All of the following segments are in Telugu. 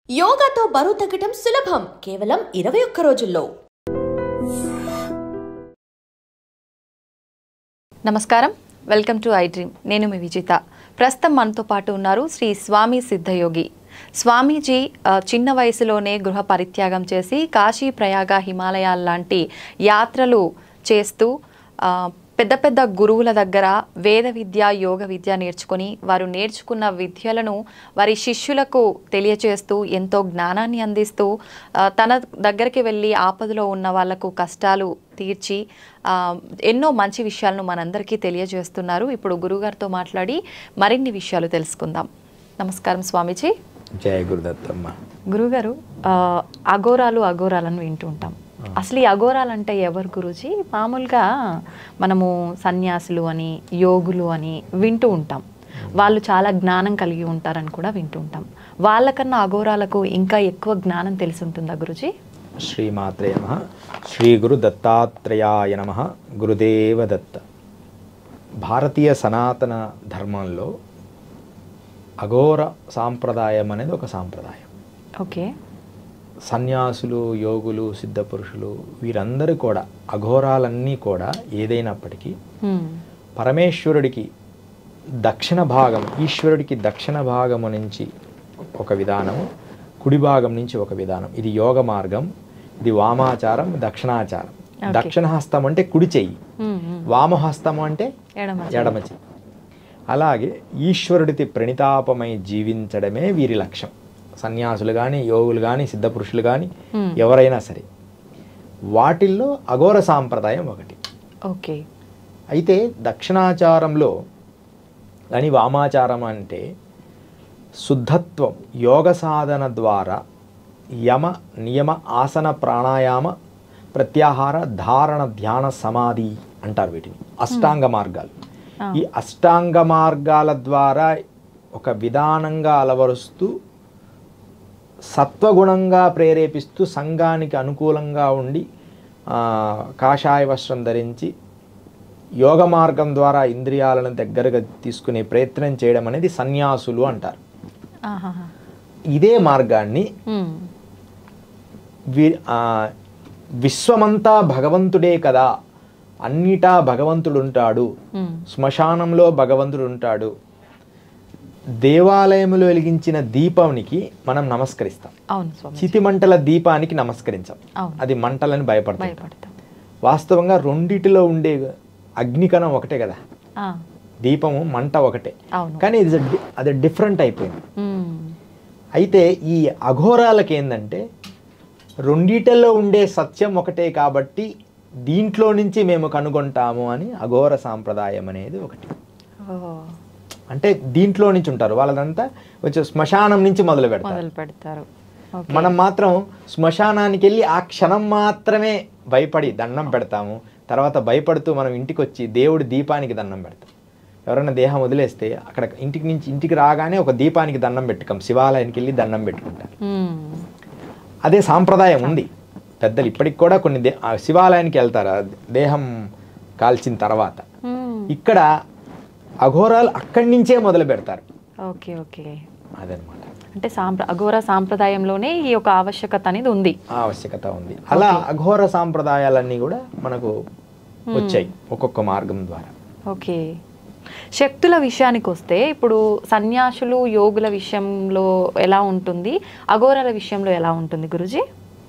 యోగాతో బరువు తగ్గడం సులభం కేవలం 21 రోజుల్లో. నమస్కారం, వెల్కమ్ టు ఐ డ్రీమ్. నేను మీ విజిత. ప్రస్తుతం మనతో పాటు ఉన్నారు శ్రీ స్వామి సిద్ధయోగి. స్వామీజీ చిన్న వయసులోనే గృహ పరిత్యాగం చేసి కాశీ, ప్రయాగ, హిమాలయాల లాంటి యాత్రలు చేస్తూ పెద్ద పెద్ద గురువుల దగ్గర వేద విద్య, యోగ విద్య నేర్చుకొని వారు నేర్చుకున్న విద్యలను వారి శిష్యులకు తెలియచేస్తూ ఎంతో జ్ఞానాన్ని అందిస్తూ తన దగ్గరికి వెళ్ళి ఆపదలో ఉన్న వాళ్లకు కష్టాలు తీర్చి ఎన్నో మంచి విషయాలను మనందరికీ తెలియజేస్తున్నారు. ఇప్పుడు గురుగారితో మాట్లాడి మరిన్ని విషయాలు తెలుసుకుందాం. నమస్కారం స్వామీజీ. జయ గురుదత్తమ్మ. గురుగారు, అఘోరాలను వింటూ ఉంటాం. అసలు ఈ అఘోరాలు అంటే ఎవరు గురూజీ? మామూలుగా మనము సన్యాసులు అని, యోగులు అని వింటూ ఉంటాం. వాళ్ళు చాలా జ్ఞానం కలిగి ఉంటారని కూడా వింటూ ఉంటాం. వాళ్ళకన్నా అఘోరాలకు ఇంకా ఎక్కువ జ్ఞానం తెలిసి ఉంటుందా గురూజీ? శ్రీమాత్రే నమః. శ్రీ గురు దత్తాత్రేయాయ నమః. గురుదేవ దత్త. భారతీయ సనాతన ధర్మంలో అఘోర సాంప్రదాయం అనేది ఒక సాంప్రదాయం. ఓకే. సన్యాసులు, యోగులు, సిద్ధపురుషులు వీరందరూ కూడా అఘోరాలన్నీ కూడా ఏదైనప్పటికీ పరమేశ్వరుడికి దక్షిణ భాగం, ఈశ్వరుడికి దక్షిణ భాగము నుంచి ఒక విధానము, కుడి భాగం నుంచి ఒక విధానం. ఇది యోగ మార్గం, ఇది వామాచారం, దక్షిణాచారం. దక్షిణ హస్తం అంటే కుడి చెయ్యి, వామహస్తం అంటే ఎడమ చెయ్యి. అలాగే ఈశ్వరుడికి ప్రణితాపమై జీవించడమే వీరి లక్ష్యం. సన్యాసులు కానీ, యోగులు కానీ, సిద్ధపురుషులు కానీ ఎవరైనా సరే వాటిల్లో అఘోర సాంప్రదాయం ఒకటి. ఓకే. అయితే దక్షిణాచారంలో కానీ వామాచారం అంటే శుద్ధత్వం, యోగ సాధన ద్వారా యమ, నియమ, ఆసన, ప్రాణాయామ, ప్రత్యాహార, ధారణ, ధ్యాన, సమాధి అంటారు వీటిని. అష్టాంగ మార్గాలు. ఈ అష్టాంగ మార్గాల ద్వారా ఒక విధానంగా అలవరుస్తూ సత్వగుణంగా ప్రేరేపిస్తూ సంఘానికి అనుకూలంగా ఉండి కాషాయ వస్త్రం ధరించి యోగ మార్గం ద్వారా ఇంద్రియాలను దగ్గరగా తీసుకునే ప్రయత్నం చేయడం అనేది సన్యాసులు అంటారు. ఇదే మార్గాన్ని విశ్వమంతా భగవంతుడే కదా, అన్నిటా భగవంతుడు ఉంటాడు, శ్మశానంలో భగవంతుడు ఉంటాడు, దేవాలయంలో వెలిగించిన దీపానికి మనం నమస్కరిస్తాం, చితి మంటల దీపానికి నమస్కరించాం. అది మంటలని భయపడతాం. వాస్తవంగా రెండిటిలో ఉండే అగ్నికణం ఒకటే కదా, దీపము మంట ఒకటే, కానీ అది డిఫరెంట్ అయిపోయింది. అయితే ఈ అఘోరాలకి ఏంటంటే రెండిటిలో ఉండే సత్యం ఒకటే కాబట్టి దీంట్లో నుంచి మేము కనుగొంటాము అని అఘోర సాంప్రదాయం అనేది ఒకటి. అంటే దీంట్లో నుంచి ఉంటారు వాళ్ళదంతా కొంచెం శ్మశానం నుంచి మొదలు పెడతారు. మనం మాత్రం శ్మశానానికి వెళ్ళి ఆ క్షణం మాత్రమే భయపడి దండం పెడతాము. తర్వాత భయపడుతూ మనం ఇంటికి వచ్చి దేవుడి దీపానికి దండం పెడతాం. ఎవరైనా దేహం వదిలేస్తే అక్కడ ఇంటికి రాగానే ఒక దీపానికి దండం పెట్టుకోం, శివాలయానికి వెళ్ళి దండం పెట్టుకుంటారు. అదే సాంప్రదాయం ఉంది. పెద్దలు ఇప్పటికి కూడా కొన్ని శివాలయానికి వెళ్తారు దేహం కాల్చిన తర్వాత. ఇక్కడ అఘోరాలు అక్కడి నుంచే మొదలు పెడతారు. ఓకే ఓకే, అదనమాట. అంటే అఘోర సాంప్రదాయంలోనే ఈ యొక్క ఆవశ్యకత అనేది ఉంది. ఆవశ్యకత ఉంది. అలా అఘోర సాంప్రదాయాలన్నీ కూడా మనకు వచ్చాయి ఒక్కొక్క మార్గం ద్వారా. ఓకే. శక్తుల విషయానికి వస్తే ఇప్పుడు సన్యాసులు, యోగుల విషయంలో ఎలా ఉంటుంది, అఘోరాల విషయంలో ఎలా ఉంటుంది గురుజీ?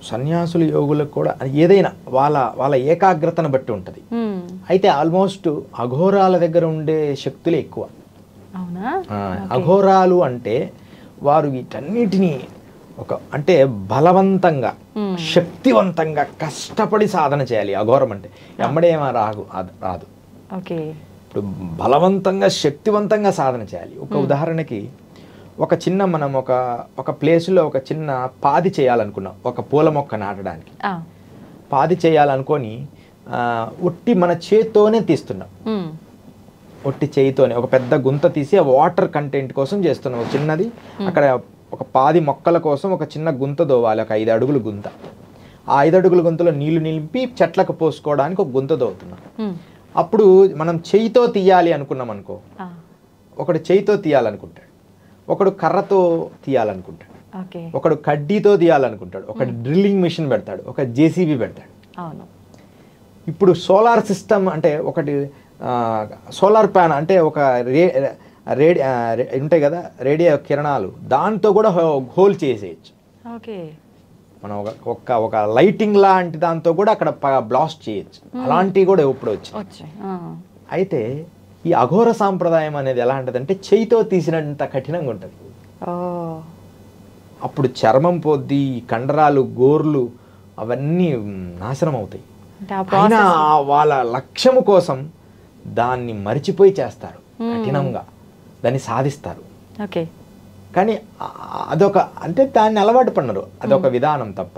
సన్యాసులు, యోగులకు కూడా ఏదైనా వాళ్ళ ఏకాగ్రతను బట్టి ఉంటుంది. అయితే ఆల్మోస్ట్ అఘోరాల దగ్గర ఉండే శక్తులే ఎక్కువ. అవునా? అఘోరాలు అంటే వారు వీటన్నిటినీ అంటే బలవంతంగా, శక్తివంతంగా కష్టపడి సాధన చేయాలి. అఘోరం అంటే ఎమ్మడేమో రాదు. ఓకే. ఇప్పుడు బలవంతంగా, శక్తివంతంగా సాధన చేయాలి. ఒక ఉదాహరణకి మనం ఒక ప్లేస్లో ఒక చిన్న పాది చేయాలనుకున్నాం, ఒక పూల మొక్క నాటడానికి. పాది చేయాలనుకొని ఒట్టి మన చేత్తోనే తీస్తున్నాం. ఒట్టి చేయితోనే ఒక పెద్ద గుంత తీసి వాటర్ కంటెంట్ కోసం చేస్తున్నాం. ఒక చిన్నది అక్కడ ఒక పాది మొక్కల కోసం ఒక చిన్న గుంత దోవాలి, ఒక 5 అడుగుల గుంత. ఆ 5 అడుగుల గుంతలో నీళ్లు నింపి చెట్లకు పోసుకోవడానికి ఒక గుంత దోవుతున్నాం. అప్పుడు మనం చేయితో తీయాలి అనుకున్నాం అనుకో, ఒకడు చేయితో తీయాలనుకుంటాడు, ఒకడు కర్రతో తీయాలనుకుంటాడు. ఒకడు కడ్డీతో తీయాలనుకుంటాడు, ఒక డ్రిల్లింగ్ మిషన్ పెడతాడు, ఒక జేసీబీ పెడతాడు. ఇప్పుడు సోలార్ సిస్టమ్ అంటే ఒకటి సోలార్ ప్యాన్ అంటే ఒక ఉంటాయి కదా రేడియో కిరణాలు, దాంతో కూడా హోల్ చేసేయచ్చు. మనం ఒక లైటింగ్ లాంటి దాంతో కూడా అక్కడ బ్లాస్ట్ చేయొచ్చు. అలాంటివి కూడా ఇప్పుడు వచ్చాయి. అయితే ఈ అఘోర సాంప్రదాయం అనేది ఎలా ఉంటుందంటే చేయితో తీసినంత కఠినంగా ఉంటుంది. అప్పుడు చర్మం పోద్ది, కండరాలు, గోర్లు అవన్నీ నాశనం అవుతాయి. అయినా వాళ్ళ లక్ష్యము కోసం దాన్ని మరిచిపోయి చేస్తారు, కఠినంగా దాన్ని సాధిస్తారు. కానీ అదొక అంటే దాన్ని అలవాటు పడినారు, అదొక విధానం తప్ప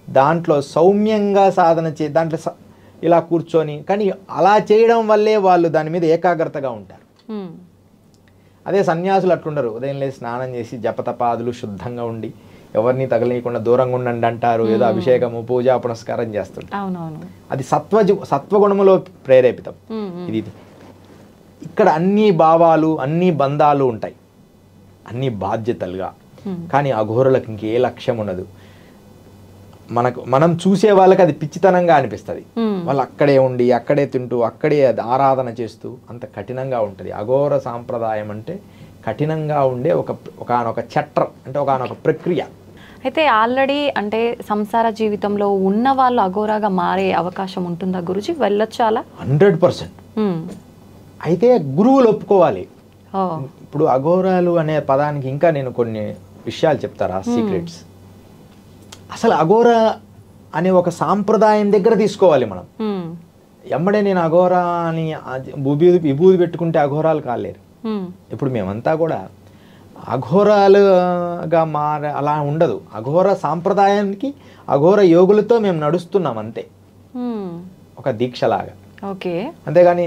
దాంట్లో సౌమ్యంగా సాధన దాంట్లో ఇలా కూర్చొని, కానీ అలా చేయడం వల్లే వాళ్ళు దాని మీద ఏకాగ్రతగా ఉంటారు. అదే సన్యాసులు అట్లుండరు, ఉదయం లేసి స్నానం చేసి జపతపాదులు శుద్ధంగా ఉండి ఎవరిని తగలేయకుండా దూరంగా ఉండండి అంటారు, ఏదో అభిషేకము పూజా పునస్కారం చేస్తుంటారు. అది సత్వగుణములో ప్రేరేపితం. ఇది ఇక్కడ అన్ని భావాలు అన్ని బంధాలు ఉంటాయి, అన్ని బాధ్యతలుగా. కానీ అఘోరులకు ఇంకే లక్ష్యం ఉండదు. మనం చూసే వాళ్ళకి అది పిచ్చితనంగా అనిపిస్తుంది. వాళ్ళు అక్కడే ఉండి అక్కడే తింటూ అక్కడే ఆరాధన చేస్తూ అంత కఠినంగా ఉంటుంది. అఘోర సాంప్రదాయం అంటే కఠినంగా ఉండే ఒకనొక చట్రం, అంటే ఒకనొక ప్రక్రియ. అయితే ఆల్రెడీ అంటే సంసార జీవితంలో ఉన్న వాళ్ళు అఘోరాగా మారే అవకాశం ఉంటుందా గురుజీ? వెళ్ళొచ్చు అలా? 100%. అయితే గురువులు ఒప్పుకోవాలి. ఇప్పుడు అఘోరాలు అనే పదానికి ఇంకా నేను కొన్ని విషయాలు చెప్తారా, సీక్రెట్స్. అసలు అఘోర అనే ఒక సాంప్రదాయం దగ్గర తీసుకోవాలి మనం. ఎమ్మడే నేను అఘోరా అని విభూది పెట్టుకుంటే అఘోరాలు కాలేరు. ఇప్పుడు మేమంతా కూడా అఘోరాలుగా అలా ఉండదు. అఘోర సాంప్రదాయానికి అఘోర యోగులతో మేము నడుస్తున్నాం అంతే, ఒక దీక్షలాగా. అంతేగాని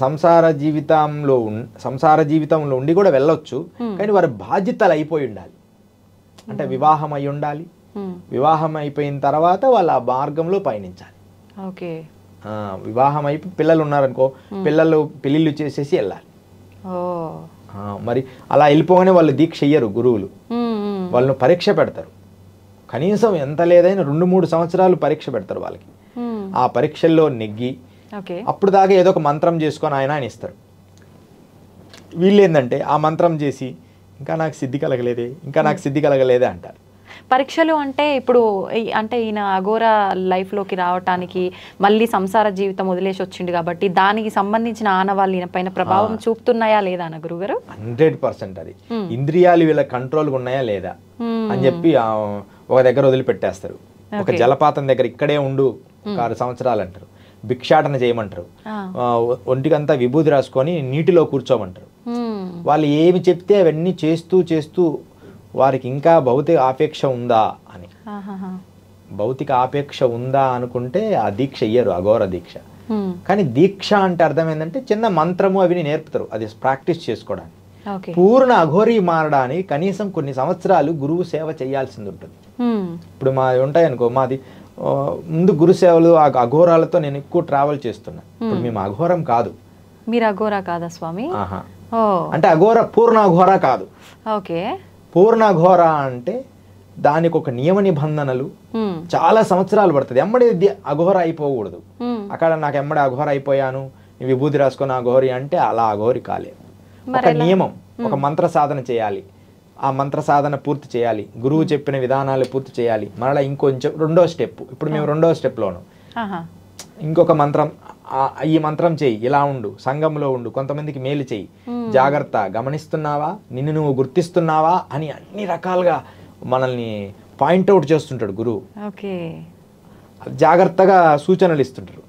సంసార జీవితంలో ఉండి కూడా వెళ్ళొచ్చు, కానీ వారి బాధ్యతలు అయిపోయి ఉండాలి. అంటే వివాహం అయి ఉండాలి. వివాహం అయిపోయిన తర్వాత వాళ్ళు ఆ మార్గంలో పయనించాలి. వివాహం అయిపోయి పిల్లలు ఉన్నారనుకో, పెళ్ళిళ్ళు చేసేసి వెళ్ళాలి. మరి అలా వెళ్ళిపోగానే వాళ్ళు దీక్ష చెయ్యరు గురువులు. వాళ్ళను పరీక్ష పెడతారు. కనీసం ఎంత లేదైనా 2-3 సంవత్సరాలు పరీక్ష పెడతారు వాళ్ళకి. ఆ పరీక్షల్లో నెగ్గి అప్పుడు దాకా ఏదో ఒక మంత్రం చేసుకొని ఆయన ఇస్తారు. వీళ్ళు ఏంటంటే ఆ మంత్రం చేసి ఇంకా నాకు సిద్ధి కలగలేదే అంటారు. పరీక్షలు అంటే ఇప్పుడు అంటే ఈయన అఘోర లైఫ్లోకి రావటానికి మళ్ళీ సంసార జీవితం వదిలేసి వచ్చిండు కాబట్టి దానికి సంబంధించిన ఆనవాళ్ళు ఈయన పైన ప్రభావం చూపుతున్నాయా లేదా అన్న గురుగారు? 100% అది. ఇంద్రియాలు వీళ్ళ కంట్రోల్గా ఉన్నాయా లేదా అని చెప్పి ఒక దగ్గర వదిలిపెట్టేస్తారు. ఒక జలపాతం దగ్గర ఇక్కడే ఉండు 6 సంవత్సరాలు అంటారు. భిక్షాటన చేయమంటారు. ఒంటికంతా విభూతి రాసుకొని నీటిలో కూర్చోమంటారు. వాళ్ళు ఏమి చెప్తే అవన్నీ చేస్తూ వారికి ఇంకా భౌతిక ఆపేక్ష ఉందా అని, భౌతిక ఆపేక్ష ఉందా అనుకుంటే ఆ దీక్ష ఇయ్యరు, అఘోర దీక్ష. కానీ దీక్ష అంటే అర్థం ఏంటంటే చిన్న మంత్రము అవి నేర్పుతారు, అది ప్రాక్టీస్ చేసుకోవడానికి. పూర్ణ అఘోరీ మారడానికి కనీసం కొన్ని సంవత్సరాలు గురువు సేవ చేయాల్సింది ఉంటుంది. ఇప్పుడు మాది ఉంటాయనుకో, మాది ముందు గురు సేవలు అఘోరాలతో నేను ఎక్కువ ట్రావెల్ చేస్తున్నా. ఇప్పుడు మేము అఘోరం కాదు. మీరు అఘోరా కాదా స్వామి? అంటే అఘోర పూర్ణ అఘోర కాదు. పూర్ణ అఘోర అంటే దానికి ఒక నియమ నిబంధనలు, చాలా సంవత్సరాలు పడుతుంది. ఎమ్మడి అఘోర అయిపోకూడదు. అక్కడ నాకు ఎమ్మడి అఘోర అయిపోయాను విభూతి రాసుకొని అఘోరి అంటే అలా అఘోరి కాలేదు. ఒక నియమం, ఒక మంత్ర సాధన చేయాలి. ఆ మంత్ర సాధన పూర్తి చేయాలి, గురువు చెప్పిన విధానాలు పూర్తి చేయాలి. మరలా ఇంకొంచెం 2వ స్టెప్, ఇప్పుడు మేము 2వ స్టెప్లోను ఇంకొక మంత్రం, ఈ మంత్రం చెయ్యి, ఇలా ఉండు, సంఘంలో ఉండు, కొంతమందికి మేలు చెయ్యి, జాగ్రత్త, గమనిస్తున్నావా, నిన్ను నువ్వు గుర్తిస్తున్నావా అని అన్ని రకాలుగా మనల్ని పాయింట్అవుట్ చేస్తుంటాడు గురువు. జాగ్రత్తగా సూచనలు ఇస్తుంటారు.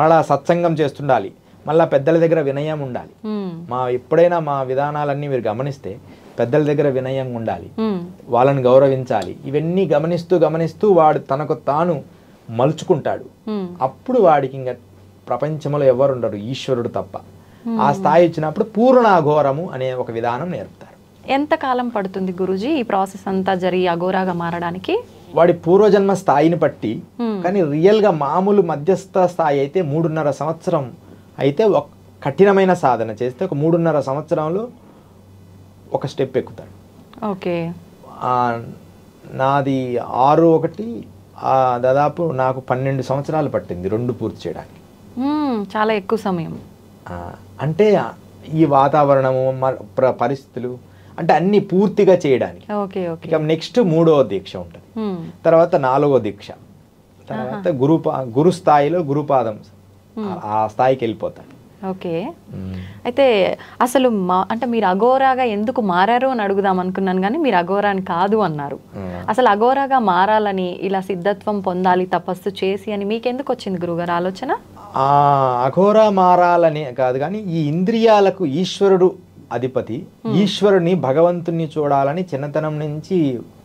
మళ్ళా సత్సంగం చేస్తుండాలి, మళ్ళా పెద్దల దగ్గర వినయం ఉండాలి. ఎప్పుడైనా మా విధానాలన్నీ మీరు గమనిస్తే పెద్దల దగ్గర వినయం ఉండాలి, వాళ్ళని గౌరవించాలి. ఇవన్నీ గమనిస్తూ వాడు తనకు తాను మలుచుకుంటాడు. అప్పుడు వాడికి ఇంకా ప్రపంచంలో ఎవరుండరు, ఈశ్వరుడు తప్ప. ఆ స్థాయి ఇచ్చినప్పుడు పూర్ణ అఘోరము అనే ఒక విధానం నేర్పుతారు. ఎంత కాలం పడుతుంది గురుజీ ఈ ప్రాసెస్ అంతా జరిగి అఘోరాగా మారడానికి? వాడి పూర్వజన్మ స్థాయిని బట్టి. కానీ రియల్గా మామూలు మధ్యస్థ స్థాయి అయితే 3.5 సంవత్సరం అయితే ఒక కఠినమైన సాధన చేస్తే ఒక 3.5 సంవత్సరంలో ఒక స్టెప్ ఎక్కుతాడు. నాది 6/1 దాదాపు నాకు 12 సంవత్సరాలు పట్టింది 2 పూర్తి చేయడానికి. చాలా ఎక్కువ సమయం. అంటే ఈ వాతావరణము పరిస్థితులు అంటే అన్ని పూర్తిగా చేయడానికి. ఇక నెక్స్ట్ 3వ దీక్ష ఉంటుంది, తర్వాత 4వ దీక్ష, తర్వాత గురు స్థాయిలో గురుపాదం ఆ స్థాయికి వెళ్ళిపోతాడు. ఓకే. అయితే అసలు అంటే మీరు అఘోరాగా ఎందుకు మారారు అని అడుగుదాం అనుకున్నాను, కానీ మీరు అఘోరాని కాదు అన్నారు. అసలు అఘోరాగా మారాలని, ఇలా సిద్ధత్వం పొందాలి తపస్సు చేసి అని మీకెందుకు వచ్చింది గురుగారు ఆలోచన? అఘోరా మారాలని కాదు, కానీ ఈ ఇంద్రియాలకు ఈశ్వరుడు అధిపతి, ఈశ్వరుని భగవంతుని చూడాలని చిన్నతనం నుంచి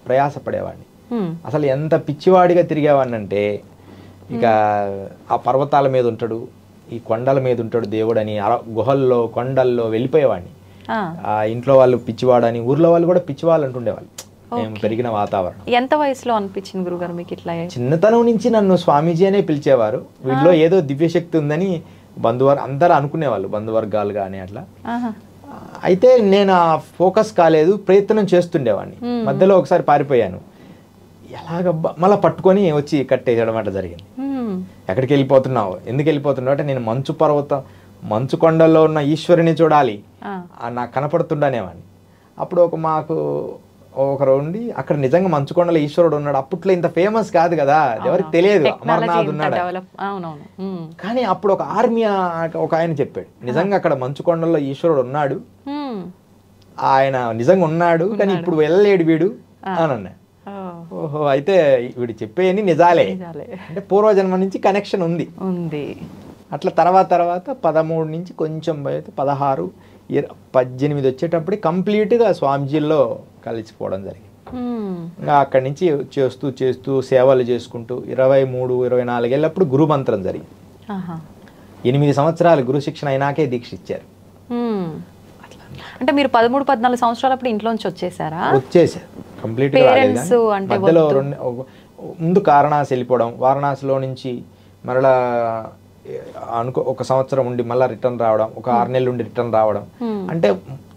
ప్రయాసపడేవాడిని. అసలు ఎంత పిచ్చివాడిగా తిరిగేవాడిని అంటే, ఇక ఆ పర్వతాల మీద ఉంటాడు, ఈ కొండల మీద ఉంటాడు దేవుడు అని గుహల్లో కొండల్లో వెళ్ళిపోయేవాడిని. ఆ ఇంట్లో వాళ్ళు పిచ్చివాడని, ఊర్లో వాళ్ళు కూడా పిచ్చివాళ్ళు అంటుండేవాళ్ళు మేము పెరిగిన వాతావరణం. ఎంత వయసులో అనిపించింది గురుగారు మీకు ఇట్లా? చిన్నతనం నుంచి నన్ను స్వామీజీ అనే పిలిచేవారు. వీళ్ళలో ఏదో దివ్యశక్తి ఉందని అందరూ అనుకునేవాళ్ళు, బంధువర్గాలు కానీ అట్లా. అయితే నేను ఆ ఫోకస్ కాలేదు, ప్రయత్నం చేస్తుండేవాడిని. మధ్యలో ఒకసారి పారిపోయాను, ఎలాగబ్బా మళ్ళీ పట్టుకొని వచ్చి కట్టేయడం అట్లా జరిగింది. ఎక్కడికి వెళ్ళిపోతున్నావు, ఎందుకు వెళ్ళిపోతున్నావు అంటే, నేను మంచు కొండల్లో ఉన్న ఈశ్వరుని చూడాలి నాకు కనపడుతుండనేవాడిని. అప్పుడు మాకు ఒకరు ఉండి, అక్కడ నిజంగా మంచు కొండలో ఈశ్వరుడు ఉన్నాడు. అప్పట్లో ఇంత ఫేమస్ కాదు కదా, ఎవరికి తెలియదు అమర్నాథ్ ఉన్నాడు. కానీ అప్పుడు ఒక ఆర్మీ ఒక ఆయన చెప్పాడు, నిజంగా అక్కడ మంచు కొండల్లో ఈశ్వరుడు ఉన్నాడు, ఆయన నిజంగా ఉన్నాడు, కానీ ఇప్పుడు వెళ్ళలేడు వీడు అని అన్నా. ఓహో, అయితే వీడు చెప్పేయని నిజాలే, అంటే పూర్వజన్మ నుంచి కనెక్షన్ ఉంది. అట్లా తర్వాత 13 నుంచి కొంచెం 16, 18 వచ్చేటప్పుడు కంప్లీట్గా స్వామిజీల్లో కలిసిపోవడం జరిగింది. ఇంకా అక్కడి నుంచి చేస్తూ సేవలు చేసుకుంటూ 23, 24 ఏళ్ళప్పుడు గురు మంత్రం జరిగింది. 8 సంవత్సరాలు గురు శిక్షణ అయినాకే దీక్ష ఇచ్చారు. అంటే మీరు 13, 14 సంవత్సరాలప్పుడు ఇంట్లోంచి వచ్చేసారా? వచ్చేసారు కంప్లీట్. మధ్యలో ముందు వారణాసి వెళ్ళిపోవడం, వారణాసిలో నుంచి మరలా ఒక సంవత్సరం ఉండి మళ్ళీ రిటర్న్ రావడం, ఒక 6 నెలలు ఉండి రిటర్న్ రావడం. అంటే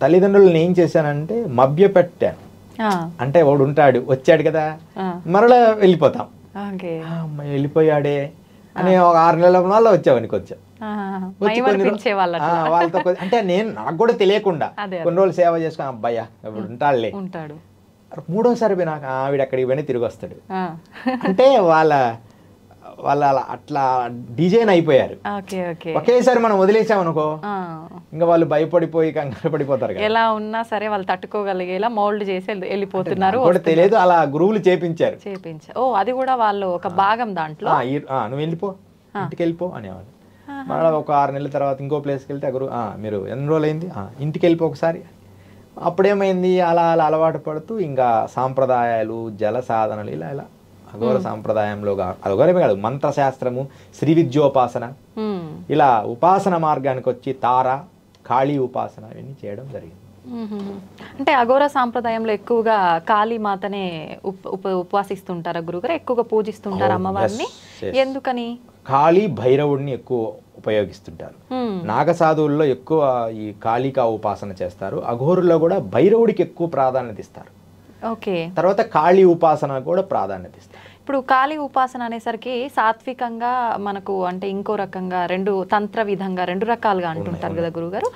తల్లిదండ్రులను ఏం చేశానంటే మభ్య పెట్టాను. అంటే వాడు ఉంటాడు, వచ్చాడు కదా మరలా వెళ్ళిపోతాం, వెళ్ళిపోయాడే అని ఒక 6 నెలల వల్ల వచ్చావనికి వచ్చా. వాళ్ళతో అంటే నాకు కూడా తెలియకుండా కొన్ని రోజులు సేవ చేసుకుని, అబ్బాయ్యా ఇప్పుడు ఉంటాడులే, 3వసారి నాకు ఆవిడ అక్కడికి పోయినా తిరిగి వస్తాడు. అంటే వాళ్ళ అట్లా డిజైన్ అయిపోయారు. ఒకేసారి మనం వదిలేసామనుకో ఇంకా వాళ్ళు భయపడిపోయి కంగారు పడిపోతారు. ఎలా ఉన్నా సరే వాళ్ళు తట్టుకోగలిగేలా మౌల్డ్ చేసి వెళ్ళిపోతున్నారు. తెలియదు, అలా గురువులు చేపించారు. అది కూడా వాళ్ళు ఒక భాగం దాంట్లో. నువ్వు వెళ్ళిపో, ఇంటికి వెళ్ళిపో అనేవాళ్ళు. మళ్ళీ ఒక 6 నెలల తర్వాత ఇంకో ప్లేస్కి వెళ్తే గురువు మీరు ఎన్ని రోజులు అయింది, ఇంటికి వెళ్ళిపో ఒకసారి. అప్పుడేమైంది, అలా అలవాటు పడుతూ ఇంకా సాంప్రదాయాలు, జల సాధనలు ఇలా అఘోర సాంప్రదాయంలో అఘోరమే కాదు, మంత్రశాస్త్రము, శ్రీ విద్యోపాసన, ఇలా ఉపాసన మార్గానికి వచ్చి తార, కాళీ ఉపాసన ఇవన్నీ చేయడం జరిగింది. అంటే అఘోర సాంప్రదాయంలో ఎక్కువగా కాళీ మాతనే ఉపవాసిస్తుంటారా గురుగారు? ఎక్కువగా పూజిస్తుంటారు అమ్మవారిని? ఎందుకని? కాళీ భైరవుడిని ఎక్కువ ఉపయోగిస్తుంటారు. నాగసాధువుల్లో ఎక్కువ ఈ కాళికా ఉపాసన చేస్తారు. అఘోరుల్లో కూడా భైరవుడికి ఎక్కువ ప్రాధాన్యత ఇస్తారు. తర్వాత కాళీ ఉపాసన కూడా ప్రాధాన్యత ఇస్తారు. ఇప్పుడు కాళీ ఉపాసన అనేసరికి సాత్వికంగా మనకు అంటే ఇంకో రకంగా తంత్ర విధంగా 2 రకాలుగా అంటుంటారు కదా గురుగారు.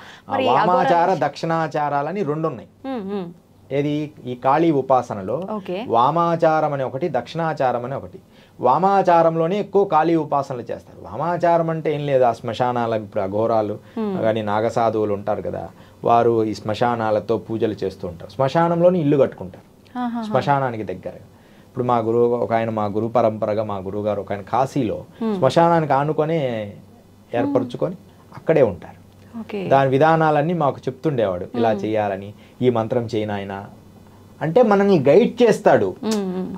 వామాచార దక్షిణాచారాలని 2 ఉన్నాయి. ఏది ఈ కాళీ ఉపాసనలో వామాచారం అనే ఒకటి, దక్షిణాచారం అనే ఒకటి. వామాచారంలోనే ఎక్కువ కాళీ ఉపాసనలు చేస్తారు. వామాచారం అంటే ఏం లేదు, ఆ శ్మశానాలకు ఇప్పుడు అఘోరాలు కానీ నాగసాధువులు ఉంటారు కదా, వారు ఈ శ్మశానాలతో పూజలు చేస్తూ ఉంటారు. శ్మశానంలోని ఇల్లు కట్టుకుంటారు శ్మశానానికి దగ్గర. ఇప్పుడు మా గురువు పరంపరగా మా గురువు గారు ఒక ఆయన కాశీలో శ్మశానానికి ఆనుకొని ఏర్పరచుకొని అక్కడే ఉంటారు. దాని విధానాలన్నీ మాకు చెప్తుండేవాడు, ఇలా చేయాలని, ఈ మంత్రం చేయనాయన అంటే మనల్ని గైడ్ చేస్తాడు.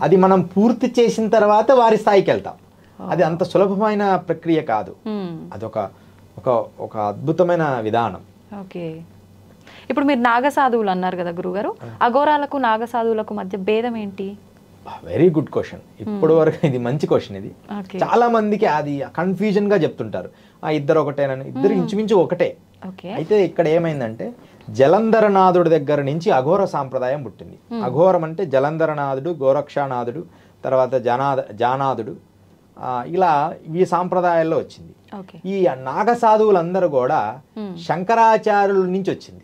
అది మనం పూర్తి చేసిన తర్వాత వారి స్థాయికి వెళ్తాం. అది అంత సులభమైన ప్రక్రియ కాదు, అదొక ఒక అద్భుతమైన విధానం. ఇప్పుడు మీరు నాగసాధువులు అన్నారు కదా గురుగారు, అఘోరాలకు నాగసాధువులకు మధ్య భేదం ఏంటి? Very good question. ఇప్పటి వరకు ఇది మంచి క్వశ్చన్. ఇది చాలా మందికి అది కన్ఫ్యూజన్ గా చెప్తుంటారు, ఇద్దరు ఒకటేనని. ఇద్దరు ఇంచుమించు ఒకటే. అయితే ఇక్కడ ఏమైందంటే జలంధరనాథుడి దగ్గర నుంచి అఘోర సాంప్రదాయం పుట్టింది. అఘోరం అంటే జలంధరనాథుడు, గోరక్షానాథుడు, తర్వాత జానాథుడు, ఇలా ఈ సాంప్రదాయాల్లో వచ్చింది. ఈ నాగ సాధువులందరూ కూడా శంకరాచార్యుల నుంచి వచ్చింది.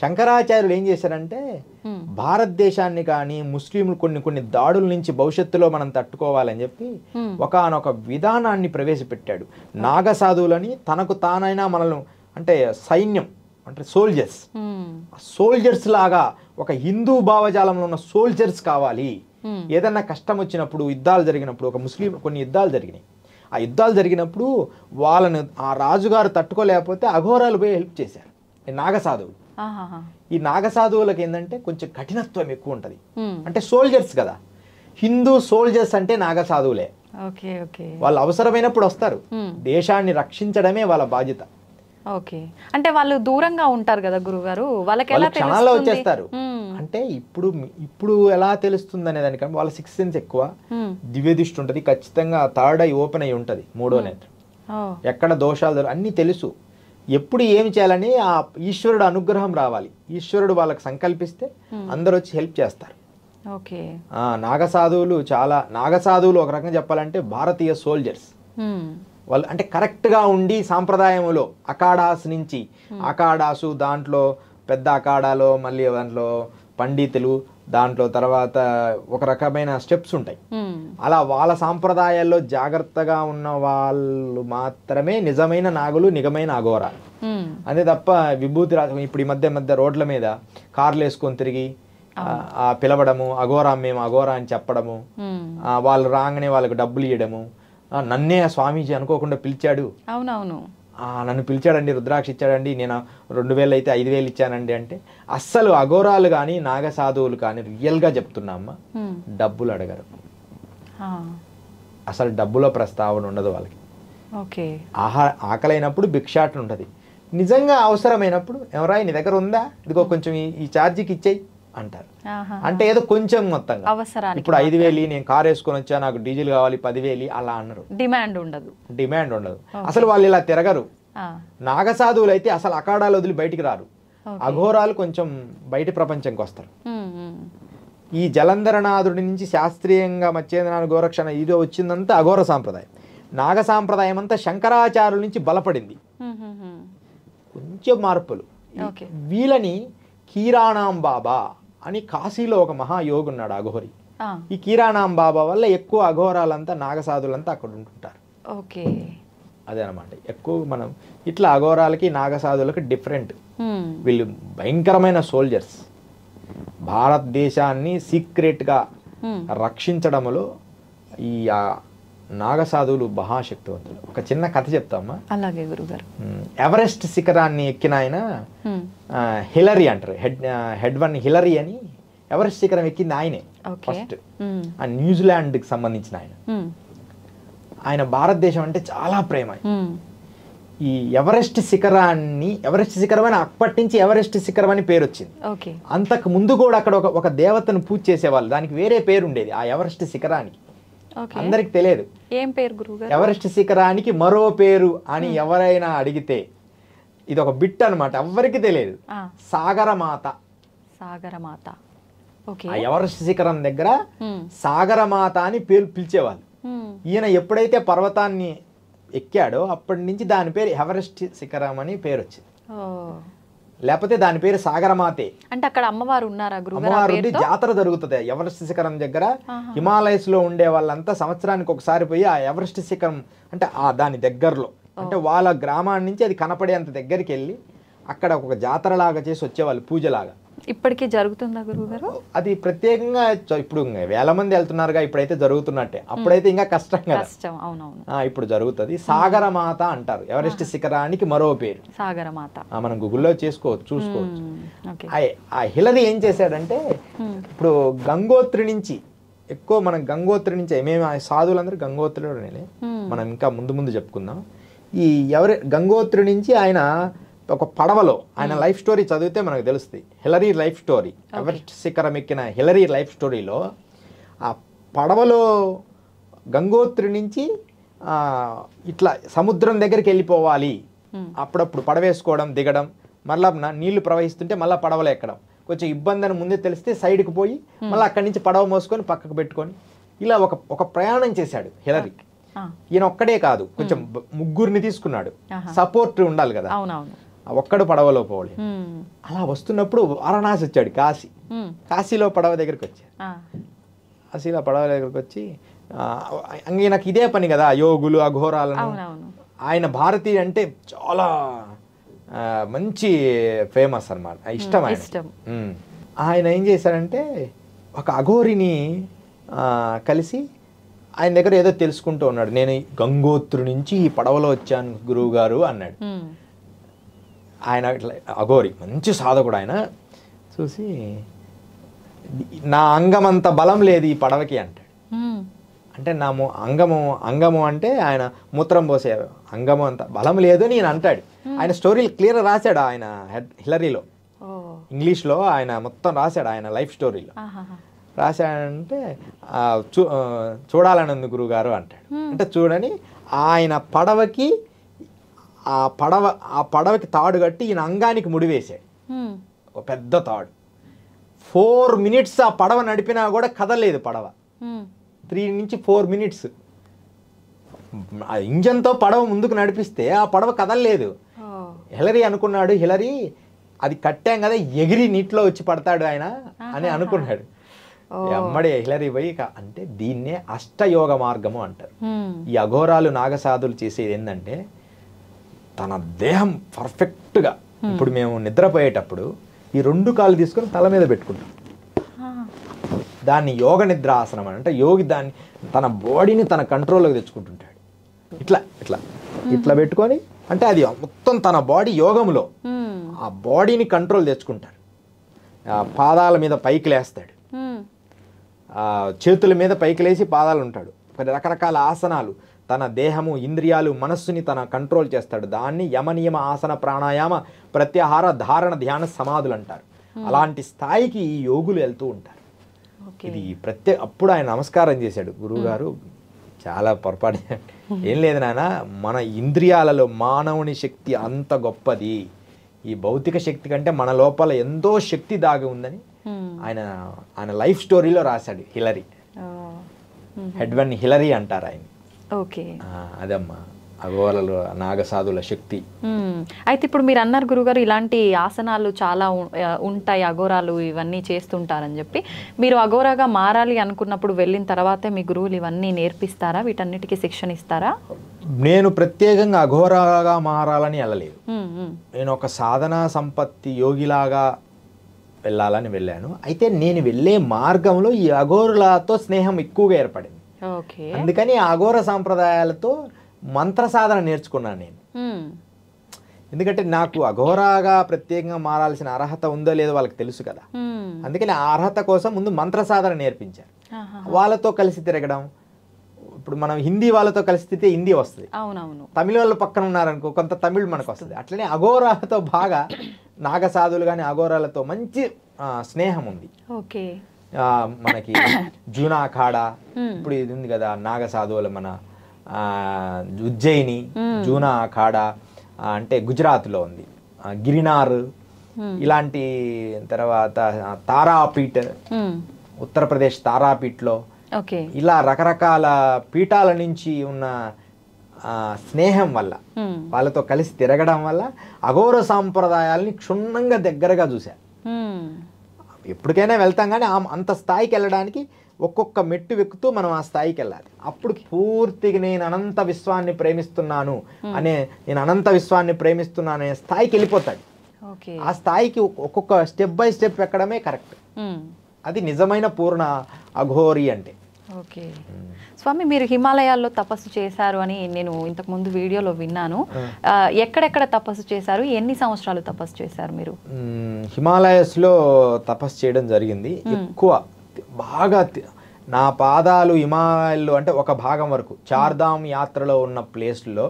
శంకరాచార్యులు ఏం చేశారంటే భారతదేశాన్ని కానీ ముస్లింలు కొన్ని దాడుల నుంచి భవిష్యత్తులో మనం తట్టుకోవాలని చెప్పి ఒకానొక విధానాన్ని ప్రవేశపెట్టాడు. నాగ సాధువులని తనకు తానైనా మనల్ని అంటే సైన్యం అంటే సోల్జర్స్ లాగా ఒక హిందూ భావజాలంలో ఉన్న సోల్జర్స్ కావాలి. ఏదన్నా కష్టం వచ్చినప్పుడు యుద్ధాలు జరిగినప్పుడు ఒక ముస్లిం కొన్ని యుద్ధాలు జరిగినాయి. ఆ యుద్ధాలు జరిగినప్పుడు వాళ్ళను ఆ రాజుగారు తట్టుకోలేకపోతే అఘోరాలు పోయి హెల్ప్ చేశారు ఈ నాగసాధువులు. ఈ నాగసాధువులకు ఏంటంటే కొంచెం కఠినత్వం ఎక్కువ ఉంటుంది. అంటే సోల్జర్స్ కదా, హిందూ సోల్జర్స్ అంటే నాగసాధువులే. వాళ్ళు అవసరమైనప్పుడు వస్తారు. దేశాన్ని రక్షించడమే వాళ్ళ బాధ్యత. ఓకే, అంటే వాళ్ళు దూరంగా ఉంటారు కదా గురుగారు, వాళ్ళకి ఎలా క్షణాల్లో వచ్చేస్తారు. అంటే ఇప్పుడు ఎలా తెలుస్తుంది అనే దానికన్నా వాళ్ళ 6th సెన్స్ ఎక్కువ, దివ్య దృష్టి ఉంటుంది, ఖచ్చితంగా థర్డ్ ఐ ఓపెన్ అయి ఉంటుంది, 3వ నేత్రం, ఎక్కడ దోషాలు అన్నీ తెలుసు. ఎప్పుడు ఏమి చేయాలని ఆ ఈశ్వరుడు అనుగ్రహం రావాలి. ఈశ్వరుడు వాళ్ళకి సంకల్పిస్తే అందరూ వచ్చి హెల్ప్ చేస్తారు. నాగసాధువులు ఒక రకంగా చెప్పాలంటే భారతీయ సోల్జర్స్. వాళ్ళు అంటే కరెక్ట్గా ఉండి సాంప్రదాయంలో అఖాడాస్ నుంచి అఖాడాసు, దాంట్లో పెద్ద అఖాడాలో మళ్ళీ దాంట్లో పండితులు, దాంట్లో తర్వాత ఒక రకమైన స్టెప్స్ ఉంటాయి. అలా వాళ్ళ సాంప్రదాయాల్లో జాగ్రత్తగా ఉన్న వాళ్ళు మాత్రమే నిజమైన నాగులు, నిజమైన అఘోరాలు. అంతే తప్ప విభూతి ఇప్పుడు ఈ మధ్య రోడ్ల మీద కార్లు వేసుకొని తిరిగి పిలవడము, అఘోరా మేము అఘోరా అని చెప్పడము, వాళ్ళు రాగానే వాళ్ళకి డబ్బులు ఇవ్వడము, నన్నే స్వామీజీ అనుకోకుండా పిలిచాడు, అవునవును నన్ను పిలిచాడండి, రుద్రాక్ష ఇచ్చాడండి, నేను 2000 అయితే 5000 ఇచ్చానండి అంటే అస్సలు అఘోరాలు కానీ నాగసాధువులు కానీ రియల్గా చెప్తున్నామ్మా డబ్బులు అడగరు. అసలు డబ్బులో ప్రస్తావన ఉండదు వాళ్ళకి. ఆకలైనప్పుడు భిక్షాటన ఉంటుంది. నిజంగా అవసరమైనప్పుడు ఎవరా నీ దగ్గర ఉందా, ఇదిగో కొంచెం ఈ ఛార్జీకి ఇచ్చేయి అంటారు. అంటే ఏదో కొంచెం మొత్తంగా, ఇప్పుడు 5000 నేను కార్ వేసుకొని వచ్చా, నాకు డీజిల్ కావాలి 10,000 అలా అన్నారు. డిమాండ్ ఉండదు. అసలు వాళ్ళు ఇలా తిరగరు. నాగసాధువులు అయితే అసలు అఖాడాలు వదిలి బయటికి రారు. అఘోరాలు కొంచెం బయటి ప్రపంచంకి వస్తారు. ఈ జలంధరనాథుడి నుంచి శాస్త్రీయంగా మత్స్యేంద్రనాథ గోరక్షణ ఇది వచ్చిందంతా అఘోర సాంప్రదాయం. నాగ సాంప్రదాయం అంతా శంకరాచార్యుల నుంచి బలపడింది. కొంచెం మార్పులు. వీళ్ళని కీరాణాం బాబా అని కాశీలో ఒక మహాయోగి ఉన్నాడు అఘోరి. ఈ కీరాణాం బాబా వల్ల ఎక్కువ అఘోరాలంతా నాగసాధులంతా అక్కడ ఉంటుంటారు. అదే అనమాట ఎక్కువ మనం ఇట్లా అఘోరాలకి నాగసాధులకి డిఫరెంట్. వీళ్ళు భయంకరమైన సోల్జర్స్. భారతదేశాన్ని సీక్రెట్గా రక్షించడంలో ఈ నాగసాధువులు మహాశక్తివంతులు. ఒక చిన్న కథ చెప్తామా? అలాగే గురుగారు. ఎవరెస్ట్ శిఖరాన్ని ఎక్కిన ఆయన హిలరీ అంటారు. హెడ్ 1 హిలరీ అని ఎవరెస్ట్ శిఖరం ఎక్కింది ఆయనే ఫస్ట్. న్యూజిలాండ్కి సంబంధించిన ఆయన భారతదేశం అంటే చాలా ప్రేమ. ఈ ఎవరెస్ట్ శిఖరం అని అప్పటి నుంచి ఎవరెస్ట్ శిఖరం అని పేరు వచ్చింది. అంతకు ముందు కూడా అక్కడ ఒక దేవతను పూజ చేసేవాళ్ళు, దానికి వేరే పేరు ఉండేది ఆ ఎవరెస్ట్ శిఖరానికి. అందరికి తెలియదు ఏం పేరు గురుగారు. ఎవరెస్ట్ శిఖరానికి మరో పేరు అని ఎవరైనా అడిగితే ఇది ఒక బిట్ అనమాట, ఎవరికి తెలియదు. సాగరమాత. ఆ ఎవరెస్ట్ శిఖరం దగ్గర సాగరమాత అని పేరు పిలిచేవాళ్ళు. ఈయన ఎప్పుడైతే పర్వతాన్ని ఎక్కాడో అప్పటి నుంచి దాని పేరు ఎవరెస్ట్ శిఖరం అని పేరు వచ్చింది. లేకపోతే దాని పేరు సాగరమాతే. అంటే అక్కడ అమ్మవారు ఉన్నారా? అమ్మవారు ఉండి జాతర జరుగుతుంది ఎవరెస్ట్ శిఖరం దగ్గర. హిమాలయస్ లో ఉండే వాళ్ళంతా సంవత్సరానికి ఒకసారి పోయి ఆ ఎవరెస్ట్ శిఖరం అంటే దాని దగ్గరలో అంటే వాళ్ళ గ్రామాన్ని నుంచి అది కనపడేంత దగ్గరికి వెళ్ళి అక్కడ ఒక జాతర లాగా చేసి వచ్చేవాళ్ళు, పూజలాగా. ఇప్పటికీ జరుగుతుందా గురుగారు? అది ప్రత్యేకంగా ఇప్పుడు 1000 మంది వెళ్తున్నారుగా, ఇప్పుడైతే జరుగుతున్నట్టే. అప్పుడైతే ఇంకా కష్టం కదా. ఇప్పుడు జరుగుతుంది. సాగరమాత అంటారు ఎవరెస్ట్ శిఖరానికి మరో పేరు సాగరమాత. మనం గూగుల్లో చూసుకోవచ్చు. ఆ హిలరీ ఏం చేశాడంటే ఇప్పుడు గంగోత్రి నుంచి ఎక్కువ మనం గంగోత్రి నుంచి మేము సాధువులందరూ గంగోత్రిలోనే, మనం ఇంకా ముందు చెప్పుకుందాం. ఈ గంగోత్రి నుంచి ఆయన ఒక పడవలో ఆయన లైఫ్ స్టోరీ చదివితే మనకు తెలుస్తుంది. హిలరీ లైఫ్ స్టోరీ, ఎవరెస్ట్ శిఖరం ఎక్కిన హిలరీ లైఫ్ స్టోరీలో ఆ పడవలో గంగోత్రి నుంచి ఇట్లా సముద్రం దగ్గరికి వెళ్ళిపోవాలి, అప్పుడప్పుడు పడవేసుకోవడం దిగడం, మళ్ళీ నీళ్లు ప్రవహిస్తుంటే మళ్ళీ పడవలో ఎక్కడం, కొంచెం ఇబ్బంది అని ముందే తెలిస్తే సైడ్కి పోయి మళ్ళీ అక్కడి నుంచి పడవ మోసుకొని పక్కకు పెట్టుకొని ఇలా ఒక ప్రయాణం చేశాడు హిలరీ. ఈయన ఒక్కడే కాదు, కొంచెం ముగ్గురిని తీసుకున్నాడు, సపోర్ట్ ఉండాలి కదా, ఒక్కడు పడవలో పోవాలి. అలా వస్తున్నప్పుడు వారణాసి వచ్చాడు, కాశీలో పడవ దగ్గరికి వచ్చాడు. కాశీలో పడవ దగ్గరికి వచ్చి ఈయనకు ఇదే పని కదా, యోగులు అఘోరాలను. ఆయన భారతీయ అంటే చాలా మంచి ఫేమస్ అన్నమాట, ఇష్టం ఆయన. ఆయన ఏం చేశారంటే ఒక అఘోరిని కలిసి ఆయన దగ్గర ఏదో తెలుసుకుంటూ ఉన్నాడు. నేను గంగోత్రి నుంచి ఈ పడవలో వచ్చాను గురువు గారు అన్నాడు. ఆయన అఘోరి మంచి సాధకుడు. ఆయన చూసి నా అంగమంత బలం లేదు ఈ పడవకి అంటాడు. అంటే నా అంగము అంటే ఆయన మూత్రం పోసే అంగము అంత బలం లేదు అని ఈయన అంటాడు. ఆయన స్టోరీలు క్లియర్ రాశాడు ఆయన హిలరీలో, ఇంగ్లీష్లో ఆయన మొత్తం రాశాడు ఆయన లైఫ్ స్టోరీలో. రాశాడంటే చూడాలని ఉంది గురువుగారు అంటాడు. అంటే చూడని ఆయన పడవకి ఆ పడవకి తాడు కట్టి ఈయన అంగానికి ముడివేశాడు, ఒక పెద్ద తాడు. 4 minutes ఆ పడవ నడిపినా కూడా కదలేదు పడవ. 3 నుంచి 4 minutes ఆ ఇంజన్తో పడవ ముందుకు నడిపిస్తే ఆ పడవ కదలలేదు. హిలరీ అనుకున్నాడు, హిలరీ అది కట్టాం కదా ఎగిరి నీటిలో వచ్చి పడతాడు ఆయన అని అనుకున్నాడు. అమ్మడే హిలరీ పోయి అంటే దీన్నే అష్టయోగ మార్గము అంటారు. ఈ అఘోరాలు నాగసాధులు చేసేది ఏంటంటే తన దేహం పర్ఫెక్ట్గా, ఇప్పుడు మేము నిద్రపోయేటప్పుడు ఈ 2 కాళ్ళు తీసుకొని తల మీద పెట్టుకుంటాం, దాన్ని యోగ నిద్ర ఆసనం అని. అంటే యోగి దాన్ని తన బాడీని తన కంట్రోల్లోకి తెచ్చుకుంటుంటాడు. ఇట్లా ఇట్లా ఇట్లా పెట్టుకొని, అంటే అది మొత్తం తన బాడీ యోగంలో ఆ బాడీని కంట్రోల్ తెచ్చుకుంటాడు. పాదాల మీద పైకి లేస్తాడు, చేతుల మీద పైకి లేచి పాదాలు ఉంటాడు. రకరకాల ఆసనాలు, తన దేహము ఇంద్రియాలు మనస్సుని తన కంట్రోల్ చేస్తాడు. దాన్ని యమనియమ ఆసన ప్రాణాయామ ప్రత్యాహార ధారణ ధ్యాన సమాధులు అంటారు. అలాంటి స్థాయికి ఈ యోగులు వెళ్తూ ఉంటారు. ఇది అప్పుడు ఆయన నమస్కారం చేశాడు, గురువుగారు చాలా పొరపాటు, ఏం లేదు నాన్న, మన ఇంద్రియాలలో మానవుని శక్తి అంత గొప్పది, ఈ భౌతిక శక్తి కంటే మన లోపల ఎంతో శక్తి దాగి ఉందని ఆయన లైఫ్ స్టోరీలో రాశాడు హిలరీ. హెడ్వన్ హిలరీ అంటారు ఆయన. అదమ్మా అఘోరాలు నాగసాధుల శక్తి. అయితే ఇప్పుడు మీరు అన్నారు గురుగారు ఇలాంటి ఆసనాలు చాలా ఉంటాయి, అఘోరాలు ఇవన్నీ చేస్తుంటారని చెప్పి, మీరు అఘోరాగా మారాలి అనుకున్నప్పుడు వెళ్ళిన తర్వాతే మీ గురువులు ఇవన్నీ నేర్పిస్తారా, వీటన్నిటికీ శిక్షణ ఇస్తారా? నేను ప్రత్యేకంగా అఘోరాగా మారాలని వెళ్ళలేదు. నేను ఒక సాధనా సంపత్తి యోగిలాగా వెళ్ళాలని వెళ్ళాను. అయితే నేను వెళ్ళే మార్గంలో ఈ అఘోరులతో స్నేహం ఎక్కువగా ఏర్పడింది. అందుకని అఘోర సాంప్రదాయాలతో మంత్ర సాధన నేర్చుకున్నాను నేను. ఎందుకంటే నాకు అఘోరాగా ప్రత్యేకంగా మారాల్సిన అర్హత ఉందో లేదో వాళ్ళకి తెలుసు కదా. అందుకని ఆ అర్హత కోసం ముందు మంత్ర సాధన నేర్పించారు. వాళ్ళతో కలిసి తిరగడం, ఇప్పుడు మనం హిందీ వాళ్ళతో కలిసి తిరిగితే హిందీ వస్తుంది, తమిళ వాళ్ళు పక్కన ఉన్నారనుకో కొంత తమిళ్ మనకు వస్తుంది. అట్లనే అఘోరాలతో బాగా నాగసాధులు కానీ అఘోరాలతో మంచి స్నేహం ఉంది. మనకి జూనా అఖాడా ఇప్పుడు ఇది ఉంది కదా, నాగసాధువుల మన ఉజ్జయిని జూనా అఖాడా అంటే గుజరాత్లో ఉంది, గిరినార్ ఇలాంటి, తర్వాత తారాపీఠ్ ఉత్తరప్రదేశ్ తారాపీఠ్లో, ఇలా రకరకాల పీఠాల నుంచి ఉన్న స్నేహం వల్ల వాళ్ళతో కలిసి తిరగడం వల్ల అఘోర సాంప్రదాయాల్ని క్షుణ్ణంగా దగ్గరగా చూశా. ఎప్పటికైనా వెళ్తాం కానీ అంత స్థాయికి వెళ్ళడానికి ఒక్కొక్క మెట్టు ఎక్కుతూ మనం ఆ స్థాయికి వెళ్ళాలి. అప్పుడు పూర్తిగా నేను అనంత విశ్వాన్ని ప్రేమిస్తున్నాను అనే స్థాయికి వెళ్ళిపోతాడు. ఆ స్థాయికి ఒక్కొక్క స్టెప్ బై స్టెప్ ఎక్కడమే కరెక్ట్. అది నిజమైన పూర్ణ అఘోరి అంటే. ఓకే స్వామి, మీరు హిమాలయాల్లో తపస్సు చేశారు అని నేను ఇంతకు ముందు వీడియోలో విన్నాను. ఎక్కడెక్కడ తపస్సు చేశారు, ఎన్ని సంవత్సరాలు తపస్సు చేశారు మీరు? హిమాలయస్లో తపస్సు చేయడం జరిగింది. ఎక్కువ బాగా నా పాదాలు హిమాలయాల్లో అంటే ఒక భాగం వరకు చార్ధామ్ యాత్రలో ఉన్న ప్లేస్లో,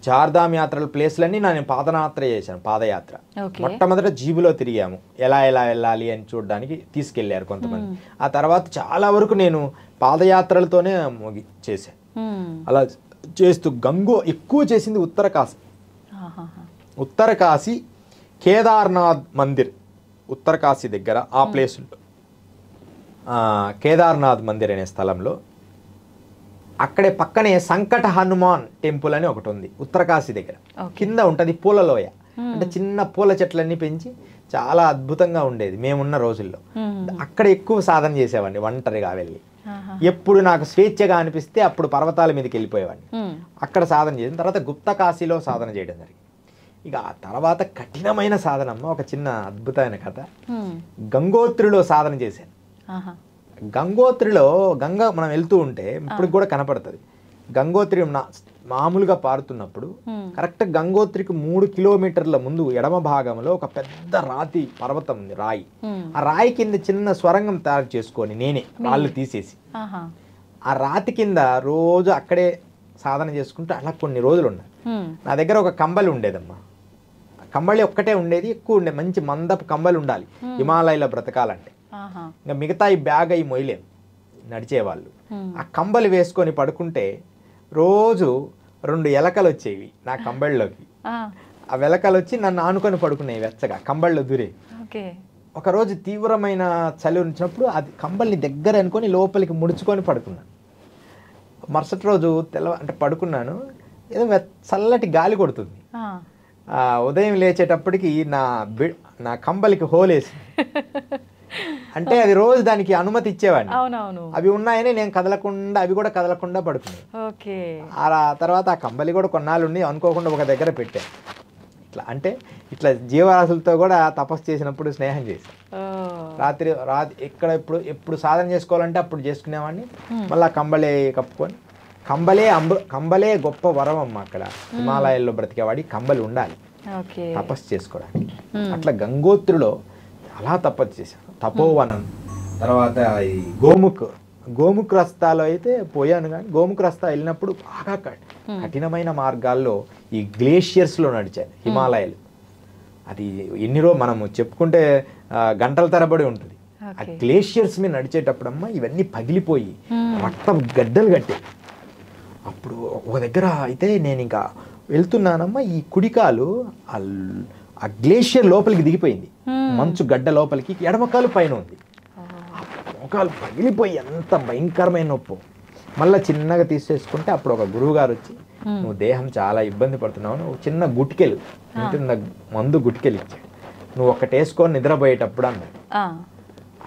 చార్ధామ్ యాత్రల ప్లేస్లన్నీ నేను పాదయాత్ర చేశాను. పాదయాత్ర మొట్టమొదట జీబులో తిరిగాము, ఎలా వెళ్ళాలి అని చూడడానికి తీసుకెళ్లారు కొంతమంది. ఆ తర్వాత చాలా వరకు నేను పాదయాత్రలతోనే చేశాను. అలా చేస్తూ ఎక్కువ చేసింది ఉత్తర కాశీ. కేదార్నాథ్ మందిర్ ఉత్తరకాశీ దగ్గర ఆ ప్లేసులో కేదార్నాథ్ మందిర్ అనే స్థలంలో అక్కడే పక్కనే సంకట హనుమాన్ టెంపుల్ అని ఒకటి ఉంది ఉత్తరకాశీ దగ్గర. కింద ఉంటుంది పూలలోయ, అంటే చిన్న పూల చెట్లన్నీ పెంచి చాలా అద్భుతంగా ఉండేది మేమున్న రోజుల్లో. అక్కడ ఎక్కువ సాధన చేసేవాడిని ఒంటరిగా వెళ్ళి. ఎప్పుడు నాకు స్వేచ్ఛగా అనిపిస్తే అప్పుడు పర్వతాల మీదకి వెళ్ళిపోయేవాడిని. అక్కడ సాధన చేసిన తర్వాత గుప్తకాశీలో సాధన చేయడం జరిగింది. ఇక ఆ తర్వాత కఠినమైన సాధనమ్మ, ఒక చిన్న అద్భుతమైన కథ. గంగోత్రిలో సాధన చేశాను. గంగోత్రిలో మనం వెళ్తూ ఉంటే ఇప్పుడు కూడా కనపడుతుంది. గంగోత్రి మామూలుగా పారుతున్నప్పుడు కరెక్ట్ గంగోత్రికి 3 కిలోమీటర్ల ముందు ఎడమ భాగంలో ఒక పెద్ద రాతి పర్వతం ఉంది, రాయి. ఆ రాయి కింద చిన్న స్వరంగం తయారు చేసుకొని నేనే రాళ్ళు తీసేసి ఆ రాతి కింద రోజు అక్కడే సాధన చేసుకుంటూ అలా కొన్ని రోజులు ఉన్నాయి. నా దగ్గర ఒక కంబలి ఉండేదమ్మా. కంబళి ఒక్కటే ఉండేది, ఎక్కువ ఉండే మంచి మందపు కంబలి ఉండాలి హిమాలయాలో బ్రతకాలంటే. ఇంకా మిగతా ఈ బ్యాగ్ అయి మొయ్యలేము నడిచేవాళ్ళు. ఆ కంబలి వేసుకొని పడుకుంటే రోజు 2 ఎలకలు వచ్చేవి నా కంబళ్ళలోకి. ఆ వెలకలు వచ్చి నన్ను ఆనుకొని పడుకునేవి వెచ్చగా, కంబళ్ళలో దూరే. ఒకరోజు తీవ్రమైన చలి వచ్చినప్పుడు అది కంబల్ని దగ్గర అనుకొని లోపలికి ముడుచుకొని పడుకున్నాను. మరుసటి రోజు అంటే పడుకున్నాను, ఏదో చల్లటి గాలి కొడుతుంది. ఉదయం లేచేటప్పటికి నా కంబలికి హోలేసి, అంటే అది రోజు దానికి అనుమతి ఇచ్చేవాడిని. అవి ఉన్నాయని నేను కదలకుండా, అవి కూడా కదలకుండా పడుకున్నాయి. ఆ తర్వాత ఆ కంబలి కూడా కొన్నాళ్ళు ఉండి అనుకోకుండా ఒక దగ్గర పెట్టాను. ఇట్లా అంటే ఇట్లా జీవరాశులతో కూడా తపస్సు చేసినప్పుడు స్నేహం చేశాను. రాత్రి ఎప్పుడు సాధన చేసుకోవాలంటే అప్పుడు చేసుకునేవాడిని. మళ్ళీ కంబలే కప్పుకొని, కంబలే గొప్ప వరం అమ్మ. అక్కడ హిమాలయాల్లో బ్రతికేవాడి కంబలి ఉండాలి తపస్సు చేసుకోవడానికి. అట్లా గంగోత్రిలో అలా తపస్సు చేశాను. తపోవనం తర్వాత ఈ గోముఖ్ రస్తాలో అయితే పోయాను. కానీ గోముఖ్ రస్తా వెళ్ళినప్పుడు బాగా కఠినమైన మార్గాల్లో ఈ గ్లేషియర్స్లో నడిచాను హిమాలయాలు. అది మనము చెప్పుకుంటే గంటల తరబడి ఉంటుంది. ఆ గ్లేషియర్స్ మీద నడిచేటప్పుడమ్మా ఇవన్నీ పగిలిపోయి రక్తం గడ్డలు కట్టాయి. అప్పుడు ఒక దగ్గర అయితే నేను ఇంకా వెళ్తున్నానమ్మా, ఈ కుడికాలు ఆ గ్లేషియర్ లోపలికి దిగిపోయింది, మంచు గడ్డ లోపలికి. ఎడమకాలు పైన ఉంది. మోకాలు పగిలిపోయి ఎంత భయంకరమైన నొప్పు. మళ్ళీ చిన్నగా తీసేసుకుంటే అప్పుడు ఒక గురువు గారు వచ్చి, నువ్వు దేహం చాలా ఇబ్బంది పడుతున్నావు, నువ్వు చిన్న గుటికెలు మందు గుటికెలు ఇచ్చాడు, నువ్వు ఒక్కటి వేసుకొని నిద్రపోయేటప్పుడు అన్నాడు.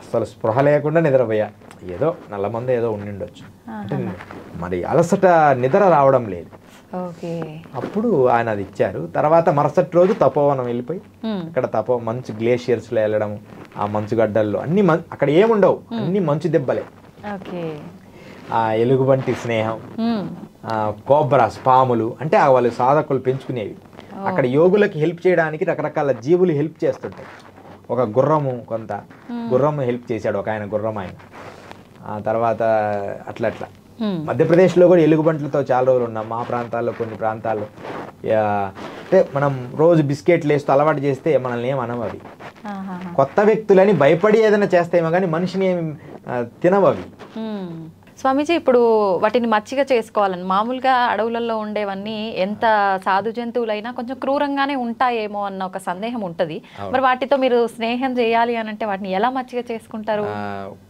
అసలు స్పృహ లేకుండా నిద్రపోయా. ఏదో నల్ల మందు ఏదో ఉండిండొచ్చు, అంటే మరి అలసట నిద్ర రావడం లేదు. అప్పుడు ఆయన అది ఇచ్చారు. తర్వాత మరుసటి రోజు తపోవనం వెళ్ళిపోయి అక్కడ మంచు గ్లేషియర్స్లో వెళ్ళడం, ఆ మంచు గడ్డల్లో అన్ని అక్కడ ఏముండవు, అన్ని మంచు దెబ్బలే. ఆ ఎలుగుబంటి స్నేహం, కోబ్రాస్ పాములు, అంటే వాళ్ళు సాధకులు పెంచుకునేవి. అక్కడ యోగులకి హెల్ప్ చేయడానికి రకరకాల జీవులు హెల్ప్ చేస్తుంటాయి. ఒక గుర్రము, కొంత గుర్రము హెల్ప్ చేశాడు ఒక ఆయన, గుర్రం ఆయన. ఆ తర్వాత అట్లా మధ్యప్రదేశ్లో కూడా ఎలుగుబంట్లతో చాలా రోజులు ఉన్నాం. మా ప్రాంతాల్లో కొన్ని ప్రాంతాల్లో అంటే మనం రోజు బిస్కెట్లు వేస్తూ అలవాటు చేస్తే మనల్ని ఏం అనవు అవి. కొత్త వ్యక్తులని భయపడి ఏదైనా చేస్తాయేమో కానీ మనిషిని ఏమి తినవు అవి. స్వామీజీ, ఇప్పుడు వాటిని మచ్చిగా చేసుకోవాలని మామూలుగా అడవులలో ఉండేవన్నీ ఎంత సాధు జంతువులైనా కొంచెం క్రూరంగానే ఉంటాయేమో అన్న ఒక సందేహం ఉంటుంది. మరి వాటితో మీరు స్నేహం చేయాలి అని అంటే వాటిని ఎలా మచ్చిగా చేసుకుంటారు?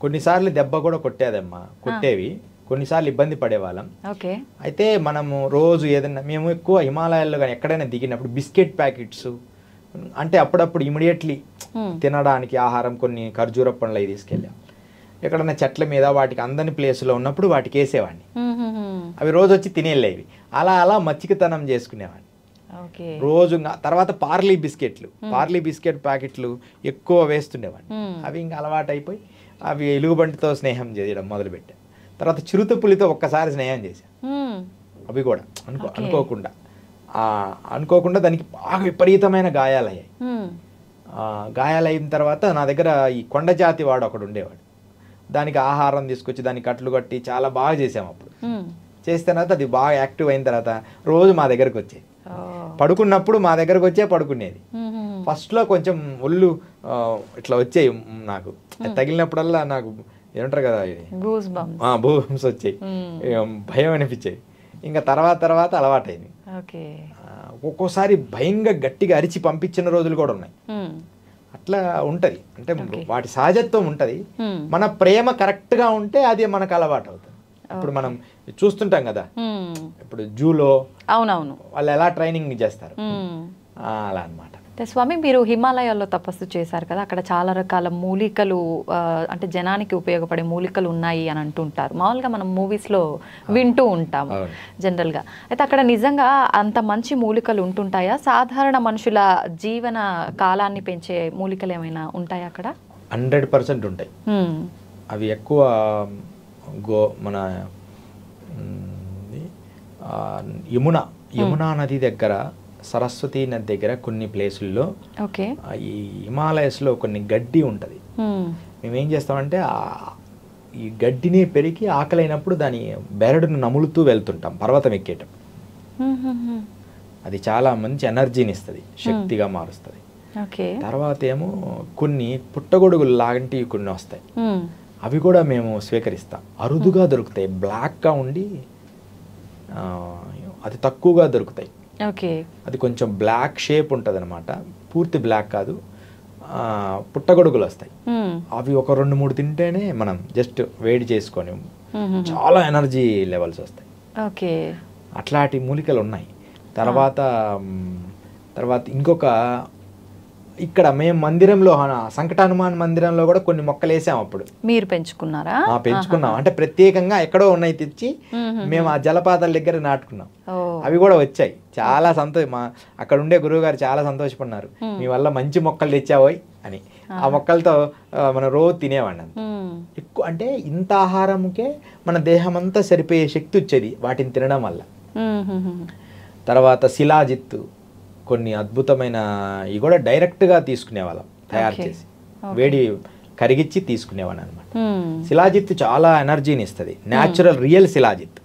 కొన్నిసార్లు దెబ్బ కూడా కొట్టేవి, కొన్నిసార్లు ఇబ్బంది పడేవాళ్ళం. అయితే మనము రోజు ఏదైనా, మేము ఎక్కువ హిమాలయాల్లో కానీ ఎక్కడైనా దిగినప్పుడు బిస్కెట్ ప్యాకెట్స్, అంటే అప్పుడప్పుడు ఇమీడియట్లీ తినడానికి ఆహారం, కొన్ని ఖర్జూర పండ్లు అవి తీసుకెళ్ళాం. ఎక్కడన్నా చెట్ల మీద వాటికి అందని ప్లేస్లో ఉన్నప్పుడు వాటికి వేసేవాడిని. అవి రోజు వచ్చి తినేళ్ళేవి. అలా మచ్చికతనం చేసుకునేవాడిని రోజు. తర్వాత పార్లీ బిస్కెట్ ప్యాకెట్లు ఎక్కువ వేస్తుండేవాడిని. అవి ఇంకా అలవాటు అయిపోయి అవి ఎలుగుబంటితో స్నేహం చేయడం మొదలుపెట్టాను. తర్వాత చిరుతపులితో ఒక్కసారి స్నేహం చేశాను. అవి కూడా అనుకోకుండా దానికి బాగా విపరీతమైన గాయాలయ్యాయి. గాయాలైన తర్వాత నా దగ్గర ఈ కొండ జాతి వాడు ఒకడు ఉండేవాడు. దానికి ఆహారం తీసుకొచ్చి దాన్ని కట్లు కట్టి చాలా బాగా చేసాము. అప్పుడు చేసిన తర్వాత అది బాగా యాక్టివ్ అయిన తర్వాత రోజు మా దగ్గరకు వచ్చేది. పడుకున్నప్పుడు మా దగ్గరకు వచ్చే పడుకునేది. ఫస్ట్లో కొంచెం ఒళ్ళు ఇట్లా వచ్చాయి నాకు, తగిలినప్పుడల్లా నాకు ఏమంటారు కదా, భూకంప్స్ వచ్చాయి, భయం అనిపించాయి. ఇంకా తర్వాత అలవాటైంది. ఓకే. ఒక్కోసారి భయంగా గట్టిగా అరిచి పంపించిన రోజులు కూడా ఉన్నాయి. అట్లా ఉంటది, అంటే వాటి సహజత్వం ఉంటది. మన ప్రేమ కరెక్ట్ గా ఉంటే అది మనకు అలవాటు అవుతుంది. ఇప్పుడు మనం చూస్తుంటాం కదా, ఇప్పుడు జూలో అవునవును వాళ్ళు ఎలా ట్రైనింగ్ చేస్తారు అలా అన్నమాట. స్వామి, మీరు హిమాలయాల్లో తపస్సు చేశారు కదా, అక్కడ చాలా రకాల మూలికలు అంటే జనానికి ఉపయోగపడే మూలికలు ఉన్నాయి అని అంటుంటారు. మామూలుగా మనం మూవీస్లో వింటూ ఉంటాము జనరల్గా. అయితే అక్కడ నిజంగా అంత మంచి మూలికలు ఉంటుంటాయా? సాధారణ మనుషుల జీవన కాలాన్ని పెంచే మూలికలు ఏమైనా ఉంటాయా అక్కడ? 100% ఉంటాయి. అవి ఎక్కువ మన యమునా నది దగ్గర, సరస్వతి నది దగ్గర కొన్ని ప్లేసుల్లో ఈ హిమాలయస్లో కొన్ని గడ్డి ఉంటుంది. మేమేం చేస్తామంటే ఈ గడ్డిని పెరిగి ఆకలైనప్పుడు దాని బెరడును నములుతూ వెళ్తుంటాం పర్వతం ఎక్కేటం. అది చాలా మంచి ఎనర్జీని ఇస్తుంది, శక్తిగా మారుస్తుంది. తర్వాత ఏమో కొన్ని పుట్టగొడుగులు లాంటివి కొన్ని వస్తాయి, అవి కూడా మేము స్వీకరిస్తాం. అరుదుగా దొరుకుతాయి, బ్లాక్గా ఉండి అది తక్కువగా దొరుకుతాయి. అది కొంచెం బ్లాక్ షేప్ ఉంటుంది అనమాట, పూర్తి బ్లాక్ కాదు, పుట్టగొడుగులు వస్తాయి. అవి ఒక 2-3 తింటేనే మనం జస్ట్ వేడి చేసుకొని చాలా ఎనర్జీ లెవెల్స్ వస్తాయి. అట్లాంటి మూలికలు ఉన్నాయి. తర్వాత ఇంకొక ఇక్కడ మేము మందిరంలో, సంకట హనుమాన్ మందిరంలో కూడా కొన్ని మొక్కలు వేసాం. అప్పుడు మీరు పెంచుకున్నారా? పెంచుకున్నాం, అంటే ప్రత్యేకంగా ఎక్కడో ఉన్నాయి తెచ్చి మేము ఆ జలపాతాల దగ్గర నాటుకున్నాం. అవి కూడా వచ్చాయి. చాలా అక్కడ ఉండే గురువు గారు చాలా సంతోషపడినారు, మీ వల్ల మంచి మొక్కలు తెచ్చావోయ్ అని. ఆ మొక్కలతో మనం రోజు తినేవాడిని. ఎక్కువ అంటే ఇంత ఆహారంకే మన దేహం అంతా సరిపోయే శక్తి వచ్చేది వాటిని తినడం వల్ల. తర్వాత శిలాజిత్తు, కొన్ని అద్భుతమైన ఇవి కూడా డైరెక్ట్గా తీసుకునేవాళ్ళం, తయారు చేసి వేడి కరిగిచ్చి తీసుకునేవాళ్ళం అనమాట. శిలాజిత్తు చాలా ఎనర్జీని ఇస్తుంది, న్యాచురల్ రియల్ శిలాజిత్.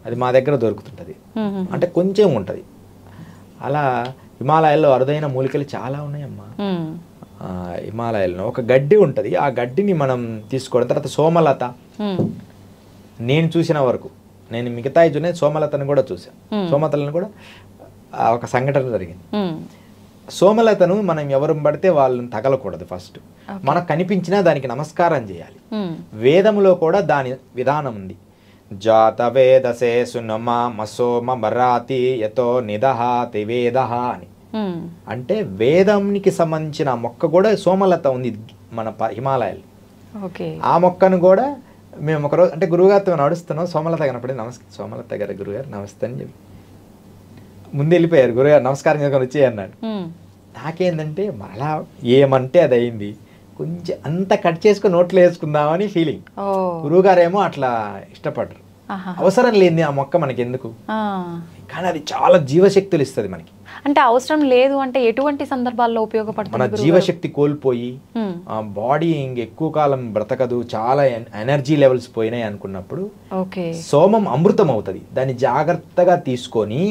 అది మా దగ్గర దొరుకుతుంటుంది, అంటే కొంచెం ఉంటుంది. అలా హిమాలయాల్లో అరుదైన మూలికలు చాలా ఉన్నాయమ్మా. హిమాలయాల్లో ఒక గడ్డి ఉంటుంది, ఆ గడ్డిని మనం తీసుకోవడం. తర్వాత సోమలత, నేను చూసిన వరకు, నేను మిగతా సోమలతను కూడా చూసాను. సోమలతను కూడా ఒక సంఘటన జరిగింది. సోమలతను మనం ఎవరు పడితే వాళ్ళని తగలకూడదు. ఫస్ట్ మనకు కనిపించినా దానికి నమస్కారం చేయాలి. వేదములో కూడా దాని విధానం ఉంది. జాత వేదసే సునమ మసోమ మరాతి యతో నిదహాతి వేదః అని. అంటే వేదంకి సంబంధించిన మొక్క కూడా సోమలత ఉంది మన హిమాలయాలు. ఆ మొక్కను కూడా మేము ఒకరోజు, అంటే గురువుగారితో నడుస్తున్నాం, సోమలత కనపడి సోమలత గారి గురుగారు నమస్తే అని చెప్పి ముందు వెళ్ళిపోయారు. గురుగారు నమస్కారం చేసుకొని వచ్చి అన్నాడు. నాకేందంటే మళ్ళా ఏమంటే అది అయింది, కొంచెం అంత కట్ చేసుకుని నోట్లో వేసుకుందామని ఫీలింగ్. గురువుగారేమో అట్లా ఇష్టపడరు, అవసరం లేని ఆ మొక్క మనకి ఎందుకు, కానీ అది చాలా జీవశక్తులు ఇస్తుంది మనకి. అంటే అవసరం లేదు అంటే ఎటువంటి సందర్భాల్లో ఉపయోగపడుతుంది? మన జీవశక్తి కోల్పోయి బాడీ ఎక్కువ కాలం బ్రతకదు, చాలా ఎనర్జీ లెవెల్స్ పోయినాయి అనుకున్నప్పుడు సోమం అమృతం అవుతుంది. దాన్ని జాగ్రత్తగా తీసుకొని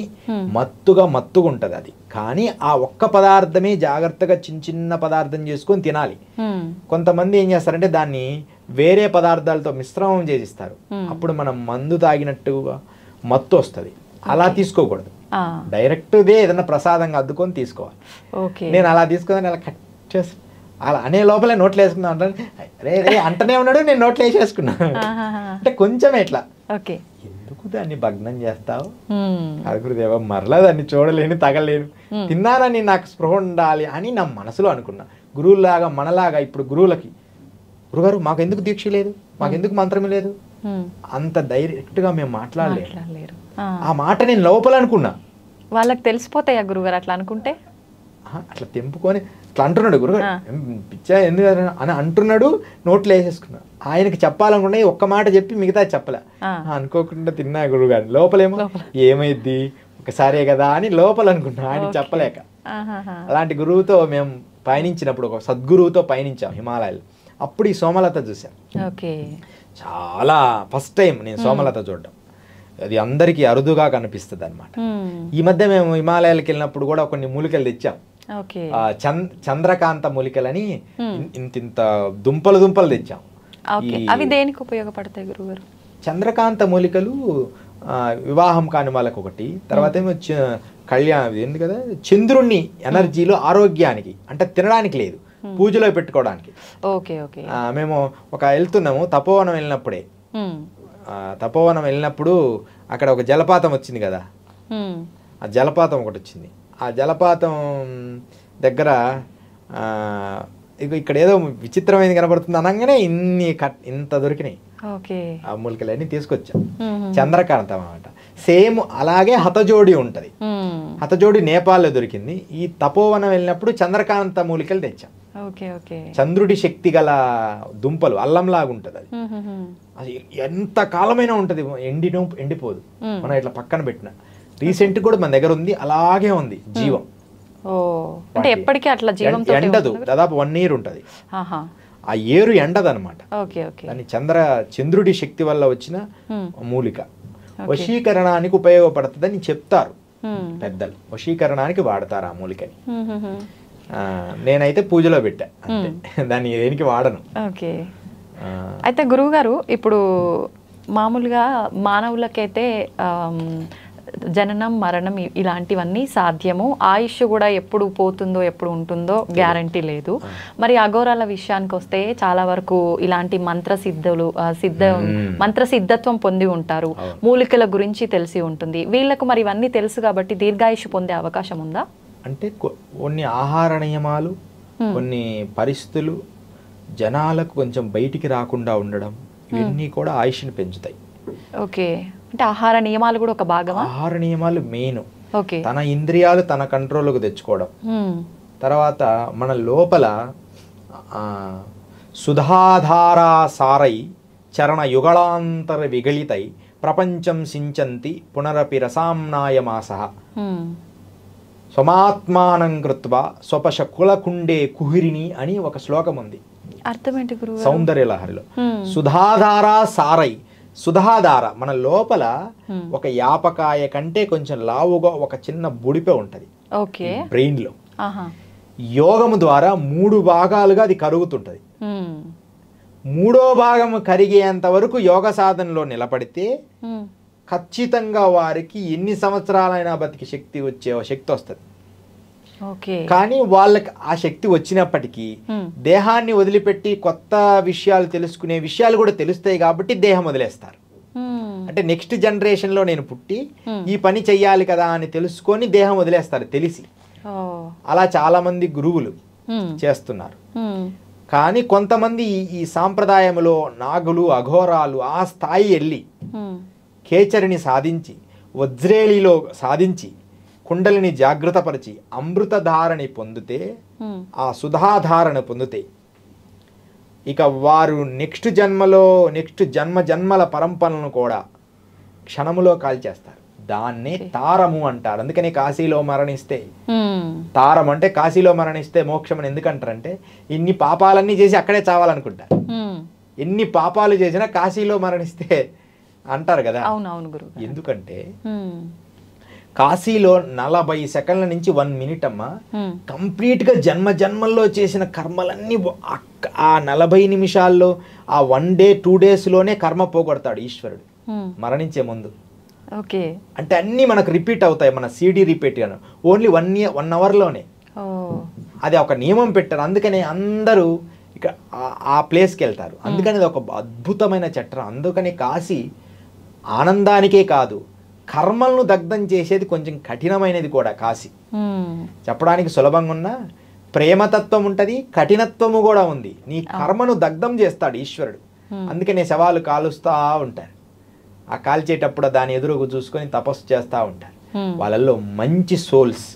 మత్తుగా ఉంటది అది. కానీ ఆ ఒక్క పదార్థమే జాగ్రత్తగా చిన్న పదార్థం చేసుకొని తినాలి. కొంతమంది ఏం చేస్తారంటే దాన్ని వేరే పదార్థాలతో మిశ్రమం చేసిస్తారు, అప్పుడు మనం మందు తాగినట్టుగా మత్తు వస్తుంది. అలా తీసుకోకూడదు, డైరెక్ట్ ఏదైనా ప్రసాదంగా అద్దుకొని తీసుకోవాలి. నేను అలా తీసుకొని అలా కట్ చేసి అలా అనే లోపలే నోట్లు వేసుకుందాం అంటే రే అంటనే ఉన్నాడు, నేను నోట్లు వేసేసుకున్నా. అంటే కొంచెం ఎట్లా ఎందుకు దాన్ని భగ్నం చేస్తావు గురుదేవ, మరలా దాన్ని చూడలేను, తగలేను, తిన్నానని నాకు స్పృహ ఉండాలి అని నా మనసులో అనుకున్నా. గురువులాగా మనలాగా ఇప్పుడు గురువులకి, గురుగారు మాకు ఎందుకు దీక్ష లేదు, మాకెందుకు మంత్రం లేదు, అంత డైరెక్ట్గా మేము మాట్లాడలేరు. ఆ మాట నేను లోపల అనుకున్నా. వాళ్ళకి తెలిసిపోతాయా గురుగారు అట్లా అనుకుంటే? అట్లా తెంపుకొని అట్లా అంటున్నాడు గురుగారు, పిచ్చా ఎందుకు అని అంటున్నాడు, నోట్లో వేసేసుకున్నా. ఆయనకి చెప్పాలనుకున్నా ఒక్క మాట చెప్పి మిగతా చెప్పలే, అనుకోకుండా తిన్నా గురుగారు. లోపలేమో ఏమైద్ది ఒకసారే కదా అని లోపల అనుకున్నా, ఆయన చెప్పలేక. అలాంటి గురువుతో మేము పయనించినప్పుడు, ఒక సద్గురువుతో పయనించాం హిమాలయాలు. అప్పుడు ఈ సోమలత చూసాం. చాలా ఫస్ట్ టైం నేను సోమలత చూడడం. అది అందరికీ అరుదుగా కనిపిస్తుంది అనమాట. ఈ మధ్య మేము హిమాలయాలకు వెళ్ళినప్పుడు కూడా కొన్ని మూలికలు తెచ్చాం. చంద్రకాంత మూలికలని ఇంత దుంపలు తెచ్చాం. అవి దేనికి ఉపయోగపడతాయి గురుగారు? చంద్రకాంత మూలికలు వివాహం కాని వాళ్ళకి ఒకటి, తర్వాత ఏమో కళ్యాణం ఏంది కదా, చంద్రుణ్ణి ఎనర్జీలో ఆరోగ్యానికి, అంటే తినడానికి లేదు, పూజలో పెట్టుకోవడానికి. Okay okay. మేము వెళ్తున్నాము తపోవనం వెళ్ళినప్పుడే, తపోవనం వెళ్ళినప్పుడు అక్కడ ఒక జలపాతం వచ్చింది కదా, ఆ జలపాతం ఒకటి వచ్చింది. ఆ జలపాతం దగ్గర ఇక్కడ ఏదో విచిత్రమైనది కనబడుతుంది అనగానే ఇంత దొరికినాయి. ఆ మూలికలన్నీ తీసుకొచ్చా. చంద్రకాంతం అన్నమాట. సేమ్ అలాగే హతజోడి ఉంటది. హతజోడి నేపాల్లో దొరికింది. ఈ తపోవనం వెళ్ళినప్పుడు చంద్రకాంత మూలికలు తెచ్చాం. చంద్రుడి శక్తి గల దుంపలు, అల్లంలాగా ఉంటది అది. అది ఎంత కాలమైనా ఉంటది, ఎండిపోదు. మనం ఇట్లా పక్కన పెట్టిన రీసెంట్ కూడా మన దగ్గర ఉంది, అలాగే ఉంది జీవం. ఎండదు, దాదాపు 1 year ఉంటది. ఆ ఏరు ఎండదనమాట. దాన్ని చంద్రుడి శక్తి వల్ల వచ్చిన మూలిక. వశీకరణానికి ఉపయోగపడుతుందని చెప్తారు పెద్దలు. వశీకరణానికి వాడతారు ఆ మూలికని. నేనైతే పూజలో పెట్టా అంతే, దాన్ని దేనికి వాడను. అయితే గురువు గారు, ఇప్పుడు మామూలుగా మానవులకైతే జననం మరణం ఇలాంటివన్నీ సాధ్యము, ఆయుష్ కూడా ఎప్పుడు పోతుందో ఎప్పుడు ఉంటుందో గ్యారంటీ లేదు. మరి అఘోరాల విషయానికి వస్తే చాలా వరకు ఇలాంటి మంత్రసిద్ధత్వం పొంది ఉంటారు, మూలికల గురించి తెలిసి ఉంటుంది వీళ్ళకు. మరి ఇవన్నీ తెలుసు కాబట్టి దీర్ఘాయుష్ పొందే అవకాశం ఉందా? అంటే కొన్ని ఆహార నియమాలు, కొన్ని పరిస్థితులు జనాలకు కొంచెం బయటికి రాకుండా ఉండడం, ఇవన్నీ కూడా ఆయుష్ని పెంచుతాయి. ఓకే, అంటే ఆహార నియమాలు కూడా ఒక భాగమా? ఆహార నియమాలు మెయిన్. తన ఇంద్రియాలు తన కంట్రోల్లోకి తెచ్చుకోవడం. తర్వాత మన లోపల సుధాధారా సారై చరణ యుగళాంతర విగళితై ప్రపంచం సించంతి పునరపి రసాంనాయమాసః స్వమాత్మానం కృత్వా స్వపశ కులకుండే కుహిరిని అని ఒక శ్లోకం ఉంది. అర్థమేంటి గురువు? సౌందర్యలహరిలో. సుధాధారా సారై, సుధాధార మన లోపల ఒక యాపకాయ కంటే కొంచెం లావుగా ఒక చిన్న బుడిపె ఉంటది బ్రెయిన్ లో. యోగము ద్వారా 3 భాగాలుగా అది కరుగుతుంటది. 3వ భాగము కరిగేంత వరకు యోగ సాధనలో నిలబడితే ఖచ్చితంగా వారికి ఎన్ని సంవత్సరాలైనా బతికి శక్తి వస్తుంది. కానీ వాళ్ళకి ఆ శక్తి వచ్చినప్పటికీ దేహాన్ని వదిలిపెట్టి కొత్త విషయాలు తెలుసుకునే విషయాలు కూడా తెలుస్తాయి కాబట్టి దేహం వదిలేస్తారు. అంటే నెక్స్ట్ జనరేషన్ లో నేను పుట్టి ఈ పని చెయ్యాలి కదా అని తెలుసుకొని దేహం వదిలేస్తారు తెలిసి. అలా చాలా మంది గురువులు చేస్తున్నారు. కానీ కొంతమంది ఈ సాంప్రదాయంలో నాగులు, అఘోరాలు ఆ స్థాయి వెళ్ళి కేచరిని సాధించి, వజ్రేలిలో సాధించి, కుండలిని జాగృతపరిచి అమృతధారని పొందితే, ఆ సుధాధారణ పొందితే ఇక వారు నెక్స్ట్ జన్మల పరంపరలను కూడా క్షణములో కాల్చేస్తారు. దాన్నే తారము అంటారు. అందుకని కాశీలో మరణిస్తే, తారం అంటే కాశీలో మరణిస్తే మోక్షం అని ఎందుకంటారంటే, ఇన్ని పాపాలన్నీ చేసి అక్కడే చావాలనుకుంటారు. ఎన్ని పాపాలు చేసినా కాశీలో మరణిస్తే అంటారు కదా. ఎందుకంటే కాశీలో 40 సెకండ్ల నుంచి 1 minute అమ్మ కంప్లీట్ గా జన్మల్లో చేసిన కర్మలన్నీ ఆ 40 నిమిషాల్లో, ఆ 1 day 2 days లోనే కర్మ పోగొడతాడు ఈశ్వరుడు మరణించే ముందు. అంటే అన్ని మనకు రిపీట్ అవుతాయి, మన CD రిపీట్ గాను. ఓన్లీ 1 hour లోనే. అది ఒక నియమం పెట్టారు. అందుకనే అందరూ ఇక ఆ ప్లేస్కి వెళ్తారు. అందుకని అది ఒక అద్భుతమైన చట్టం. అందుకని కాశీ ఆనందానికే కాదు, కర్మలను దగ్ధం చేసేది కొంచెం కఠినమైనది కూడా కాశీ. చెప్పడానికి సులభంగా ఉన్న ప్రేమతత్వం ఉంటది, కఠినత్వము కూడా ఉంది. నీ కర్మను దగ్ధం చేస్తాడు ఈశ్వరుడు. అందుకనే శవాలు కాలుస్తా ఉంటారు. ఆ కాల్చేటప్పుడు దాని ఎదురుగు చూసుకొని తపస్సు చేస్తూ ఉంటారు. వాళ్ళల్లో మంచి సోల్స్,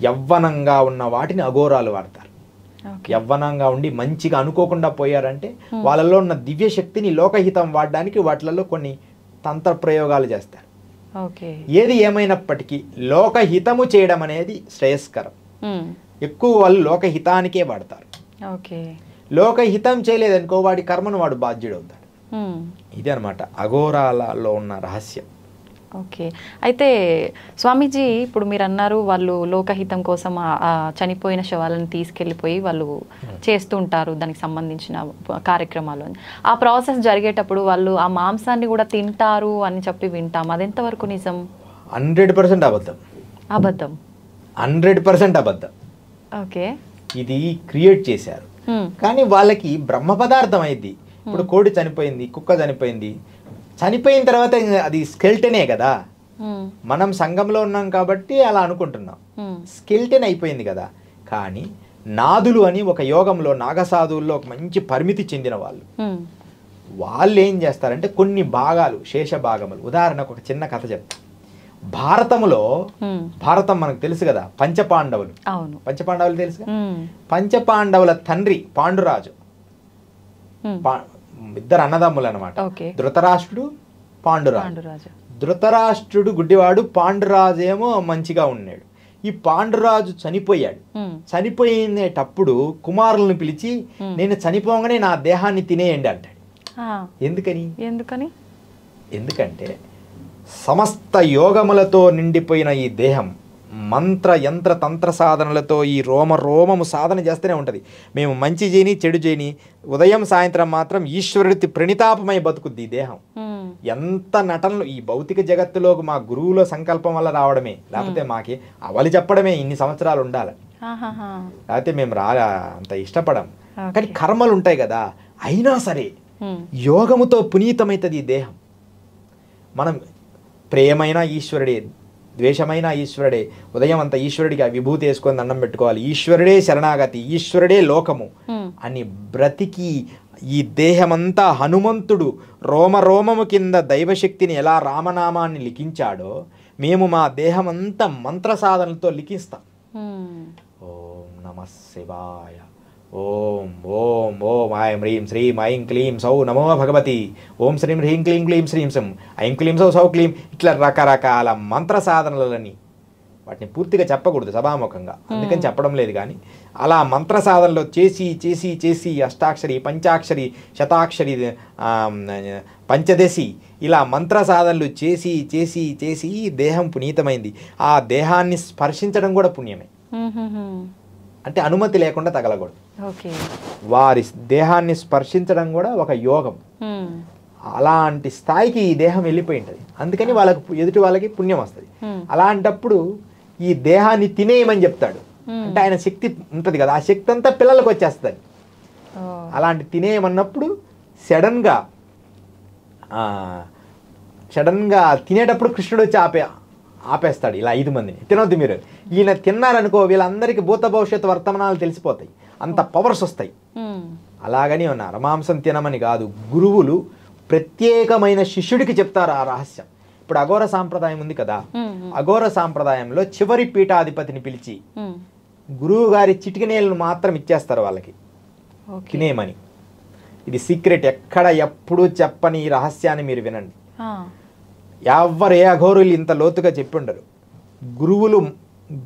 యవ్వనంగా ఉన్న వాటిని అఘోరాలు వాడతారు. యవ్వనంగా ఉండి మంచిగా అనుకోకుండా పోయారంటే వాళ్ళలో ఉన్న దివ్య శక్తిని లోకహితం వాడడానికి వాటిలలో కొన్ని తంత్ర ప్రయోగాలు చేస్తారు. ఏది ఏమైనప్పటికీ లోకహితము చేయడం అనేది శ్రేయస్కరం. ఎక్కువ వాళ్ళు లోకహితానికే వాడతారు. లోకహితం చేయలేదనుకో వాడి కర్మను వాడు బాధ్యుడవుతాడు. ఇది అనమాట అఘోరాలలో ఉన్న రహస్యం. ఓకే. అయితే స్వామీజీ, ఇప్పుడు మీరు అన్నారు వాళ్ళు లోకహితం కోసం చనిపోయిన శవాలను తీసుకెళ్ళిపోయి వాళ్ళు చేస్తూ ఉంటారు దానికి సంబంధించిన కార్యక్రమాలు. ఆ ప్రాసెస్ జరిగేటప్పుడు వాళ్ళు ఆ మాంసాన్ని కూడా తింటారు అని చెప్పి వింటాం. అది ఎంతవరకు నిజం? 100% అబద్ధం. అబద్ధం. 100% అబద్ధం. ఓకే. ఇది క్రియేట్ చేశారు. కానీ వాళ్ళకి బ్రహ్మ పదార్థం అయింది. ఇప్పుడు కోడి చనిపోయింది, కుక్క చనిపోయింది, చనిపోయిన తర్వాత అది స్కెల్టనే కదా. మనం సంఘంలో ఉన్నాం కాబట్టి అలా అనుకుంటున్నాం, స్కెల్టన్ అయిపోయింది కదా. కానీ నాదులు అని ఒక యోగంలో నాగసాధువుల్లో ఒక మంచి పరిమితి చెందిన వాళ్ళు ఏం చేస్తారంటే కొన్ని భాగాలు, శేష భాగములు, ఉదాహరణకు ఒక చిన్న కథ చెప్తా. భారతం మనకు తెలుసు కదా, పంచపాండవులు. పంచపాండవులు తెలుసు. పంచపాండవుల తండ్రి పాండురాజు, ఇద్దరు అన్నదమ్ములు అనమాట. ధృతరాష్ట్రుడు, పాండురాజు. ధృతరాష్ట్రుడు గుడ్డివాడు, పాండురాజు ఏమో మంచిగా ఉన్నాడు. ఈ పాండురాజు చనిపోయాడు. చనిపోయేటప్పుడు కుమారులను పిలిచి నేను చనిపోగానే నా దేహాన్ని తినేయండి అంటాడు. ఎందుకంటే సమస్త యోగములతో నిండిపోయిన ఈ దేహం మంత్ర యంత్ర తంత్ర సాధనలతో ఈ రోమము సాధన చేస్తూనే ఉంటుంది. మేము మంచి చేయని చెడు చేయని ఉదయం సాయంత్రం మాత్రం ఈశ్వరుడి ప్రణితాపమై బతుకుద్ది ఈ దేహం. ఎంత నటనలు ఈ భౌతిక జగత్తులోకి మా గురువుల సంకల్పం వల్ల రావడమే, లేకపోతే మాకి అవలి చెప్పడమే ఇన్ని సంవత్సరాలు ఉండాలి, లేకపోతే మేము అంత ఇష్టపడం. కానీ కర్మలు ఉంటాయి కదా, అయినా సరే యోగముతో పునీతమైతుంది ఈ దేహం. మనం ప్రేమైన ఈశ్వరుడే, ద్వేషమైన ఈశ్వరుడే, ఉదయం అంతా ఈశ్వరుడికి విభూతి వేసుకొని దండం పెట్టుకోవాలి, ఈశ్వరుడే శరణాగతి, ఈశ్వరుడే లోకము అని బ్రతికి ఈ దేహమంతా హనుమంతుడు రోమము కింద దైవశక్తిని ఎలా రామనామాన్ని లిఖించాడో మేము మా దేహమంతా మంత్ర సాధనలతో లిఖిస్తాం. ఓం నమః శివాయ, ఓం ఓం ఓం ఐం హ్రీం శ్రీం ఐం క్లీం సౌ నమో భగవతి, ఓం శ్రీం హ్రీం క్లీం క్లీం శ్రీం సం ఐం క్లీం సౌ సౌ క్లీం, ఇట్లా రకరకాల మంత్ర సాధనలని వాటిని పూర్తిగా చెప్పకూడదు సభాముఖంగా, అందుకని చెప్పడం లేదు. కానీ అలా మంత్ర సాధనలో చేసి చేసి చేసి అష్టాక్షరి, పంచాక్షరి, శతాక్షరి, పంచదశి ఇలా మంత్ర సాధనలు చేసి చేసి చేసి దేహం పునీతమైంది. ఆ దేహాన్ని స్పర్శించడం కూడా పుణ్యమే. అంటే అనుమతి లేకుండా తగలకూడదు. వారి దేహాన్ని స్పర్శించడం కూడా ఒక యోగం. అలాంటి స్థాయికి ఈ దేహం వెళ్ళిపోయి ఉంటుంది. అందుకని ఎదుటి వాళ్ళకి పుణ్యం వస్తుంది. అలాంటప్పుడు ఈ దేహాన్ని తినేయమని చెప్తాడు. అంటే ఆయన శక్తి ఉంటుంది కదా, ఆ శక్తి అంతా పిల్లలకు వచ్చేస్తుంది. అలాంటి తినేయమన్నప్పుడు సడన్గా తినేటప్పుడు కృష్ణుడు వచ్చి ఆపేస్తాడు. ఇలా 5 మందిని తినొద్దు మీరు, ఈయన తిన్నారనుకో వీళ్ళందరికీ భూత భవిష్యత్తు వర్తమానాలు తెలిసిపోతాయి, అంత పవర్స్ వస్తాయి. అలాగని నరమాంసం తినమని కాదు, గురువులు ప్రత్యేకమైన శిష్యుడికి చెప్తారు ఆ రహస్యం. ఇప్పుడు అఘోర సాంప్రదాయం ఉంది కదా, అఘోర సాంప్రదాయంలో చివరి పీఠాధిపతిని పిలిచి గురువు గారి చిటికనేలను మాత్రం ఇచ్చేస్తారు వాళ్ళకి తినేమని. ఇది సీక్రెట్, ఎప్పుడు చెప్పని ఈ రహస్యాన్ని మీరు వినండి. ఎవ్వరు ఏ అఘోరులు ఇంత లోతుగా చెప్పి ఉండరు.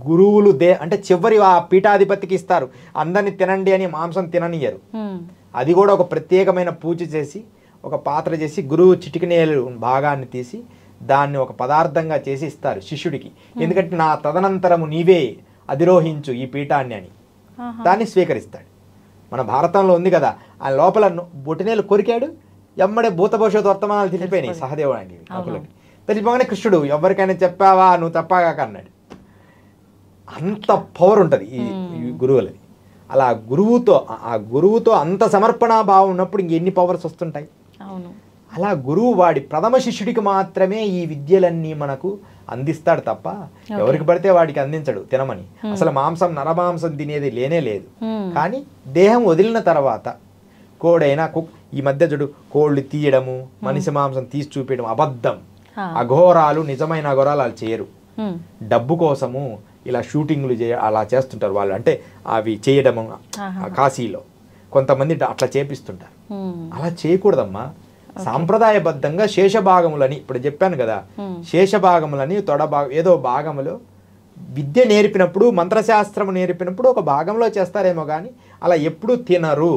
గురువులు అంటే చివరి ఆ పీఠాధిపతికి ఇస్తారు, అందరిని తినండి అని మాంసం తిననియరు. అది కూడా ఒక ప్రత్యేకమైన పూజ చేసి ఒక పాత్ర చేసి గురువు చిటికనేలు భాగాన్ని తీసి దాన్ని ఒక పదార్థంగా చేసి ఇస్తారు శిష్యుడికి. ఎందుకంటే నా తదనంతరము నీవే అధిరోహించు ఈ పీఠాన్ని అని దాన్ని స్వీకరిస్తాడు. మన భారతంలో ఉంది కదా, ఆ లోపల బొటినేలు కొరికాడు, ఎమ్మడే భూత భవిష్యత్తు వర్తమానాలు తెలిసిపోయినాయి సహదేవుడికి. అకులకి తెలిసిపోగానే కృష్ణుడు ఎవరికైనా చెప్పావా నువ్వు తప్పాగాక అన్నాడు. అంత పవర్ ఉంటుంది ఈ గురువులది. అలా గురువుతో అంత సమర్పణాభావం ఉన్నప్పుడు ఇంకెన్ని పవర్స్ వస్తుంటాయి. అలా గురువు వాడి ప్రథమ శిష్యుడికి మాత్రమే ఈ విద్యలన్నీ మనకు అందిస్తాడు తప్ప ఎవరికి పడితే వాడికి అందించడు తినమని. అసలు మాంసం నరమాంసం తినేది లేనే లేదు. కానీ దేహం వదిలిన తర్వాత కోడైనా ఈ మధ్య చూడు కోళ్ళు తీయడము, మనిషి మాంసం తీసి చూపించడం అబద్ధం. అఘోరాలు, నిజమైన అఘోరాలు అలా చేయరు. డబ్బు కోసము ఇలా షూటింగ్లు అలా చేస్తుంటారు వాళ్ళు. అంటే అవి చేయడము కాశీలో కొంతమంది అట్లా చేపిస్తుంటారు. అలా చేయకూడదమ్మా. సాంప్రదాయబద్ధంగా శేషభాగములని ఇప్పుడు చెప్పాను కదా, శేషభాగములని ఏదో భాగములో విద్య నేర్పినప్పుడు, మంత్రశాస్త్రము నేర్పినప్పుడు ఒక భాగంలో చేస్తారేమో కానీ అలా ఎప్పుడు తినరు.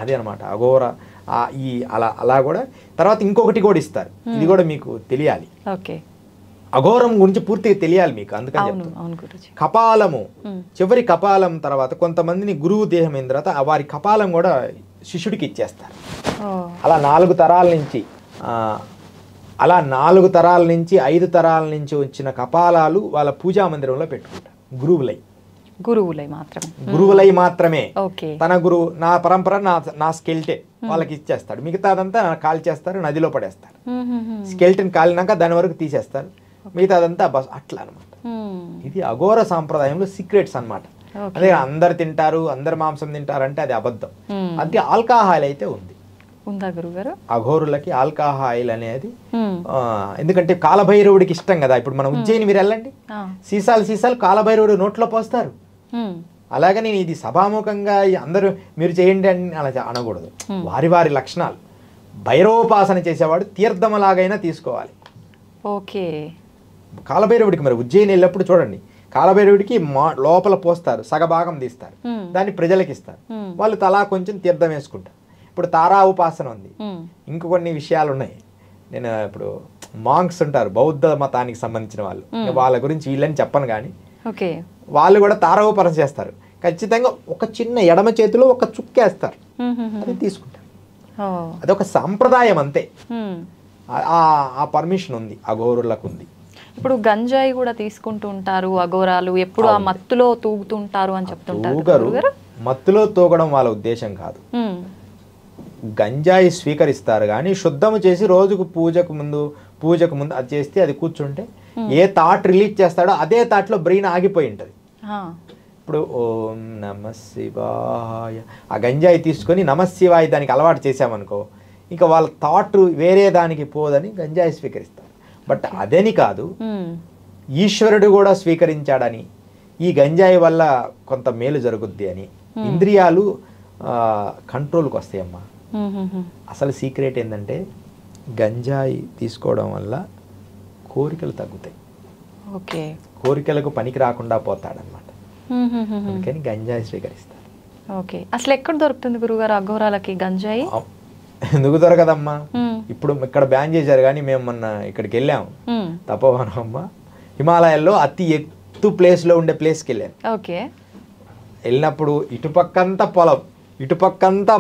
అదే అనమాట అఘోర ఈ అలా కూడా. తర్వాత ఇంకొకటి కూడా ఇస్తారు, ఇది కూడా మీకు తెలియాలి. ఓకే, అఘోరం గురించి పూర్తిగా తెలియాలి మీకు, అందుకని చెప్తాను. కపాలము, చివరి కపాలం తర్వాత కొంతమందిని గురువు దేహం అయిన తర్వాత వారి కపాలం కూడా శిష్యుడికి ఇచ్చేస్తారు. అలా 4 తరాల నుంచి 5 తరాల నుంచి వచ్చిన కపాలాలు వాళ్ళ పూజా మందిరంలో పెట్టుకుంటారు. గురువులై మాత్రమే. తన గురువు నా పరంపర నా స్కెల్టెన్ వాళ్ళకి ఇచ్చేస్తాడు, మిగతాదంతా కాల్ చేస్తారు, నదిలో పడేస్తారు. స్కెల్టెన్ కాలినాక దాని వరకు తీసేస్తారు, మిగతాదంతా బస్ అట్లా అనమాట. ఇది అఘోర సాంప్రదాయంలో సీక్రెట్స్ అనమాట. అదే అందరు తింటారు, అందరు మాంసం తింటారు అంటే అది అబద్ధం. అది ఆల్కహాల్ అయితే ఉంది, అఘోరులకి ఆల్కహాయిల్ అనేది. ఎందుకంటే కాలభైరవుడికి ఇష్టం కదా. ఇప్పుడు మనం ఉజ్జయిని మీరు వెళ్ళండి, సీసాలు కాలభైరవుడు నోట్లో పోస్తారు. అలాగని ఇది సభాముఖంగా అందరూ మీరు చేయండి అని అలా అనకూడదు. వారి లక్షణాలు. భైరవోపాసన చేసేవాడు తీర్థమలాగైనా తీసుకోవాలి. ఓకే, కాలభైరవుడికి మరి ఉజ్జయిని వెళ్ళినప్పుడు చూడండి, కాలభైరవుడికి లోపల పోస్తారు, సగభాగం తీస్తారు, దాన్ని ప్రజలకు ఇస్తారు, వాళ్ళు తలా కొంచెం తీర్థం వేసుకుంటారు. ఇప్పుడు తారా ఉపాసన ఉంది, ఇంక కొన్ని విషయాలు ఉన్నాయి. నేను ఇప్పుడు మాంక్స్ ఉంటారు, బౌద్ధ మతానికి సంబంధించిన వాళ్ళు, వాళ్ళ గురించి వీళ్ళని చెప్పను కానీ వాళ్ళు కూడా తారా ఉపాసన చేస్తారు. ఖచ్చితంగా ఒక చిన్న ఎడమ చేతిలో ఒక చుక్కేస్తారు, అది తీసుకుంటారు. అదొక సాంప్రదాయం అంతే. ఆ పర్మిషన్ ఉంది, అఘోరులకు ఉంది. ఇప్పుడు గంజాయి కూడా తీసుకుంటూ ఉంటారు అఘోరాలు, ఎప్పుడు ఆ మత్తులో తూగుతుంటారు అని చెప్తుంటారు. మత్తులో తూగడం వాళ్ళ ఉద్దేశం కాదు. గంజాయి స్వీకరిస్తారు కానీ శుద్ధము చేసి రోజుకు పూజకు ముందు అది చేస్తే అది కూర్చుంటే ఏ థాట్ రిలీజ్ చేస్తాడో అదే థాట్లో బ్రెయిన్ ఆగిపోయి ఉంటుంది. ఇప్పుడు ఓం నమ శివాయ ఆ గంజాయి తీసుకొని నమ శివాయ దానికి అలవాటు చేసామనుకో, ఇంకా వాళ్ళ థాట్ వేరే దానికి పోదని గంజాయి స్వీకరిస్తారు. బట్ అదని కాదు, ఈశ్వరుడు కూడా స్వీకరించాడని, ఈ గంజాయి వల్ల కొంత మేలు జరుగుద్ది అని, ఇంద్రియాలు కంట్రోల్కి వస్తాయమ్మా. అసలు సీక్రెట్ ఏంటంటే గంజాయి తీసుకోవడం వల్ల కోరికలు తగ్గుతాయి. కోరికలకు పనికి రాకుండా పోతాడనమాట. అందుకని గంజాయి స్వీకరిస్తారు. ఓకే, అసలు ఎక్కడ దొరుకుతుంది గురుగారు అఘోరాలకి గంజాయి? ఎందుకు దొరకదమ్మా, ఇప్పుడు ఇక్కడ బ్యాన్ చేశారు కానీ మేము మొన్న ఇక్కడికి వెళ్ళాము, తపోవనం అమ్మ, హిమాలయాల్లో అతి ఎత్తు ప్లేస్లో ఉండే ప్లేస్కి వెళ్ళాను. వెళ్ళినప్పుడు ఇటుపక్కంతా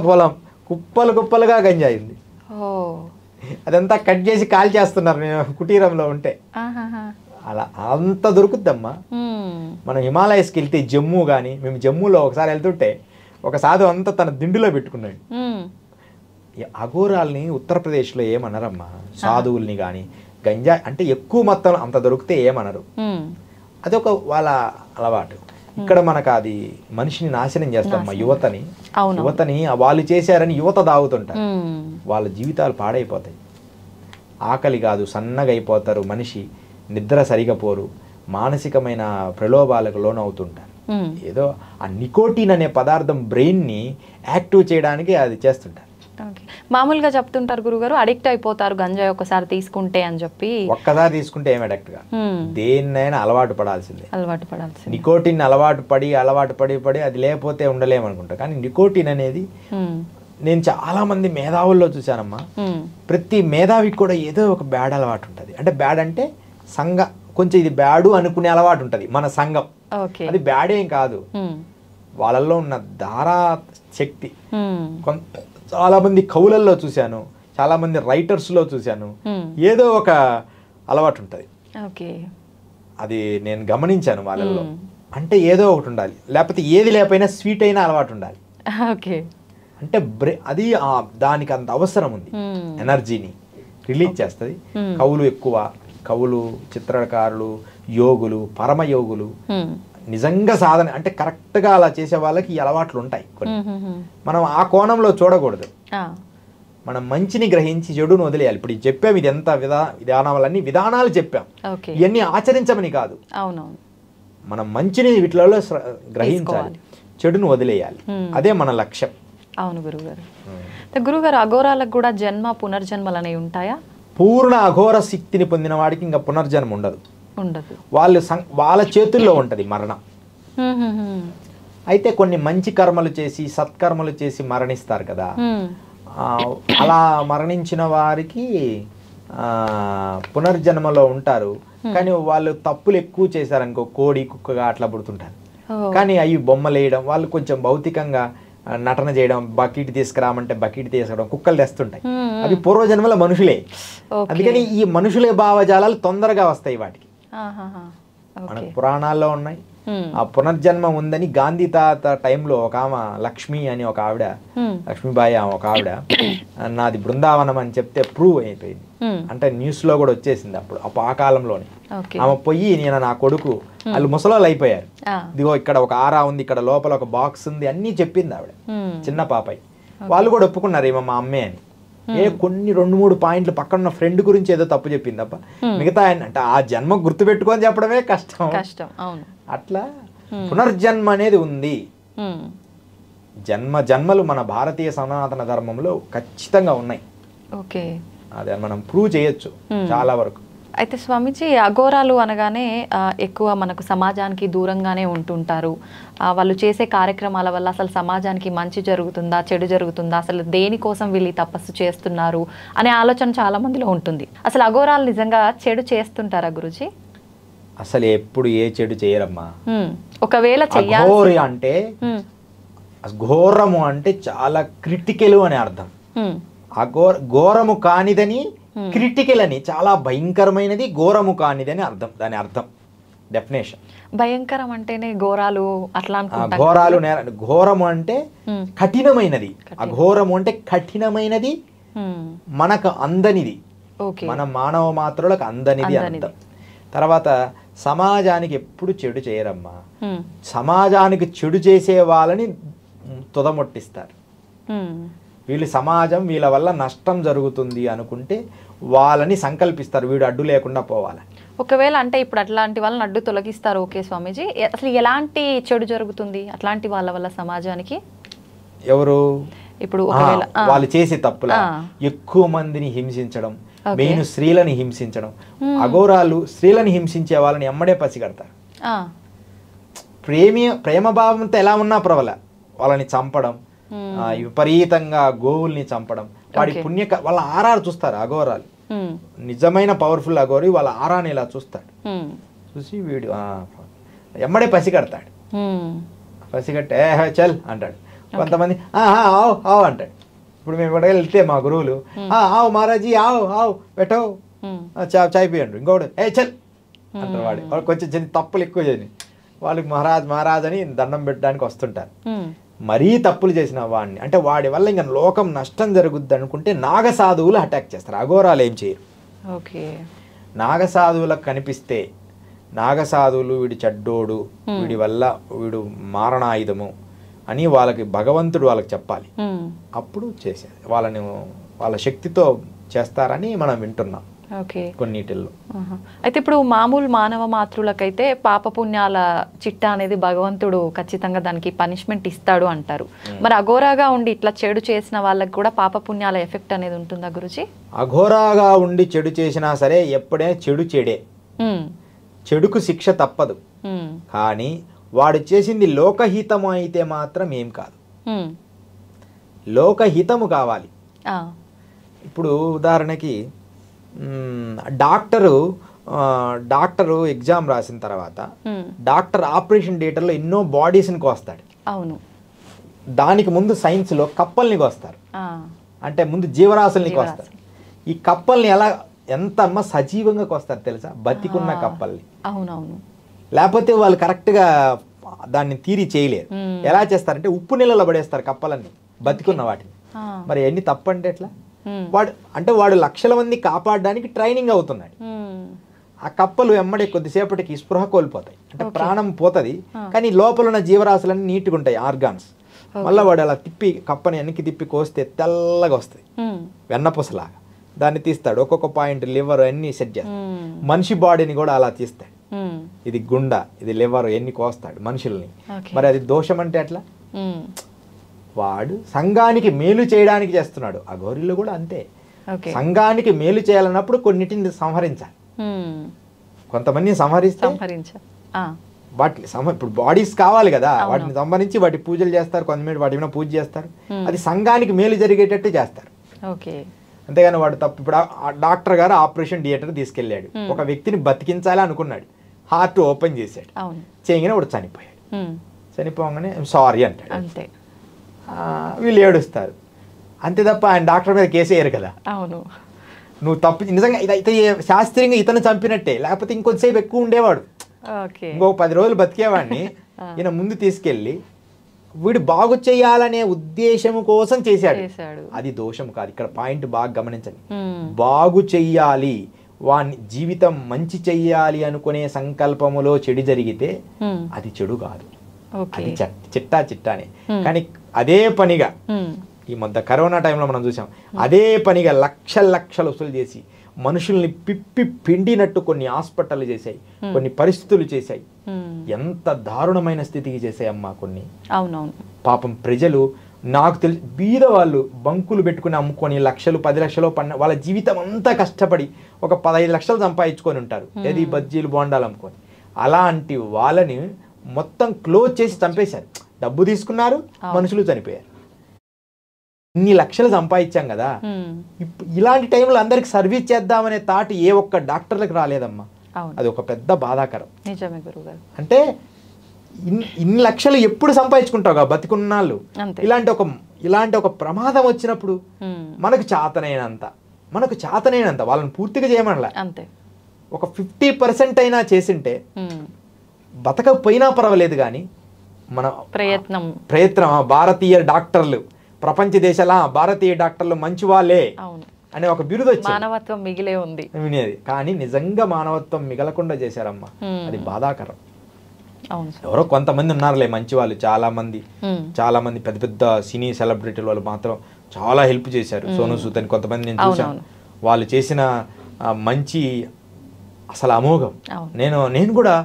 పొలం కుప్పలుగా గంజాయి ఉంది. అదంతా కట్ చేసి కాల్ చేస్తున్నారు నేను కుటీరంలో ఉంటే. అలా అంత దొరుకుద్దమ్మా. మనం హిమాలయస్కి వెళ్తే జమ్మూ కానీ, మేము జమ్మూలో ఒకసారి వెళ్తుంటే ఒక సాధు అంతా తన దిండులో పెట్టుకున్నాడు. అఘోరాల్ని ఉత్తరప్రదేశ్లో ఏమనరమ్మా, సాధువుల్ని కానీ గంజాయి అంటే ఎక్కువ మొత్తం అంత దొరికితే ఏమనరు, అదొక వాళ్ళ అలవాటు. ఇక్కడ మనకు అది మనిషిని నాశనం చేస్తాం. యువతని వాళ్ళు చేశారని యువత తాగుతుంటారు, వాళ్ళ జీవితాలు పాడైపోతాయి. ఆకలి కాదు, సన్నగా అయిపోతారు, మనిషి నిద్ర సరిగా పోరు, మానసికమైన ప్రలోభాలకు లోనవుతుంటారు. ఏదో ఆ నికోటిన్ అనే పదార్థం బ్రెయిన్ని యాక్టివ్ చేయడానికి అది చేస్తుంటారు. మామూలుగా చెప్తుంటారు గురుగారు, అడిక్ట్ అయిపోతారు గంజాయి ఒకసారి తీసుకుంటే అని చెప్పి. ఒక్కసారి తీసుకుంటే ఏం అడిక్ట్ గా, దేన్నైనా అలవాటు పడాల్సిందే. నికోటిన్ అలవాటు పడి అది లేకపోతే ఉండలేమనుకుంటా. కానీ నికోటిన్ అనేది నేను చాలా మంది మేధావుల్లో చూశానమ్మా, ప్రతి మేధావికి కూడా ఏదో ఒక బ్యాడ్ అలవాటు ఉంటుంది. అంటే బ్యాడ్ అంటే కొంచెం ఇది బ్యాడు అనుకునే అలవాటు ఉంటుంది. మన సంఘం అది బ్యాడేం కాదు, వాళ్ళల్లో ఉన్న ధారా శక్తి. చాలా మంది కవులల్లో చూశాను, చాలా మంది రైటర్స్లో చూశాను, ఏదో ఒక అలవాటు ఉంటుంది. అది నేను గమనించాను వాళ్ళల్లో. అంటే ఏదో ఒకటి ఉండాలి, లేకపోతే ఏది లేకపోయినా స్వీట్ అయినా అలవాటు ఉండాలి. అంటే అది దానికి అంత అవసరం ఉంది, ఎనర్జీని రిలీజ్ చేస్తుంది. కవులు ఎక్కువ, కవులు, చిత్రకారులు, యోగులు, పరమయోగులు, నిజంగా సాధన అంటే కరెక్ట్గా అలా చేసే వాళ్ళకి ఈ అలవాట్లు ఉంటాయి కొన్ని. మనం ఆ కోణంలో చూడకూడదు, మనం మంచిని గ్రహించి చెడును వదిలేయాలి. ఇప్పుడు చెప్పాం, ఇది ఎంత విధానాలన్నీ విధానాలు చెప్పాం, ఇవన్నీ ఆచరించమని కాదు. మనం మంచిని వీటిలో గ్రహించాలి, చెడును వదిలేయాలి, అదే మన లక్ష్యం. అవును గురుగారు. గురుగారు, అఘోరాలకు కూడా జన్మ పునర్జన్మలు అనేవి ఉంటాయా? పూర్ణ అఘోర శక్తిని పొందిన వాడికి ఇంకా పునర్జన్మ ఉండదు. వాళ్ళ చేతుల్లో ఉంటుంది మరణం. అయితే కొన్ని మంచి కర్మలు చేసి సత్కర్మలు చేసి మరణిస్తారు కదా, అలా మరణించిన వారికి పునర్జన్మలో ఉంటారు. కానీ వాళ్ళు తప్పులు ఎక్కువ చేశారనుకో, కోడి కుక్కగా అట్లా పుడుతుంటారు. కానీ అవి బొమ్మలు వేయడం, వాళ్ళు కొంచెం భౌతికంగా నటన చేయడం, బకెట్ తీసుకురామంటే బకెట్ తీసుకురావడం, కుక్కలు తెస్తుంటాయి. అవి పూర్వజన్మల మనుషులే. అందుకని ఈ మనుషులే భావజాలాలు తొందరగా వస్తాయి వాటికి. మన పురాణాల్లో ఉన్నాయి. ఆ పునర్జన్మ ఉందని గాంధీ తాత టైంలో ఒక ఆమె లక్ష్మి అని ఒక ఆవిడ, లక్ష్మీబాయి ఒక ఆవిడ, నాది బృందావనం అని చెప్తే ప్రూవ్ అయిపోయింది. అంటే న్యూస్ లో కూడా వచ్చేసింది అప్పుడు ఆ కాలంలోనే. ఆమె పోయి నేను నా కొడుకు, వాళ్ళు ముసలోళ్ళు అయిపోయారు, ఇదిగో ఇక్కడ ఒక ఆరా ఉంది, ఇక్కడ లోపల ఒక బాక్స్ ఉంది అన్ని చెప్పింది ఆవిడ, చిన్న పాపై. వాళ్ళు కూడా ఒప్పుకున్నారు ఏమో మా అమ్మే అని. కొన్ని 2-3 పాయింట్లు పక్కన ఉన్న ఫ్రెండ్ గురించి ఏదో తప్పు చెప్పింది తప్ప మిగతా అంటే ఆ జన్మ గుర్తు పెట్టుకొని చెప్పడమే కష్టం. అట్లా పునర్జన్మ అనేది ఉంది. జన్మలు మన భారతీయ సనాతన ధర్మంలో ఖచ్చితంగా ఉన్నాయి. అదే మనం ప్రూవ్ చేయొచ్చు చాలా వరకు. అయితే స్వామీజీ, అఘోరాలు అనగానే ఎక్కువ మనకు సమాజానికి దూరంగానే ఉంటుంటారు. వాళ్ళు చేసే కార్యక్రమాల వల్ల అసలు సమాజానికి మంచి జరుగుతుందా, చెడు జరుగుతుందా, అసలు దేనికోసం వీళ్ళు తపస్సు చేస్తున్నారు అనే ఆలోచన చాలా మందిలో ఉంటుంది. అసలు అఘోరాలు నిజంగా చెడు చేస్తుంటారా గురుజీ? అసలు ఎప్పుడు ఏ చెడు చేయరమ్మా. ఒకవేళ చెయ్యాలి అంటే ఘోరము అంటే చాలా క్రిటికల్ అని అర్థం. ఘోరము కానిదని క్రిటికల్ అని, చాలా భయంకరమైనది ఘోరము కానిదని అర్థం. దాని అర్థం డెఫినేషన్. భయంకరం అంటేనే ఘోరాలు అట్లా ఘోరాలు. ఘోరము అంటే కఠినమైనది, అఘోరము అంటే కఠినమైనది, మనకు అందనిది, మన మానవ మాత్రులకు అందనిది అర్థం. తర్వాత సమాజానికి ఎప్పుడు చెడు చేయరమ్మా. సమాజానికి చెడు చేసే వాళ్ళని తుదముట్టిస్తారు. వీళ్ళు సమాజం వీళ్ళ వల్ల నష్టం జరుగుతుంది అనుకుంటే వాళ్ళని సంకల్పిస్తారు, వీడు అడ్డు లేకుండా పోవాలి. ఒకవేళ అంటే ఇప్పుడు అట్లాంటి వాళ్ళని అడ్డు తొలగిస్తారు, ఓకే స్వామీజీ. అసలు ఎలాంటి చెడు జరుగుతుంది అట్లాంటి వాళ్ళ వల్ల సమాజానికి? ఎవరు ఇప్పుడు వాళ్ళు చేసే తప్పుల ఎక్కువ మందిని హింసించడం, మెయిన్ స్త్రీలని హింసించడం. అఘోరాలు స్త్రీలని హింసించే వాళ్ళని ఎమ్మడే పసిగడతారు. ప్రేమ భావంతో ఎలా ఉన్నా పర్వాలే, వాళ్ళని చంపడం, విపరీతంగా గోవుల్ని చంపడం, వాడి వాళ్ళ ఆరారు చూస్తారు అఘోరాలు. నిజమైన పవర్ఫుల్ అఘోరి వాళ్ళ ఆరాని ఇలా చూస్తాడు, చూసి వీడు ఎమ్మడే పసిగడతాడు. పసిగట్టే చల్ అంటాడు. కొంతమంది ఆవు ఆవు అంటాడు. ఇప్పుడు మేము ఇక్కడ వెళ్తే మా గురువులు ఆవు మహారాజీ ఆవు ఆవు పెట్టో చాయ్ పియండు, ఇంకోటి చల్ అంటారు. వాడు కొంచెం చిన్న తప్పులు ఎక్కువ చేయని వాళ్ళకి మహారాజ్ అని దండం పెట్టడానికి వస్తుంటారు. మరీ తప్పులు చేసిన వాడిని, అంటే వాడి వల్ల ఇంకా లోకం నష్టం జరుగుద్ది అనుకుంటే నాగసాధువులు అటాక్ చేస్తారు. అఘోరాలు ఏం చేయరు. నాగసాధువులకు కనిపిస్తే నాగసాధువులు వీడి చెడ్డోడు, వీడి వల్ల వీడు మారణాయుధము అని వాళ్ళకి భగవంతుడు వాళ్ళకి చెప్పాలి. అప్పుడు చేసేది వాళ్ళని వాళ్ళ శక్తితో చేస్తారని మనం వింటున్నాం కొన్నిటిల్లో. అయితే ఇప్పుడు మామూలు మానవ మాతృలకైతే పాపపుణ్యాల చిట్టా అనేది భగవంతుడు ఖచ్చితంగా దానికి పనిష్మెంట్ ఇస్తాడు అంటారు. మరి అఘోరాగా ఉండి ఇట్లా చెడు చేసిన వాళ్ళకి కూడా పాపపుణ్యాల ఎఫెక్ట్ అనేది ఉంటుందా గురుజీ? అఘోరాగా ఉండి చెడు చేసినా సరే ఎప్పుడైనా చెడు చెడే, చెడుకు శిక్ష తప్పదు. కానీ వాడు చేసింది లోకహితము అయితే మాత్రం ఏం కాదు. లోకహితము కావాలి. ఇప్పుడు ఉదాహరణకి డాక్టరు ఎగ్జామ్ రాసిన తర్వాత డాక్టర్ ఆపరేషన్ థియేటర్లో ఎన్నో బాడీస్ని కోస్తాడు. అవును. దానికి ముందు సైన్స్లో కప్పల్ని కోస్తారు, అంటే ముందు జీవరాశుల్ని కోస్తారు. ఈ కప్పల్ని ఎంత సజీవంగా కోస్తారు తెలుసా? బతికున్న కప్పల్ని. అవునవును. లేకపోతే వాళ్ళు కరెక్ట్గా దాన్ని తీరి చేయలేరు. ఎలా చేస్తారంటే ఉప్పు నీళ్ళలో పడేస్తారు కప్పలన్నీ, బతికున్న వాటిని. మరి ఎన్ని తప్పంటే ఎట్లా? వాడు లక్షల మంది కాపాడడానికి ట్రైనింగ్ అవుతున్నాడు. ఆ కప్పలు ఎమ్మడే కొద్దిసేపటికి స్పృహ కోల్పోతాయి, అంటే ప్రాణం పోతుంది, కానీ లోపల ఉన్న జీవరాశులన్నీ నీట్గా ఉంటాయి, ఆర్గాన్స్. మళ్ళీ వాడు అలా తిప్పి కప్పని వెనక్కి తిప్పి కోస్తే తెల్లగా వస్తుంది, వెన్నపూసలాగా. దాన్ని తీస్తాడు, ఒక్కొక్క పాయింట్ లివర్ అన్ని సెట్ చేస్తాడు. మనిషి బాడీని కూడా అలా తీస్తాడు. ఇది గుండ, ఇది లివర్, ఎన్ని కోస్తాడు మనుషుల్ని. మరి అది దోషం అంటే ఎట్లా? వాడు సంఘానికి మేలు చేయడానికి చేస్తున్నాడు. ఆ గౌరీలు కూడా అంతే. సంఘానికి మేలు చేయాలన్నప్పుడు కొన్నిటిని సంహరించాలి. కొంతమందిని సంహరిస్తే వాటిని ఇప్పుడు బాడీస్ కావాలి కదా, వాటిని సంబంధించి వాటి పూజలు చేస్తారు, కొంతమంది వాటి మీద పూజ చేస్తారు, అది సంఘానికి మేలు జరిగేటట్టు చేస్తారు. అంతేగాని వాడు తప్పు. ఇప్పుడు డాక్టర్ గారు ఆపరేషన్ థియేటర్ తీసుకెళ్ళాడు, ఒక వ్యక్తిని బతికించాలి అనుకున్నాడు, హార్ట్ ఓపెన్ చేశాడు, చేయగానే వాడు చనిపోయాడు. చనిపోగానే సారీ అంటాడు, వీళ్ళు ఏడుస్తారు అంతే తప్ప ఆయన డాక్టర్ మీద కేసు వేయరు కదా. నువ్వు తప్పు నిజంగా ఇదైతే శాస్త్రీయంగా ఇతను చంపినట్టే, లేకపోతే ఇంకొంతసేపు ఎక్కువ ఉండేవాడు, ఇంకొక 10 రోజులు బతికేవాడిని. ఈయన ముందు తీసుకెళ్ళి వీడు బాగు చేయాలనే ఉద్దేశం కోసం చేశాడు, అది దోషం కాదు. ఇక్కడ పాయింట్ బాగా గమనించండి, బాగు చెయ్యాలి, వాని జీవితం మంచి చెయ్యాలి అనుకునే సంకల్పములో చెడు జరిగితే అది చెడు కాదు, అది చిట్టానే. కానీ అదే పనిగా ఈ మధ్య కరోనా టైంలో మనం చూసాం, అదే పనిగా లక్షలు వసూలు చేసి మనుషుల్ని పిప్పి పిండినట్టు కొన్ని హాస్పిటల్ చేశాయి, కొన్ని పరిస్థితులు చేశాయి, ఎంత దారుణమైన స్థితికి చేశాయమ్మా కొన్ని. పాపం ప్రజలు నాకు తెలిసి బీద వాళ్ళు బంకులు పెట్టుకుని అమ్ముకొని లక్షలు 10 లక్షలు వాళ్ళ జీవితం అంతా కష్టపడి ఒక 15 లక్షలు సంపాదించుకొని ఉంటారు, ఏది బజ్జీలు బోండాలు అమ్ముకొని. అలాంటి వాళ్ళని మొత్తం క్లోజ్ చేసి చంపేశారు, డబ్బు తీసుకున్నారు, మనుషులు చనిపోయారు. ఇన్ని లక్షలు సంపాదించాం కదా, ఇలాంటి టైంలో అందరికి సర్వీస్ చేద్దామనే థాట్ ఏ ఒక్క డాక్టర్లకు రాలేదమ్మా. అది ఒక పెద్ద బాధాకరం. అంటే ఇన్ని లక్షలు ఎప్పుడు సంపాదించుకుంటావు బతికున్నాళ్ళు, ఇలాంటి ఒక ప్రమాదం వచ్చినప్పుడు మనకు చాతనైనంత వాళ్ళని పూర్తిగా చేయమనలా, ఒక 50% అయినా చేసింటే బతకపోయినా పర్వాలేదు. కానీ మన ప్రయత్నం భారతీయ డాక్టర్లు ప్రపంచ దేశాల భారతీయ డాక్టర్లు మంచి వాళ్ళే అనే ఒక బిరుదు వచ్చి మానవత్వం మిగిలే ఉంది వినేది. కానీ నిజంగా మానవత్వం మిగలకుండా చేశారమ్మా, అది బాధాకరం. ఎవరో కొంతమంది ఉన్నారులే మంచి వాళ్ళు, చాలా మంది పెద్ద పెద్ద సినీ సెలబ్రిటీలు వాళ్ళు మాత్రం చాలా హెల్ప్ చేశారు. సోను సూద్ అని కొంతమంది నేను చూశాను, వాళ్ళు చేసిన మంచి అసలు అమోఘం. నేను కూడా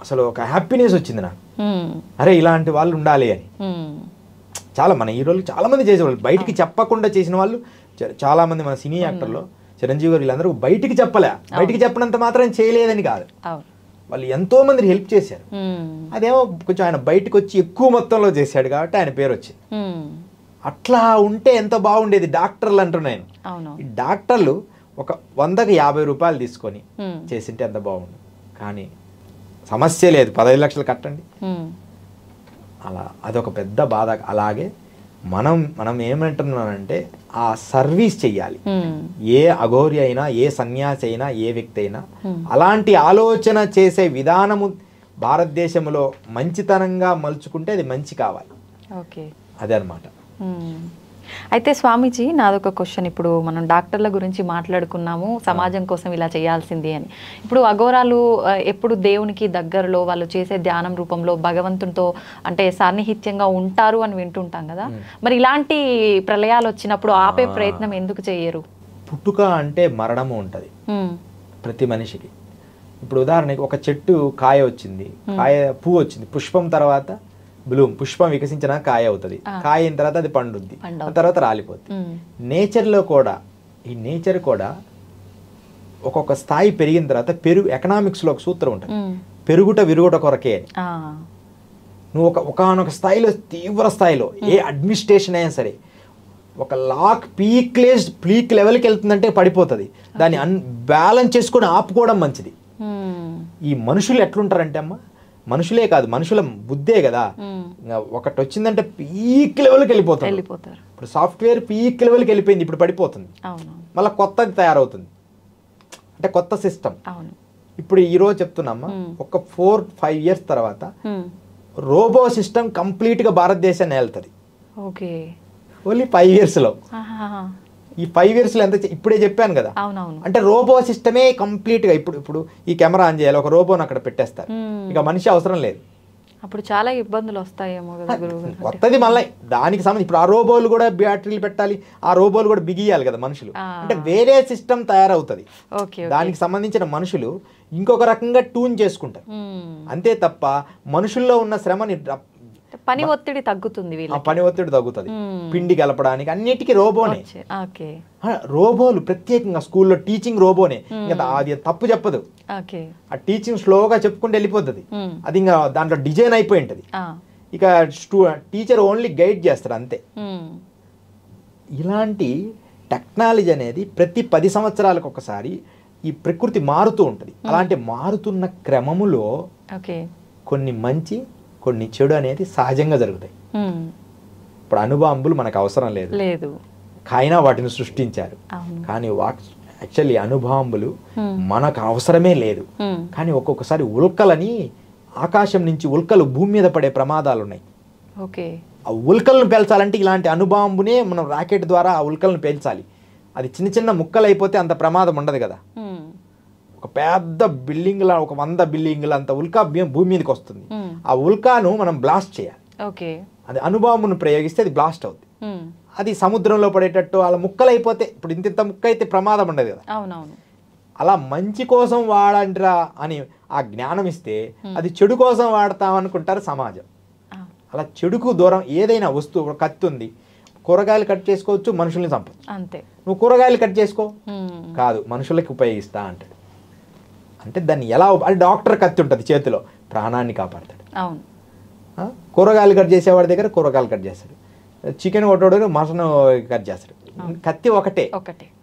అసలు ఒక హ్యాపీనెస్ వచ్చింది నాకు, అరే ఇలాంటి వాళ్ళు ఉండాలి అని. చాలా మన హీరోలు చాలా మంది చేసేవాళ్ళు, బయటికి చెప్పకుండా చేసిన వాళ్ళు చాలా మంది. మన సినీ యాక్టర్లో చిరంజీవి గారు వీళ్ళందరూ బయటికి చెప్పనంత మాత్రం చేయలేదని కాదు, వాళ్ళు ఎంతో మంది హెల్ప్ చేశారు. అదేమో కొంచెం ఆయన బయటకు వచ్చి ఎక్కువ మొత్తంలో చేశాడు కాబట్టి ఆయన పేరు వచ్చింది. అట్లా ఉంటే ఎంత బాగుండేది. డాక్టర్లు అంటున్నాను, ఈ డాక్టర్లు ఒక 100కి 50 రూపాయలు తీసుకొని చేసింటే ఎంత బాగుండు. కానీ సమస్య లేదు, 15 లక్షలు కట్టండి, అలా అదొక పెద్ద బాధ. అలాగే మనం ఏమంటున్నానంటే ఆ సర్వీస్ చెయ్యాలి. ఏ అఘోరి అయినా, ఏ సన్యాసి అయినా, ఏ వ్యక్తి అయినా అలాంటి ఆలోచన చేసే విధానము భారతదేశంలో మంచితనంగా మలుచుకుంటే అది మంచి కావాలి. అదే అన్నమాట. అయితే స్వామీజీ నాదొక క్వశ్చన్, ఇప్పుడు మనం డాక్టర్ల గురించి మాట్లాడుకున్నాము, సమాజం కోసం ఇలా చేయాల్సింది అని. ఇప్పుడు అఘోరాలు ఎప్పుడు దేవునికి దగ్గరలో వాళ్ళు చేసే ధ్యానం రూపంలో భగవంతునితో అంటే సాన్నిహిత్యంగా ఉంటారు అని వింటుంటాం కదా, మరి ఇలాంటి ప్రళయాలు వచ్చినప్పుడు ఆపే ప్రయత్నం ఎందుకు చేయరు? పుట్టుక అంటే మరణము ఉంటుంది ప్రతి మనిషికి. ఇప్పుడు ఉదాహరణకి ఒక చెట్టు కాయ వచ్చింది, పువ్వు వచ్చింది, పుష్పం తర్వాత బ్లూమ్, పుష్పం వికసించిన కాయ అవుతుంది, కాయ అయిన తర్వాత అది పండుద్ది, తర్వాత రాలిపోతుంది. నేచర్లో కూడా ఈ నేచర్ కూడా ఒక్కొక్క స్థాయి పెరిగిన తర్వాత ఎకనామిక్స్లో ఒక సూత్రం ఉంటుంది, పెరుగుట విరుగుట కొరకే అని. నువ్వు ఒకనొక స్థాయిలో, తీవ్ర స్థాయిలో ఏ అడ్మినిస్ట్రేషన్ అయినా సరే ఒక పీక్ లెవెల్కి వెళ్తుందంటే పడిపోతుంది. దాన్ని బ్యాలెన్స్ చేసుకొని ఆపుకోవడం మంచిది. ఈ మనుషులు ఎట్లుంటారంటే అమ్మ, మనుషులే కాదు మనుషుల బుద్ధే కదా, ఒకటి వచ్చిందంటే పీక్ లెవెల్కి వెళ్ళిపోతారు. ఇప్పుడు సాఫ్ట్వేర్ పీక్ లెవెల్కి వెళ్ళిపోయింది, ఇప్పుడు పడిపోతుంది, మళ్ళీ కొత్తది తయారవుతుంది, అంటే కొత్త సిస్టమ్. ఇప్పుడు ఈరోజు చెప్తున్నామ్మా, ఒక 4-5 ఇయర్స్ తర్వాత రోబో సిస్టమ్ కంప్లీట్గా భారతదేశాన్ని వెళ్తుంది. ఓన్లీ 5 ఇయర్స్లో. ఈ 5 ఇయర్స్లో ఎంత ఇప్పుడే చెప్పాను కదా, అంటే రోబో సిస్టమే కంప్లీట్గా. ఇప్పుడు ఈ కెమెరా ఆన్ చేయాలి, ఒక రోబోని అక్కడ పెట్టేస్తారు, ఇక మనిషి అవసరం లేదు. అప్పుడు చాలా ఇబ్బందులు వస్తాయేమో కదా గురువుగారు. కొత్తది మళ్ళీ దానికి సంబంధించి ఇప్పుడు ఆ రోబోలు కూడా బ్యాటరీలు పెట్టాలి, ఆ రోబోలు కూడా బిగియాలి కదా మనుషులు, అంటే వేరే సిస్టమ్ తయారవుతుంది. దానికి సంబంధించిన మనుషులు ఇంకొక రకంగా ట్యూన్ చేసుకుంటారు అంతే తప్ప మనుషుల్లో ఉన్న శ్రమని పని ఒత్తిడి తగ్గుతుంది, పని ఒత్తిడి తగ్గుతుంది, పిండి కలపడానికి అన్నిటికీ రోబోనే. రోబోలు ప్రత్యేకంగా స్కూల్లో టీచింగ్ రోబోనే, ఇంకా అది తప్పు చెప్పదు, ఆ టీచింగ్ స్లోగా చెప్పుకుంటూ వెళ్ళిపోతుంది, అది ఇంకా దాంట్లో డిజైన్ అయిపోయి ఉంటుంది. ఇక టీచర్ ఓన్లీ గైడ్ చేస్తారు అంతే. ఇలాంటి టెక్నాలజీ అనేది ప్రతి 10 సంవత్సరాలకు ఒకసారి ఈ ప్రకృతి మారుతూ ఉంటుంది. అలాంటి మారుతున్న క్రమములో కొన్ని మంచి కొన్ని చెడు అనేది సహజంగా జరుగుతాయి. ఇప్పుడు అణుబాంబులు మనకు అవసరం లేదు, కాయినా వాటిని సృష్టించారు. కానీ యాక్చువల్లీ అణుబాంబులు మనకు అవసరమే లేదు. కానీ ఒక్కొక్కసారి ఉల్కలని, ఆకాశం నుంచి ఉల్కలు భూమి మీద పడే ప్రమాదాలు ఉన్నాయి. ఆ ఉల్కలను పేల్చాలంటే ఇలాంటి అణుబాంబునే మనం రాకెట్ ద్వారా ఆ ఉల్కలను పేల్చాలి. అది చిన్న చిన్న ముక్కలు అయిపోతే అంత ప్రమాదం ఉండదు కదా. ఒక పెద్ద బిల్డింగ్ల, ఒక 100 బిల్డింగ్ల అంత ఉల్కా భూమి మీదకి వస్తుంది. ఆ ఉల్కాను మనం బ్లాస్ట్ చేయాలి. అది అణుబాంబును ప్రయోగిస్తే అది బ్లాస్ట్ అవుతుంది. అది సముద్రంలో పడేటట్టు అలా ముక్కలు అయిపోతే, ఇప్పుడు ఇంత ముక్క అయితే ప్రమాదం ఉండదు కదా. అలా మంచి కోసం వాడంట్రా అని ఆ జ్ఞానం ఇస్తే అది చెడు కోసం వాడతాం అనుకుంటారు సమాజం. అలా చెడుకు దూరం ఏదైనా వస్తువు, కత్తి ఉంది, కూరగాయలు కట్ చేసుకోవచ్చు, మనుషుల్ని చంపచ్చు అంతే. నువ్వు కూరగాయలు కట్ చేసుకో, కాదు మనుషులకి ఉపయోగిస్తా అంటాడు. అంటే దాన్ని ఎలా, అది డాక్టర్ కత్తి ఉంటుంది చేతిలో, ప్రాణాన్ని కాపాడతాడు. కూరగాయలు కట్ చేసేవాడి దగ్గర కూరగాయలు కట్ చేస్తాడు, చికెన్ కొట్టోడు మటన్ కట్ చేస్తాడు. కత్తి ఒకటే,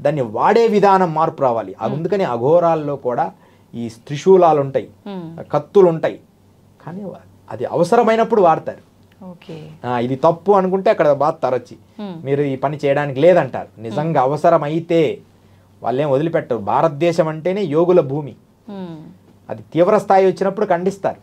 దాన్ని వాడే విధానం మార్పు రావాలి. అందుకని అఘోరాల్లో కూడా ఈ త్రిశూలాలు ఉంటాయి, కత్తులు ఉంటాయి, కానీ అది అవసరమైనప్పుడు వాడతారు. ఇది తప్పు అనుకుంటే అక్కడ బాధతారు వచ్చి, మీరు ఈ పని చేయడానికి లేదంటారు. నిజంగా అవసరమైతే వాళ్ళేం వదిలిపెట్టరు. భారతదేశం అంటేనే యోగుల భూమి, అది తీవ్ర స్థాయి వచ్చినప్పుడు ఖండిస్తారు.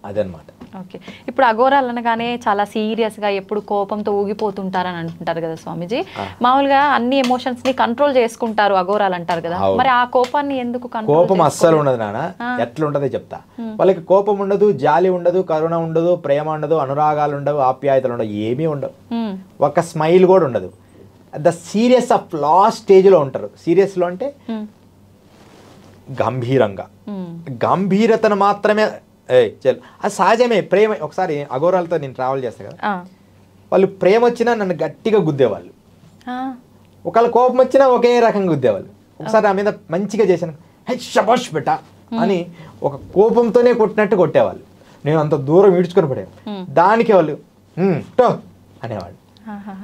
అదనమాట. ఓకే, ఇప్పుడు అఘోరాలు అనగానే చాలా సీరియస్గా ఎప్పుడు కోపంతో ఊగిపోతుంటారని అంటుంటారు కదా స్వామీజీ. మామూలుగా అన్ని ఎమోషన్స్ ని కంట్రోల్ చేసుకుంటారు అఘోరాలు అంటారు కదా, మరి ఆ కోపాన్ని ఎందుకు? కోపం అస్సలు ఉండదు నాన్న, ఎట్లుంటదో చెప్తా. వాళ్ళకి కోపం ఉండదు, జాలి ఉండదు, కరుణ ఉండదు, ప్రేమ ఉండదు, అనురాగాలు ఉండవు, ఆప్యాయతలు ఉండవు, ఏమీ ఉండవు, ఒక స్మైల్ కూడా ఉండదు. The serious of last stage లో ఉంటారు. సీరియస్ లో అంటే గంభీరంగా, గంభీరతను మాత్రమే. చల్, అది సహజమే, ప్రేమ. ఒకసారి అఘోరాలతో నేను ట్రావెల్ చేస్తా కదా, వాళ్ళు ప్రేమ వచ్చినా నన్ను గట్టిగా గుద్దేవాళ్ళు, ఒకళ్ళ కోపం వచ్చినా ఒకే రకంగా గుద్దేవాళ్ళు. ఒకసారి నా మీద మంచిగా చేశాను, హే శబాష్ బెట అని ఒక కోపంతోనే కొట్టినట్టు కొట్టేవాళ్ళు. నేను అంత దూరం ఈడ్చుకొని పడేవాళ్ళు, దానికి వాళ్ళు టో అనేవాళ్ళు.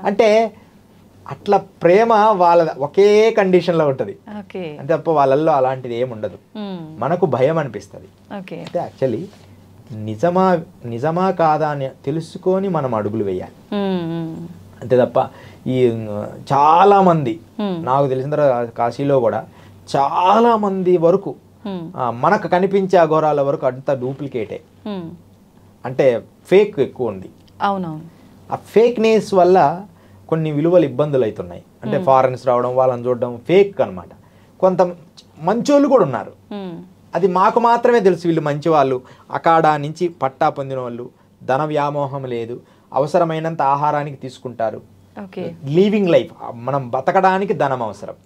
అంటే అట్లా ప్రేమ వాళ్ళ ఒకే కండిషన్లో ఉంటుంది అంతే తప్ప వాళ్ళల్లో అలాంటిది ఏమి ఉండదు. మనకు భయం అనిపిస్తుంది. అంటే యాక్చువల్లీ నిజమా కాదా అని తెలుసుకొని మనం అడుగులు వేయాలి అంతే తప్ప ఈ చాలా మంది నాకు తెలిసిన కాశీలో కూడా చాలా మంది వరకు మనకు కనిపించే అఘోరాల వరకు అంతా డూప్లికేటే, అంటే ఫేక్ ఎక్కువ ఉంది. అవునవును. ఆ ఫేక్నెస్ వల్ల కొన్ని విలువలు ఇబ్బందులు అవుతున్నాయి. అంటే ఫారెన్స్ రావడం, వాళ్ళని చూడడం, ఫేక్ అనమాట. కొంత మంచోళ్ళు కూడా ఉన్నారు, అది మాకు మాత్రమే తెలుసు వీళ్ళు మంచి వాళ్ళు. అకాడా నుంచి పట్టా పొందిన వాళ్ళు, ధన వ్యామోహం లేదు, అవసరమైనంత ఆహారానికి తీసుకుంటారు, లీవింగ్ లైఫ్, మనం బతకడానికి ధనం అవసరం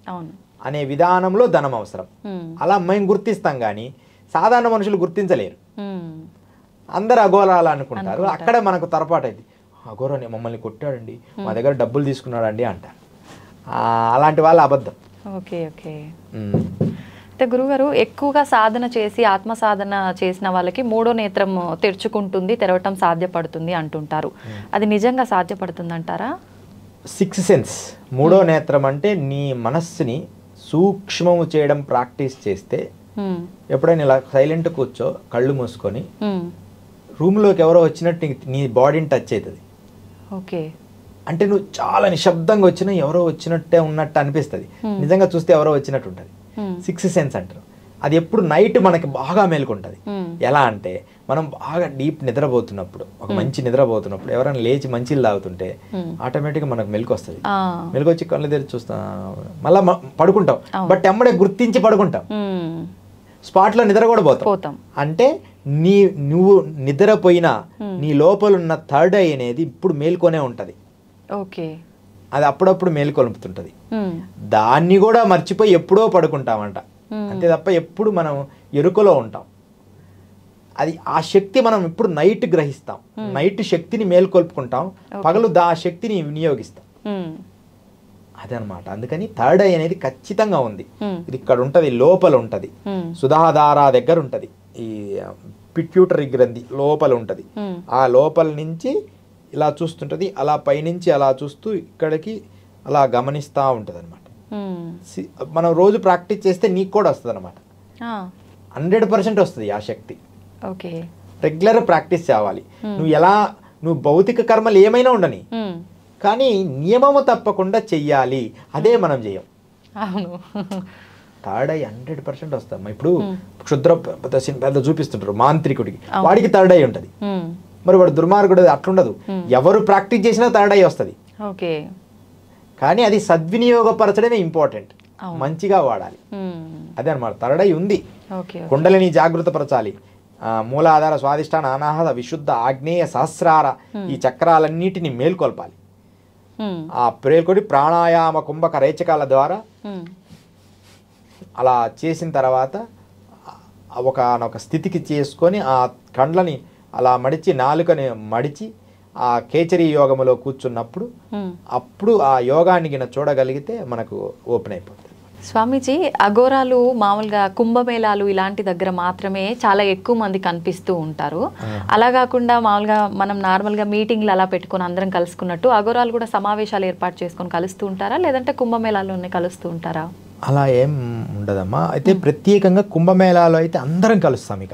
అనే విధానంలో ధనం అవసరం, అలా మేము గుర్తిస్తాం. కానీ సాధారణ మనుషులు గుర్తించలేరు, అందరు అఘోరాలు అనుకుంటారు. అక్కడే మనకు తరపాటు అయింది, అఘోరాన్ని మమ్మల్ని కొట్టాడండి, మా దగ్గర డబ్బులు తీసుకున్నాడండి అంటారు. అలాంటి వాళ్ళ అబద్ధం. Okay okay. అయితే గురుగారు, ఎక్కువగా సాధన చేసి ఆత్మ సాధన చేసిన వాళ్ళకి మూడో నేత్రం తెరుచుకుంటుంది, తెరవటం సాధ్యపడుతుంది అంటుంటారు. అది నిజంగా సాధ్యపడుతుంది అంటారా? 6th సెన్స్, మూడో నేత్రం అంటే నీ మనస్సుని సూక్ష్మము చేయడం ప్రాక్టీస్ చేస్తే, ఎప్పుడైనా ఇలా సైలెంట్ కూర్చో, కళ్ళు మూసుకొని, రూమ్లోకి ఎవరో వచ్చినట్టు నీ బాడీని టచ్ అవుతుంది. ఓకే, అంటే నువ్వు చాలా నిశ్శబ్దంగా వచ్చినా ఎవరో వచ్చినట్టే ఉన్నట్టు అనిపిస్తుంది, నిజంగా చూస్తే ఎవరో వచ్చినట్టు ఉంటుంది. 6th సెన్స్ అంటారు. అది ఎప్పుడు నైట్ మనకి బాగా మేలుకుంటుంది. ఎలా అంటే మనం బాగా డీప్ నిద్రపోతున్నప్పుడు, ఒక మంచి నిద్రపోతున్నప్పుడు ఎవరైనా లేచి మంచిలు తాగుతుంటే ఆటోమేటిక్గా మనకు మెలకు వస్తుంది. మెలకు వచ్చి కళ్ళు తెరిచి చూస్తాం, మళ్ళీ పడుకుంటాం, బట్ ఎమ్మడే గుర్తించి పడుకుంటాం, స్పాట్లో నిద్ర కూడా పోతాం. అంటే నువ్వు నిద్రపోయినా నీ లోపల ఉన్న థర్డ్ ఐ అనేది ఇప్పుడు మేల్కొనే ఉంటది. ఓకే, అది అప్పుడప్పుడు మేల్కొలుపుతుంటది. దాన్ని కూడా మర్చిపోయి ఎప్పుడో పడుకుంటామంట, అంతే తప్ప ఎప్పుడు మనం ఎరుకలో ఉంటాం. అది ఆ శక్తి మనం ఇప్పుడు నైట్ గ్రహిస్తాం, నైట్ శక్తిని మేల్కొల్పుకుంటాం, పగలు ఆ శక్తిని వినియోగిస్తాం. అదనమాట. అందుకని థర్డ్ ఐ అనేది ఖచ్చితంగా ఉంది. ఇది ఇక్కడ ఉంటుంది, లోపల ఉంటుంది, సుధాధార దగ్గర ఉంటుంది, ఈ పిట్యూటరీ గ్రంథి లోపల ఉంటుంది. ఆ లోపల నుంచి ఇలా చూస్తుంటుంది, అలా పైనుంచి అలా చూస్తూ ఇక్కడికి అలా గమనిస్తూ ఉంటుంది అనమాట. మనం రోజు ప్రాక్టీస్ చేస్తే నీకు కూడా వస్తుంది అనమాట. 100% వస్తుంది ఆ శక్తి. రెగ్యులర్ ప్రాక్టీస్ చేయాలి. నువ్వు భౌతిక కర్మలు ఏమైనా ఉండని, కానీ నియమము తప్పకుండా చెయ్యాలి. అదే మనం చేయం. థర్డ్ ఐ 100% వస్తాం. ఇప్పుడు క్షుద్ర పెద్ద చూపిస్తుంటారు మాంత్రికుడికి, వాడికి థర్డ్ ఐ ఉంటుంది. మరి వాడు దుర్మార్గుడు అట్లుండదు, ఎవరు ప్రాక్టీస్ చేసినా థర్డ్ ఐ వస్తుంది. కానీ అది సద్వినియోగపరచడమే ఇంపార్టెంట్, మంచిగా వాడాలి. అదే అనమాట. థర్డ్ ఐ ఉంది. కుండలిని జాగృతపరచాలి. మూలాధార, స్వాదిష్టాన, అనాహత, విశుద్ధ, ఆగ్నేయ, సహస్రార ఈ చక్రాలన్నిటిని మేల్కొల్పాలి. ఆ మేల్కొని ప్రాణాయామ, కుంభక, రేచకాల ద్వారా అలా చేసిన తర్వాత ఒక స్థితికి చేసుకొని ఆ కండ్లని అలా మడిచి, నాలుకని మడిచి ఆ కేచరీ యోగములో కూర్చున్నప్పుడు అప్పుడు ఆ యోగాన్ని గిన చూడగలిగితే మనకు ఓపెన్ అయిపోతుంది. స్వామీజీ, అఘోరాలు మామూలుగా కుంభమేళాలు ఇలాంటి దగ్గర మాత్రమే చాలా ఎక్కువ మంది కనిపిస్తూ ఉంటారు. అలా కాకుండా మామూలుగా మనం నార్మల్గా మీటింగ్లు అలా పెట్టుకొని అందరం కలుసుకున్నట్టు అఘోరాలు కూడా సమావేశాలు ఏర్పాటు చేసుకొని కలుస్తూ ఉంటారా, లేదంటే కుంభమేళాల్లోనే కలుస్తూ ఉంటారా? అలా ఏం ఉండదమ్మా. అయితే ప్రత్యేకంగా కుంభమేళాలో అయితే అందరం కలుస్తాం. ఇక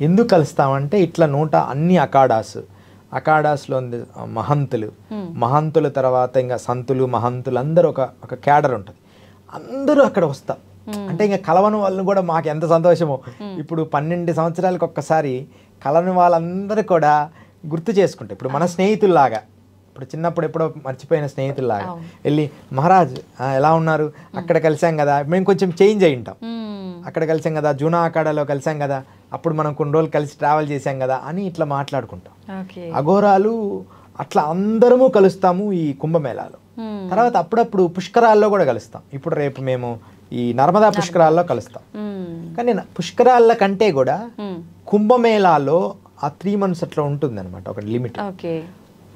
ఎందుకు కలుస్తామంటే ఇట్లా అన్ని అఖాడాస్లో మహంతులు తర్వాత ఇంకా సంతులు, మహంతులు అందరూ ఒక క్యాడర్ ఉంటుంది. అందరూ అక్కడ వస్తాం. అంటే ఇంకా కలవని వాళ్ళు కూడా మాకు ఎంత సంతోషమో. ఇప్పుడు 12 సంవత్సరాలకు ఒక్కసారి కలవని వాళ్ళందరూ కూడా గుర్తు చేసుకుంటాం. ఇప్పుడు మన స్నేహితుల్లాగా, ఇప్పుడు చిన్నప్పుడు ఎప్పుడో మర్చిపోయిన స్నేహితుల్లాగా వెళ్ళి, మహారాజ్ ఎలా ఉన్నారు, అక్కడ కలిసాం కదా, మేము కొంచెం చేంజ్ అయి ఉంటాం, అక్కడ కలిసాం కదా, జూనా అఖాడాలో కలిసాం కదా, అప్పుడు మనం కొన్ని రోజులు కలిసి ట్రావెల్ చేసాం కదా అని ఇట్లా మాట్లాడుకుంటాం. అఘోరాలు అట్లా అందరము కలుస్తాము ఈ కుంభమేళాలో. తర్వాత అప్పుడప్పుడు పుష్కరాల్లో కూడా కలుస్తాం. ఇప్పుడు రేపు మేము ఈ నర్మదా పుష్కరాల్లో కలుస్తాం. కానీ పుష్కరాల కంటే కూడా కుంభమేళాలో ఆ 3 months అట్లా ఉంటుంది అనమాట, ఒక లిమిట్.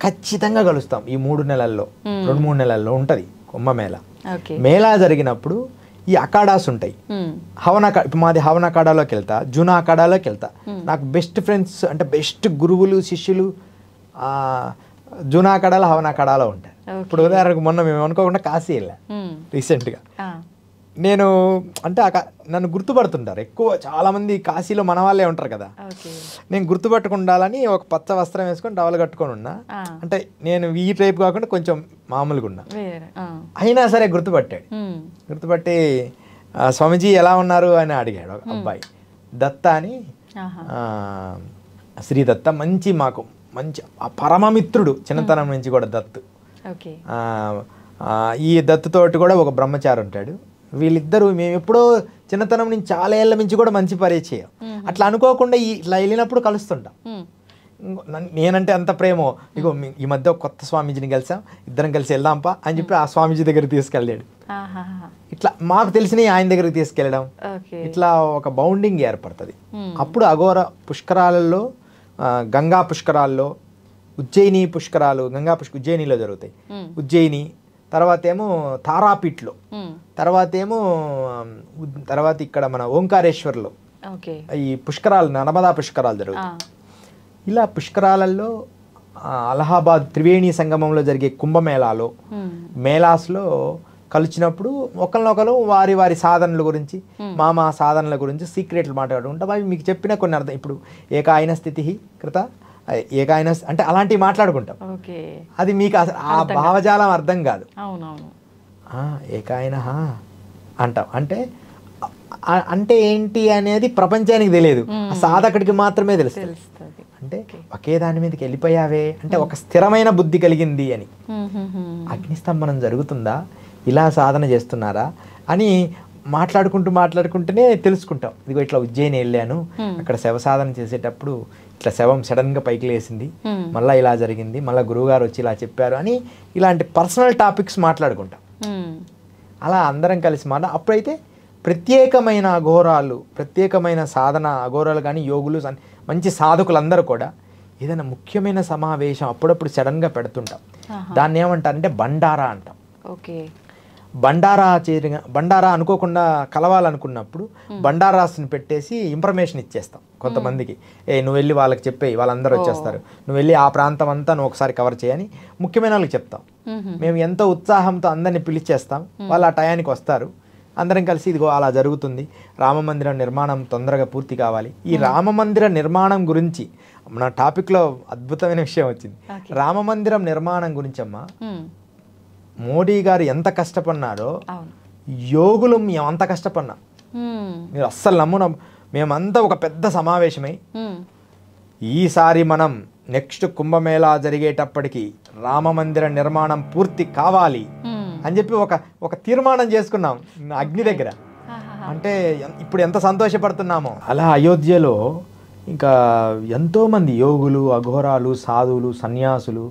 ఖచ్చితంగా కలుస్తాం ఈ 3 నెలల్లో, 2-3 నెలల్లో ఉంటుంది కుంభమేళా. మేళా జరిగినప్పుడు ఈ అఖాడాస్ ఉంటాయి. మాది హవన అఖాడాలోకి వెళ్తా, జూనా అఖాడాలోకి వెళ్తా. నాకు బెస్ట్ ఫ్రెండ్స్ అంటే బెస్ట్ గురువులు, శిష్యులు జూనా అఖాడాలో, హవన అఖాడాలో ఉంటారు. ఇప్పుడు ఉదాహరణకు మొన్న మేము అనుకోకుండా కాశీ వెళ్ళా రీసెంట్గా. నేను అంటే నన్ను గుర్తుపడుతుంటారు ఎక్కువ, చాలా మంది కాశీలో మన వాళ్ళే ఉంటారు కదా. నేను గుర్తుపట్టుకుండాలని ఒక పచ్చ వస్త్రం వేసుకొని టవల్ కట్టుకొని ఉన్నా. అంటే నేను ఈ టైప్ కాకుండా కొంచెం మామూలుగా ఉన్నా. అయినా సరే గుర్తుపట్టి స్వామీజీ ఎలా ఉన్నారు అని అడిగాడు ఒక అబ్బాయి. దత్త అని, శ్రీ దత్త, మాకు మంచి పరమమిత్రుడు చిన్నతనం నుంచి కూడా దత్తు. ఈ దత్తుతోటి కూడా ఒక బ్రహ్మచారి ఉంటాడు. వీళ్ళిద్దరూ మేము ఎప్పుడో చిన్నతనం నుంచి చాలా ఏళ్ళ నుంచి కూడా మంచి పరిచయం. అట్లా అనుకోకుండా ఇట్లా వెళ్ళినప్పుడు కలుస్తుంటాం. నేనంటే అంత ప్రేమో, ఇగో ఈ మధ్య కొత్త స్వామీజీని కలిసాం, ఇద్దరం కలిసి వెళ్దాంపా అని చెప్పి ఆ స్వామీజీ దగ్గరికి తీసుకెళ్ళాడు. ఇట్లా మాకు తెలిసిన ఆయన దగ్గరికి తీసుకెళ్ళడం, ఇట్లా ఒక బౌండింగ్ ఏర్పడుతుంది. అప్పుడు అఘోర పుష్కరాలలో, గంగా పుష్కరాల్లో, ఉజ్జయిని పుష్కరాలు, ఉజ్జయినిలో జరుగుతాయి. ఉజ్జయిని తర్వాత ఏమో తారాపీఠ్లో, తర్వాత ఇక్కడ మన ఓంకారేశ్వర్లో ఈ పుష్కరాలు, నర్మదా పుష్కరాలు జరుగుతాయి. ఇలా పుష్కరాలలో, అలహాబాద్ త్రివేణి సంగమంలో జరిగే కుంభమేళాలో, మేళాస్లో కలిసినప్పుడు ఒకరినొకరు వారి సాధనల గురించి, మా సాధనల గురించి సీక్రెట్లు మాట్లాడుకుంటాం. అవి మీకు చెప్పిన కొన్ని అర్థం. ఇప్పుడు ఏకాయన స్థితి కృత, ఏకాయన అంటే అలాంటివి మాట్లాడుకుంటాం. అది మీకు అసలు ఆ భావజాలం అర్థం కాదు. ఏకాయన అంటాం. అంటే ఏంటి అనేది ప్రపంచానికి తెలియదు, ఆ సాధకుడికి మాత్రమే తెలుస్తుంది. అంటే ఒకే దాని మీదకి వెళ్ళిపోయావే అంటే ఒక స్థిరమైన బుద్ధి కలిగింది అని. అగ్నిస్తంభనం జరుగుతుందా, ఇలా సాధన చేస్తున్నారా అని మాట్లాడుకుంటూనే తెలుసుకుంటాం. ఇదిగో ఇట్లా ఉజ్జయిని వెళ్ళాను, అక్కడ శవ సాధన చేసేటప్పుడు ఇట్లా శవం సడన్గా పైకి లేసింది, మళ్ళీ ఇలా జరిగింది, మళ్ళీ గురువుగారు వచ్చి ఇలా చెప్పారు అని ఇలాంటి పర్సనల్ టాపిక్స్ మాట్లాడుకుంటాం. అలా అందరం కలిసి అప్పుడైతే ప్రత్యేకమైన అఘోరాలు, ప్రత్యేకమైన సాధన అఘోరాలు కానీ యోగులు మంచి సాధకులందరూ కూడా ఏదైనా ముఖ్యమైన సమావేశం అప్పుడప్పుడు సడన్గా పెడుతుంటాం. దాన్ని ఏమంటారంటే బండారా అంటాం. ఓకే, బండారా అనుకోకుండా కలవాలనుకున్నప్పుడు బండారాస్ని పెట్టేసి ఇన్ఫర్మేషన్ ఇచ్చేస్తాం కొంతమందికి. నువ్వు వెళ్ళి వాళ్ళకి చెప్పేయి, వాళ్ళందరూ వచ్చేస్తారు, నువ్వు వెళ్ళి ఆ ప్రాంతం అంతా నువ్వు ఒకసారి కవర్ చేయని ముఖ్యమైన వాళ్ళకి చెప్తాం. మేము ఎంతో ఉత్సాహంతో అందరినీ పిలిచేస్తాం, వాళ్ళు ఆ టయానికి వస్తారు, అందరం కలిసి ఇదిగో అలా జరుగుతుంది, రామమందిరం నిర్మాణం తొందరగా పూర్తి కావాలి. ఈ రామమందిర నిర్మాణం గురించి మన టాపిక్లో అద్భుతమైన విషయం వచ్చింది. రామమందిరం నిర్మాణం గురించి అమ్మా మోడీ గారు ఎంత కష్టపడినారో యోగులు మేము అంత కష్టపడినాం. మీరు అస్సలు నమ్మున, మేమంతా ఒక పెద్ద సమావేశమై ఈసారి మనం నెక్స్ట్ కుంభమేళా జరిగేటప్పటికి రామమందిర నిర్మాణం పూర్తి కావాలి అని చెప్పి ఒక తీర్మానం చేసుకున్నాం అగ్ని దగ్గర. అంటే ఇప్పుడు ఎంత సంతోషపడుతున్నామో. అలా అయోధ్యలో ఇంకా ఎంతోమంది యోగులు, అఘోరాలు, సాధువులు, సన్యాసులు,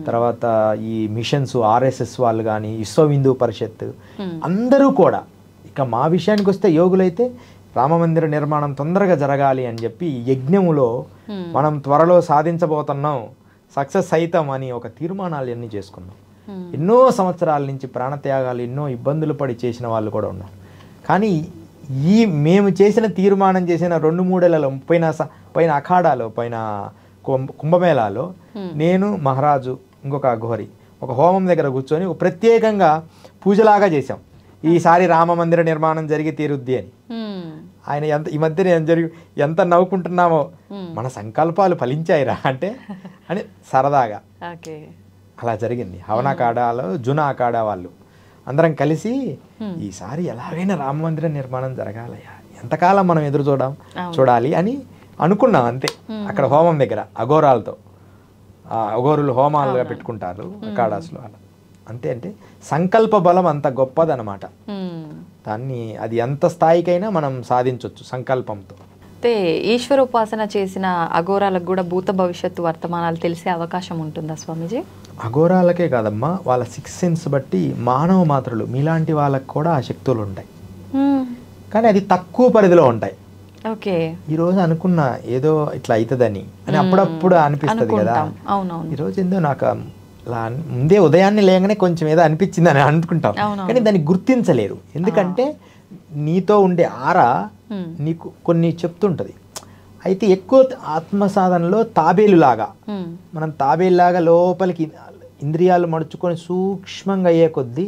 తర్వాత ఈ మిషన్స్, ఆర్ఎస్ఎస్ వాళ్ళు కానీ, విశ్వ హిందూ పరిషత్ అందరూ కూడా. ఇక మా విషయానికి వస్తే యోగులైతే రామమందిర నిర్మాణం తొందరగా జరగాలి అని చెప్పి యజ్ఞములో మనం త్వరలో సాధించబోతున్నాం, సక్సెస్ అవుతాం అని ఒక తీర్మానాలు అన్నీ చేసుకున్నాం. ఎన్నో సంవత్సరాల నుంచి ప్రాణత్యాగాలు, ఎన్నో ఇబ్బందులు పడి చేసిన వాళ్ళు కూడా ఉన్నారు. కానీ మేము చేసిన తీర్మానం చేసిన 2-3 ఏళ్లలో పైన అఖాడాలో, పైన కుంభమేళాలో నేను, మహారాజు, ఇంకొక అఘోరి ఒక హోమం దగ్గర కూర్చొని ఒక ప్రత్యేకంగా పూజలాగా చేశాం. ఈసారి రామమందిర నిర్మాణం జరిగి తీరుద్ది అని. ఆయన ఈ మధ్య ఎంత నవ్వుకుంటున్నామో, మన సంకల్పాలు ఫలించాయిరా అంటే అని సరదాగా అలా జరిగింది. హవన అఖాడాలో జునా అఖాడా వాళ్ళు అందరం కలిసి ఈసారి ఎలాగైనా రామమందిర నిర్మాణం జరగాలయ్యా, ఎంతకాలం మనం ఎదురు చూడాలి అని అనుకున్నాం. అంతే, అక్కడ హోమం దగ్గర అఘోరాలతో, అఘోరులు హోమాలుగా పెట్టుకుంటారు అఖాడాస్లో, అలా అంతే. అంటే సంకల్ప బలం అంత గొప్పదనమాట. దాన్ని అది ఎంత స్థాయికైనా మనం సాధించవచ్చు సంకల్పంతో. అయితే ఈశ్వర ఉపాసన చేసిన అఘోరాలకు కూడా భూత భవిష్యత్తు వర్తమానాలు తెలిసే అవకాశం ఉంటుందా స్వామీజీ? అఘోరాలకే కాదమ్మా, వాళ్ళ 6 సెన్స్ బట్టి మానవ మాత్రలు మీలాంటి వాళ్ళకు కూడా ఆ శక్తులు ఉంటాయి. కానీ అది తక్కువ పరిధిలో ఉంటాయి. ఓకే, ఈరోజు అనుకున్నా ఏదో ఇట్లా అవుతుందని అని అప్పుడప్పుడు అనిపిస్తుంది కదా. ఈరోజు ఏందో నాకు ముందే ఉదయాన్నే లేగానే కొంచెం ఏదో అనిపించింది అని అనుకుంటాం, కానీ దాన్ని గుర్తించలేరు. ఎందుకంటే నీతో ఉండే ఆరా నీకు కొన్ని చెప్తుంటది. అయితే ఎక్కువ ఆత్మ సాధనలో తాబేలులాగా, మనం తాబేలులాగా లోపలికి ఇంద్రియాలు మడుచుకొని సూక్ష్మంగా అయ్యే కొద్దీ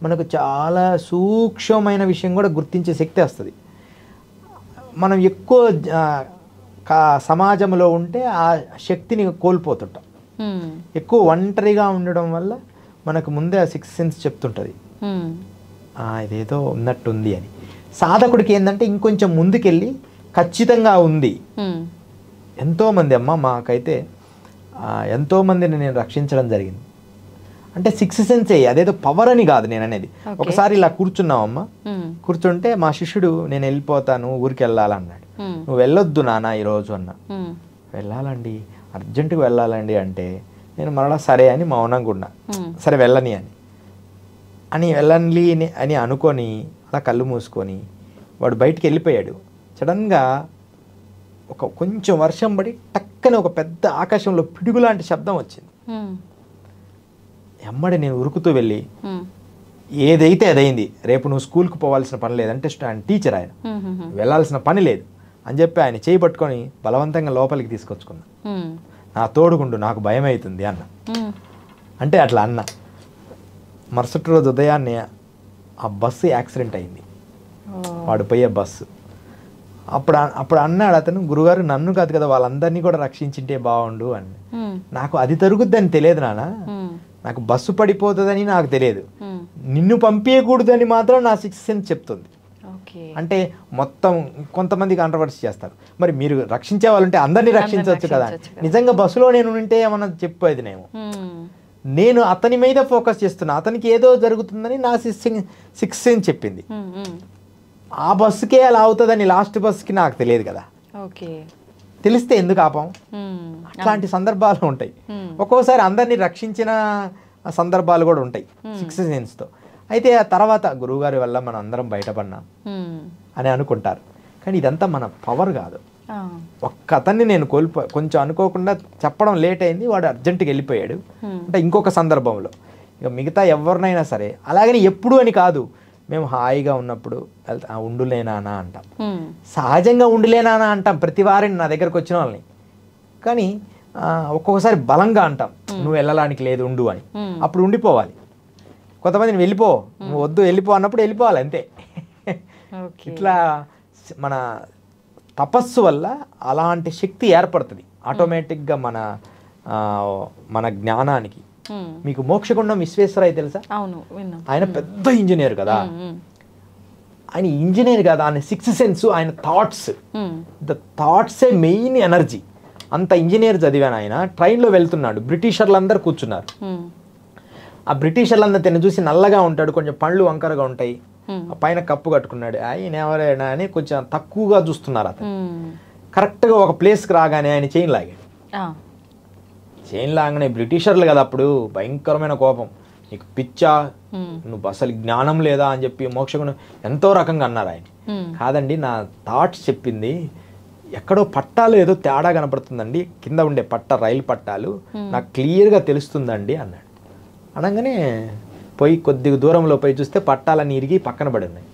మనకు చాలా సూక్ష్మమైన విషయం కూడా గుర్తించే శక్తి వస్తుంది. మనం ఎక్కువ సమాజంలో ఉంటే ఆ శక్తిని కోల్పోతుంటాం. ఎక్కువ ఒంటరిగా ఉండడం వల్ల మనకు ముందే ఆ 6 సెన్స్ చెప్తుంటుంది ఇదేదో ఉన్నట్టుంది అని. సాధకుడికి ఏంటంటే ఇంకొంచెం ముందుకెళ్ళి ఖచ్చితంగా ఉంది. ఎంతోమంది అమ్మ, మాకైతే ఎంతోమందిని నేను రక్షించడం జరిగింది. అంటే 6 సెన్స్ అదేదో పవర్ అని కాదు నేను అనేది. ఒకసారి ఇలా కూర్చున్నావమ్మా, కూర్చుంటే మా శిష్యుడు నేను వెళ్ళిపోతాను, ఊరికి వెళ్ళాలన్నాడు. నువ్వు వెళ్ళొద్దు నాన్న ఈరోజు అన్నా. వెళ్ళాలండి, అర్జెంటుగా వెళ్ళాలండి అంటే నేను మరలా సరే అని మౌనంగా ఉన్నా. సరే వెళ్ళని వెళ్ళని అని అనుకొని అలా కళ్ళు మూసుకొని వాడు బయటికి వెళ్ళిపోయాడు. సడన్గా కొంచెం వర్షం పడి టక్కని ఒక పెద్ద ఆకాశంలో పిడుగు లాంటి శబ్దం వచ్చింది. ఎమ్మడి నేను ఉరుకుతూ వెళ్ళి ఏదైతే అదైంది, రేపు నువ్వు స్కూల్కి పోవాల్సిన పని లేదంటే టీచర్ ఆయన వెళ్ళాల్సిన పని లేదు అని చెప్పి ఆయన చేయి పట్టుకొని బలవంతంగా లోపలికి తీసుకొచ్చుకున్నా. నా తోడుగుండు, నాకు భయం అవుతుంది అన్న. అంటే అట్లా అన్న. మరుసటి రోజు ఉదయాన్నే ఆ బస్సు యాక్సిడెంట్ అయింది, వాడు పోయే బస్సు. అప్పుడు అన్నాడు అతను, గురుగారు నన్ను కాదు కదా వాళ్ళందరినీ కూడా రక్షించింటే బాగుండు అని. నాకు అది జరుగుద్దని తెలియదు నాన్న, నాకు బస్సు పడిపోతుందని నాకు తెలియదు, నిన్ను పంపించకూడదని మాత్రం నా 6 సెన్స్ చెప్తుంది. అంటే మొత్తం కొంతమంది కాంట్రవర్సీ చేస్తారు, మరి మీరు రక్షించే వాళ్ళంటే అందరినీ రక్షించవచ్చు కదా. నిజంగా బస్సులో నేను ఉంటే ఏమన్నా చెప్పేది నేను అతని మీద ఫోకస్ చేస్తున్నా, అతనికి ఏదో జరుగుతుందని నా 6 సెన్స్ చెప్పింది. ఆ బస్సుకే అలా అవుతుందని లాస్ట్ బస్సుకి నాకు తెలియదు కదా. తెలిస్తే ఎందుకు ఆపం? అట్లాంటి సందర్భాలు ఉంటాయి. ఒక్కోసారి అందరినీ రక్షించిన సందర్భాలు కూడా ఉంటాయి 6 సెన్స్తో. అయితే ఆ తర్వాత గురువుగారి వల్ల మనం అందరం బయటపడినాం అని అనుకుంటారు, కానీ ఇదంతా మన పవర్ కాదు. ఒక్క అతన్ని నేను కొంచెం అనుకోకుండా చెప్పడం లేట్ అయింది, వాడు అర్జెంటుగా వెళ్ళిపోయాడు. అంటే ఇంకొక సందర్భంలో ఇక మిగతా ఎవరినైనా సరే అలాగని ఎప్పుడు అని కాదు, మేము హాయిగా ఉన్నప్పుడు ఉండులేనా అంటాం, సహజంగా ఉండులేనా అంటాం ప్రతి వారిని నా దగ్గరకు వచ్చిన వాళ్ళని. కానీ ఒక్కొక్కసారి బలంగా అంటాం, నువ్వు వెళ్ళడానికి లేదు ఉండు అని, అప్పుడు ఉండిపోవాలి. కొంతమందిని వెళ్ళిపో, నువ్వు వద్దు వెళ్ళిపో అన్నప్పుడు వెళ్ళిపోవాలి అంతే. ఇట్లా మన తపస్సు వల్ల అలాంటి శక్తి ఏర్పడుతుంది ఆటోమేటిక్గా మన జ్ఞానానికి. మీకు మోక్షగుండం విశ్వేశ్వరయ్య తెలుసా? ఆయన పెద్ద ఇంజనీర్ కదా, ఆయన ఇంజనీర్ కదా, ఆయన సిక్స్త్ సెన్స్, ఆయన థాట్స్, ద థాట్సే మెయిన్ ఎనర్జీ. అంత ఇంజనీర్ చదివాను. ఆయన ట్రైన్లో వెళ్తున్నాడు, బ్రిటిషర్లందరూ కూర్చున్నారు. ఆ బ్రిటిషర్లందరూ తిని చూసి నల్లగా ఉంటాడు, కొంచెం పళ్ళు వంకరగా ఉంటాయి, పైన కప్పు కట్టుకున్నాడు, ఆయన ఎవరైనా అని కొంచెం తక్కువగా చూస్తున్నారు అతను. కరెక్ట్గా ఒక ప్లేస్కి రాగానే ఆయన చైన్ లాగాడు. చైన్ లాగానే బ్రిటిషర్లు కదా అప్పుడు భయంకరమైన కోపం, నీకు పిచ్చా, నువ్వు అసలు జ్ఞానం లేదా అని చెప్పి మోక్షగుణం ఎంతో రకంగా అన్నారు. ఆయన కాదండి, నా థాట్స్ చెప్పింది, ఎక్కడో పట్టాలు ఏదో తేడా కనపడుతుందండి, కింద ఉండే రైలు పట్టాలు నాకు క్లియర్గా తెలుస్తుందండి అన్నాడు. అనగానే పోయి కొద్దిగా దూరంలో పోయి చూస్తే పట్టాలన్నీ ఇరిగి పక్కన పడి ఉన్నాయి.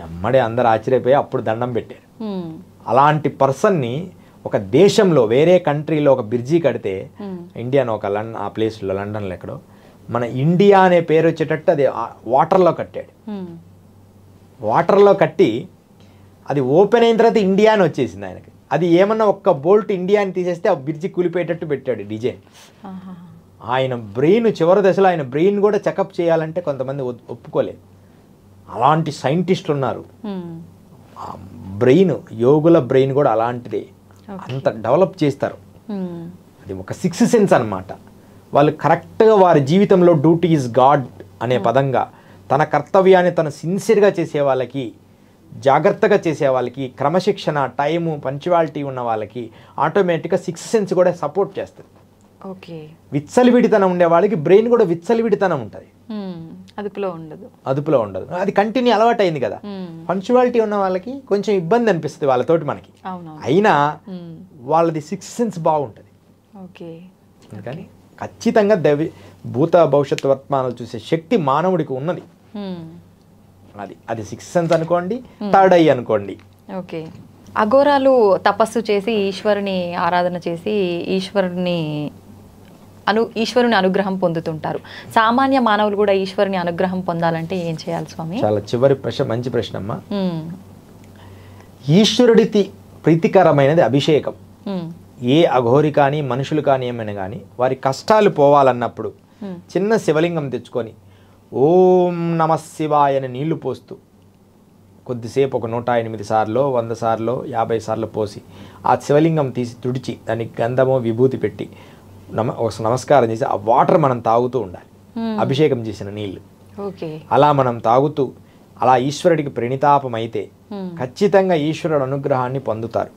ఎమ్మడే అందరు ఆశ్చర్యపోయి అప్పుడు దండం పెట్టారు. అలాంటి పర్సన్ని ఒక దేశంలో వేరే కంట్రీలో ఒక బ్రిడ్జి కడితే, ఇండియాను ఒక ఆ ప్లేస్లో లండన్లో ఎక్కడో మన ఇండియా అనే పేరు వచ్చేటట్టు అది వాటర్లో కట్టాడు. వాటర్లో కట్టి అది ఓపెన్ అయిన తర్వాత ఇండియా అని వచ్చేసింది ఆయనకి. అది ఏమన్నా ఒక్క బోల్ట్ ఇండియా అని తీసేస్తే ఆ బ్రిడ్జి కూలిపోయేటట్టు పెట్టాడు డిజైన్. ఆయన బ్రెయిన్ చివరి దశలో ఆయన బ్రెయిన్ కూడా చెకప్ చేయాలంటే కొంతమంది ఒప్పుకోలేదు. అలాంటి సైంటిస్టులు ఉన్నారు. ఆ బ్రెయిన్, యోగుల బ్రెయిన్ కూడా అలాంటిదే, అంత డెవలప్ చేస్తారు. అది ఒక సిక్స్త్ సెన్స్ అన్నమాట. వాళ్ళు కరెక్ట్గా వారి జీవితంలో డ్యూటీ ఈజ్ గాడ్ అనే పదంగా తన కర్తవ్యాన్ని తను సిన్సియర్గా చేసే వాళ్ళకి, జాగ్రత్తగా చేసే వాళ్ళకి, క్రమశిక్షణ, టైము, పంక్చువాలిటీ ఉన్న వాళ్ళకి ఆటోమేటిక్గా సిక్స్త్ సెన్స్ కూడా సపోర్ట్ చేస్తుంది. విచ్చలివిడితనం ఉండే వాళ్ళకి బ్రెయిన్ కూడా విచ్చలివిడితనం ఉంటుంది, అదుపులో ఉండదు. అది కంటిన్యూ అలవాటు అయింది కదా. పంక్చువాలిటీ ఉన్న వాళ్ళకి కొంచెం ఇబ్బంది అనిపిస్తుంది వాళ్ళతోటి మనకి, అయినా వాళ్ళది సిక్స్త్ సెన్స్ బాగుంటుంది. అందుకని ఖచ్చితంగా భూత భవిష్యత్తు వర్తమానాలు చూసే శక్తి మానవుడికి ఉన్నది. అది సిక్స్త్ సెన్స్ అనుకోండి, థర్డ్ ఐ అనుకోండి. ఓకే. అఘోరాలు తపస్సు చేసి ఈశ్వరుని ఆరాధన చేసి ఈశ్వరుని అనుగ్రహం పొందుతుంటారు. సామాన్య మానవులు కూడా ఈశ్వరుని అనుగ్రహం పొందాలంటే ఏం చేయాలి స్వామి? చాలా చివరి ప్రశ్న, మంచి ప్రశ్న అమ్మా. ఈశ్వరుడికి ప్రీతికరమైనది అభిషేకం. ఏ అఘోరి కానీ మనుషులు కానీ ఏమైనా కానీ వారి కష్టాలు పోవాలన్నప్పుడు చిన్న శివలింగం తెచ్చుకొని ఓం నమ శివాయ అని నీళ్లు పోస్తూ కొద్దిసేపు ఒక 108 సార్లు 100 సార్లు 50 సార్లు పోసి ఆ శివలింగం తీసి తుడిచి దానికి గంధమో విభూతి పెట్టి నమస్కారం చేసి ఆ వాటర్ మనం తాగుతూ ఉండాలి, అభిషేకం చేసిన నీళ్లు. అలా మనం తాగుతూ అలా ఈశ్వరుడికి ప్రణితాపం అయితే ఖచ్చితంగా ఈశ్వరుడు అనుగ్రహాన్ని పొందుతారు.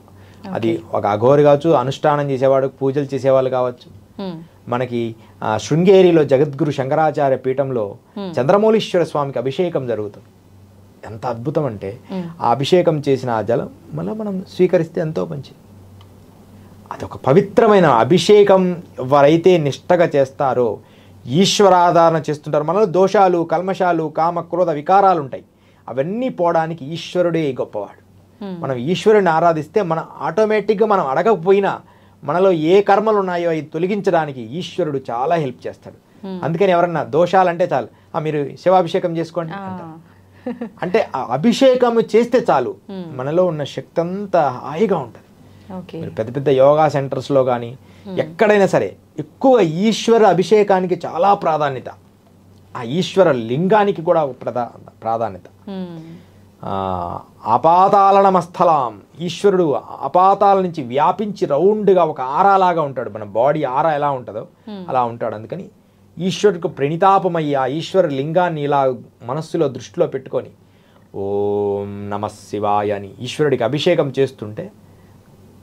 అది ఒక అఘోరి కావచ్చు, అనుష్ఠానం చేసేవాడు, పూజలు చేసేవాళ్ళు కావచ్చు. మనకి శృంగేరిలో జగద్గురు శంకరాచార్య పీఠంలో చంద్రమౌళీశ్వర స్వామికి అభిషేకం జరుగుతుంది. ఎంత అద్భుతం అంటే ఆ అభిషేకం చేసిన ఆ జలం మళ్ళీ మనం స్వీకరిస్తే ఎంతో మంచిది. అదొక పవిత్రమైన అభిషేకం. ఎవరైతే నిష్టగా చేస్తారో, ఈశ్వరాధారణ చేస్తుంటారో, మనలో దోషాలు, కల్మషాలు, కామ, క్రోధ వికారాలు ఉంటాయి, అవన్నీ పోవడానికి ఈశ్వరుడే గొప్పవాడు. మనం ఈశ్వరుని ఆరాధిస్తే మన ఆటోమేటిక్గా మనం అడగకపోయినా మనలో ఏ కర్మలు ఉన్నాయో అవి తొలగించడానికి ఈశ్వరుడు చాలా హెల్ప్ చేస్తాడు. అందుకని ఎవరన్నా దోషాలంటే చాలు, మీరు శివాభిషేకం చేసుకోండి అంటారు. అంటే ఆ అభిషేకం చేస్తే చాలు మనలో ఉన్న శక్తి అంతా హాయిగా ఉంటుంది. పెద్ద పెద్ద యోగా సెంటర్స్లో కానీ ఎక్కడైనా సరే ఎక్కువ ఈశ్వర అభిషేకానికి చాలా ప్రాధాన్యత, ఆ ఈశ్వర లింగానికి కూడా ప్రాధాన్యత. అపాతాళనమస్థలాం, ఈశ్వరుడు అపాతాల నుంచి వ్యాపించి రౌండ్గా ఒక ఆరాలాగా ఉంటాడు. మన బాడీ ఆరా ఎలా ఉంటుందో అలా ఉంటాడు. అందుకని ఈశ్వరుడికి ప్రణితాపమయ్యి ఆ ఈశ్వర లింగాన్ని ఇలా మనస్సులో దృష్టిలో పెట్టుకొని ఓం నమ శివాయ అని ఈశ్వరుడికి అభిషేకం చేస్తుంటే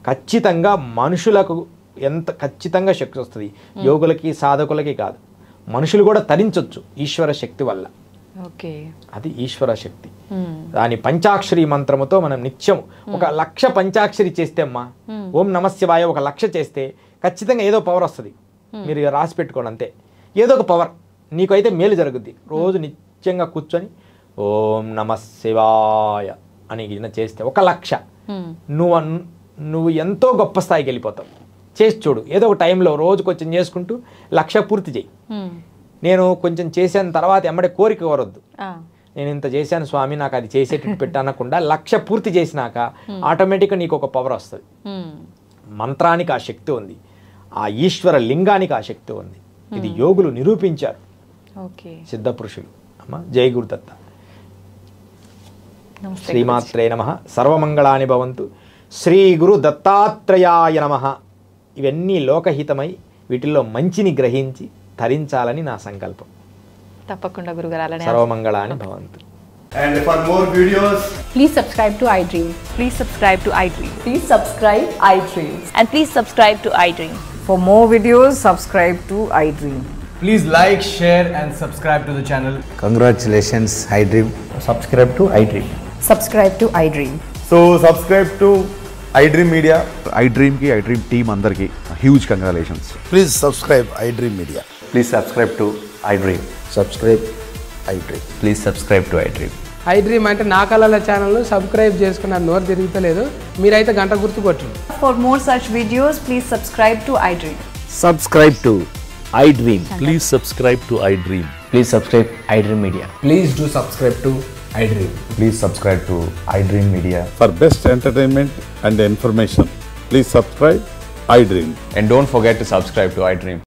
ఖచ్చితంగా మనుషులకు ఖచ్చితంగా శక్తి వస్తుంది. యోగులకి, సాధకులకి కాదు, మనుషులు కూడా తరించవచ్చు ఈశ్వర శక్తి వల్ల. ఓకే, అది ఈశ్వర శక్తి. దాని పంచాక్షరి మంత్రముతో మనం నిత్యం 1,00,000 పంచాక్షరి చేస్తే అమ్మా, ఓం నమశివాయ 1,00,000 చేస్తే ఖచ్చితంగా ఏదో పవర్ వస్తుంది. మీరు రాసి పెట్టుకోండి అంతే, ఏదో ఒక పవర్ నీకైతే మేలు జరుగుద్ది. రోజు నిత్యంగా కూర్చొని ఓం నమశివాయ అని చేస్తే 1,00,000 నువ్వు ఎంతో గొప్ప స్థాయికి వెళ్ళిపోతావు. చేసి చూడు, ఏదో ఒక టైంలో రోజు కొంచెం చేసుకుంటూ 1,00,000 పూర్తి చేయి. నేను కొంచెం చేసిన తర్వాత ఎమ్మడే కోరిక కోరొద్దు, నేను ఇంత చేశాను స్వామి నాకు అది చేసేటట్టు పెట్టనకుండా 1,00,000 పూర్తి చేసినాక ఆటోమేటిక్గా నీకు ఒక పవర్ వస్తుంది. మంత్రానికి ఆ శక్తి ఉంది, ఆ ఈశ్వర లింగానికి ఆ శక్తి ఉంది. ఇది యోగులు నిరూపించారు, సిద్ధ పురుషులు. అమ్మ జై గురుదత్త. శ్రీమాత్రే నమః. సర్వమంగళాని భవంతు. శ్రీ గురు దత్తాత్రేయాయ నమః. ఇవన్నీ లోకహితమై వీటిల్లో మంచిని గ్రహించి ధరించాలని నా సంకల్పం. తప్పకుండా గురుగారు. సర్వమంగళాని భవంతు. And for more videos, please subscribe to iDream. Please subscribe to iDream. Please subscribe iDream. And please subscribe to iDream. For more videos, subscribe to iDream. please like, share and subscribe to the channel. Congratulations, iDream. Subscribe to iDream. Subscribe to iDream. So subscribe to iDream Media. iDream ki iDream team andarki huge congratulations. Please subscribe iDream Media. Please subscribe to iDream. Subscribe iDream. Please subscribe to iDream. iDream అంటే నా కళల ఛానల్ను సబ్స్క్రైబ్ చేసుకున్న నోరు తిరుగుతలేదు, మీరైతే గంట గుర్తు కొట్టండి. For more such videos, please subscribe to iDream. Subscribe to iDream. Please subscribe to iDream. Please subscribe iDream Media. Please do subscribe to iDream. Please subscribe to iDream Media. For best entertainment and information, please subscribe iDream. And don't forget to subscribe to iDream.